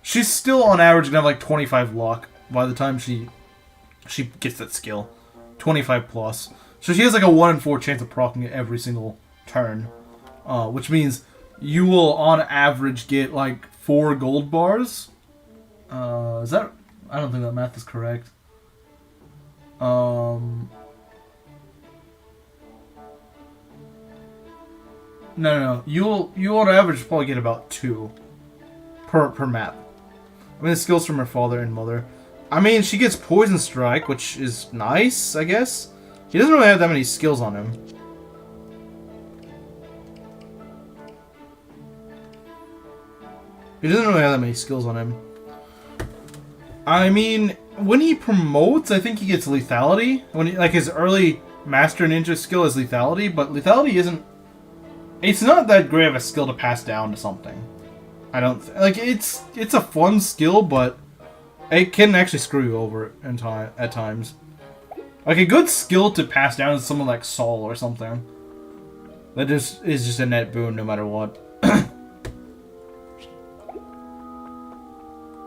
She's still, on average, going to have like 25 luck by the time she gets that skill. 25 plus. So she has like a 1 in 4 chance of proccing it every single turn. Which means you will, on average, get like 4 gold bars. Is that... I don't think that math is correct. No. You'll on average probably get about 2 per map. I mean, the skills from her father and mother. I mean, she gets Poison Strike, which is nice, I guess. He doesn't really have that many skills on him. He doesn't really have that many skills on him. I mean, when he promotes, I think he gets Lethality. When he, like, his early Master Ninja skill is Lethality, but Lethality isn't... It's not that great of a skill to pass down to something. I don't... Like, it's a fun skill, but it can actually screw you over at times. Like, a good skill to pass down is someone like Saul or something. That just is just a net boon no matter what.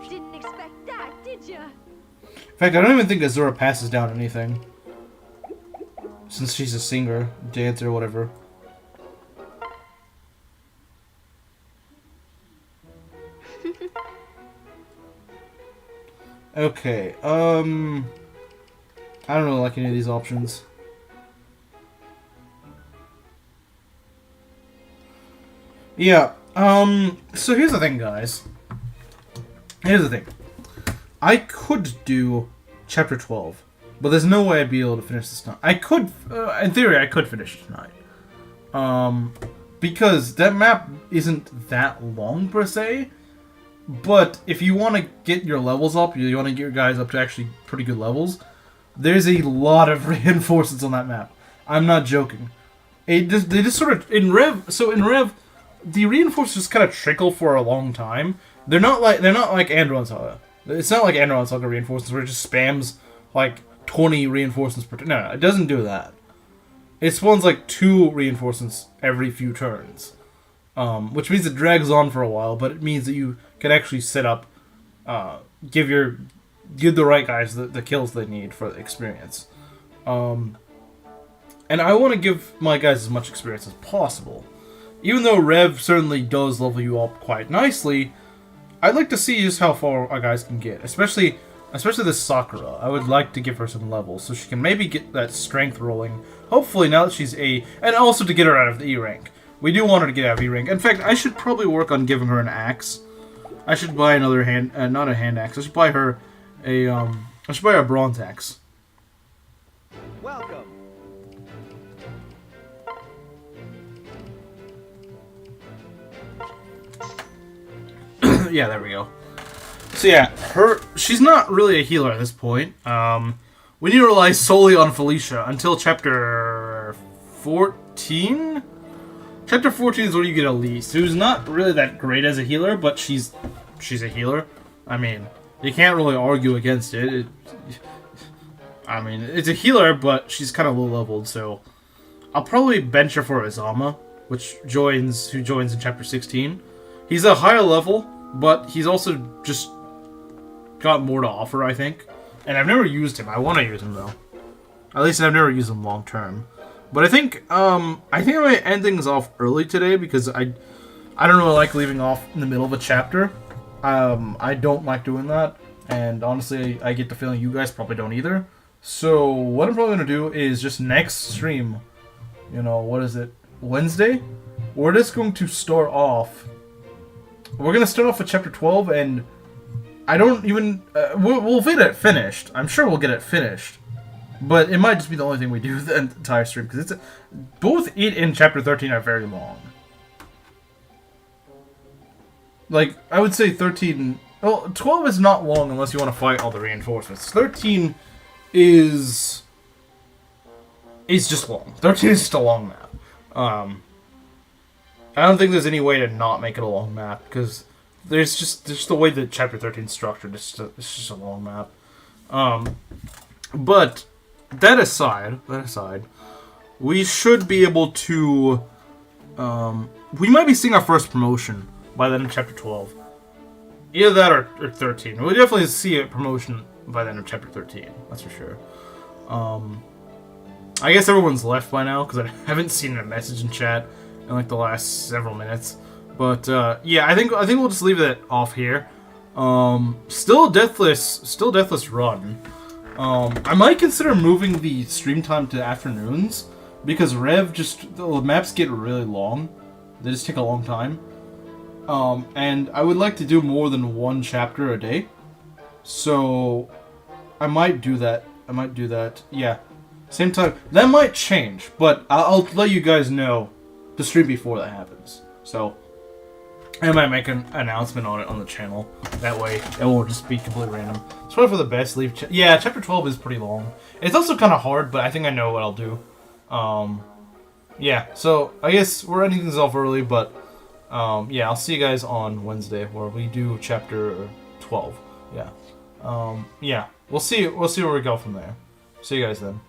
Didn't expect that, did ya? In fact, I don't even think Azura passes down anything. Since she's a singer, dancer, whatever. Okay, I don't really like any of these options. Yeah, so here's the thing, guys. Here's the thing. I could do Chapter 12, but there's no way I'd be able to finish this tonight. I could, in theory, I could finish it tonight. Because that map isn't that long, per se. But if you want to get your levels up, you want to get your guys up to actually pretty good levels, there's a lot of reinforcements on that map. I'm not joking. They just sort of, in Rev, the reinforcements just kind of trickle for a long time. They're not like Andron Saga. It's not like Andron Saga reinforcements where it just spams like 20 reinforcements per turn. No, it doesn't do that. It spawns like 2 reinforcements every few turns. Which means it drags on for a while, but it means that you can actually set up, give the right guys the kills they need for the experience. And I want to give my guys as much experience as possible. Even though Rev certainly does level you up quite nicely, I'd like to see just how far our guys can get. Especially this Sakura. I would like to give her some levels so she can maybe get that strength rolling. Hopefully now that she's A, and also to get her out of the E rank. We do want her to get out of E rank. In fact, I should probably work on giving her an axe. I should buy another not a hand axe. I should buy her a bronze axe. Welcome. Yeah, there we go. So yeah, she's not really a healer at this point. We need to rely solely on Felicia until chapter 14. Chapter 14 is where you get Elise, who's not really that great as a healer, but she's a healer. I mean, you can't really argue against it. I mean, it's a healer, but she's kind of low-leveled, so I'll probably bench her for Izama, who joins in chapter 16. He's a higher level, but he's also just got more to offer, I think. And I've never used him. I want to use him, though. At least I've never used him long-term. But I think I'm going to end things off early today because I don't really like leaving off in the middle of a chapter. I don't like doing that, and honestly, I get the feeling you guys probably don't either. So what I'm probably going to do is just next stream, what is it, Wednesday? We're just going to start off. We're going to start off with chapter 12, and I don't even... we'll get it finished. I'm sure we'll get it finished. But it might just be the only thing we do the entire stream, because both it and chapter 13 are very long. Like, I would say 13... Well, 12 is not long unless you want to fight all the reinforcements. 13 is just long. 13 is just a long map. I don't think there's any way to not make it a long map, because there's just the way that chapter 13 is structured. It's just a long map. But... That aside, we should be able to, we might be seeing our first promotion by the end of chapter 12. Either that or 13. We'll definitely see a promotion by the end of chapter 13, that's for sure. I guess everyone's left by now, because I haven't seen a message in chat in like the last several minutes. But, yeah, I think we'll just leave it off here. Still a deathless run. I might consider moving the stream time to afternoons, because the maps get really long. They just take a long time. And I would like to do more than one chapter a day. So I might do that. Yeah. Same time. That might change, but I'll let you guys know the stream before that happens. So I might make an announcement on it on the channel. That way it won't just be completely random. Sorry for the best leave. Yeah, chapter 12 is pretty long. It's also kind of hard, but I think I know what I'll do. Yeah, so I guess we're ending things off early, but yeah, I'll see you guys on Wednesday where we do chapter 12. Yeah. Yeah, we'll see where we go from there. See you guys then.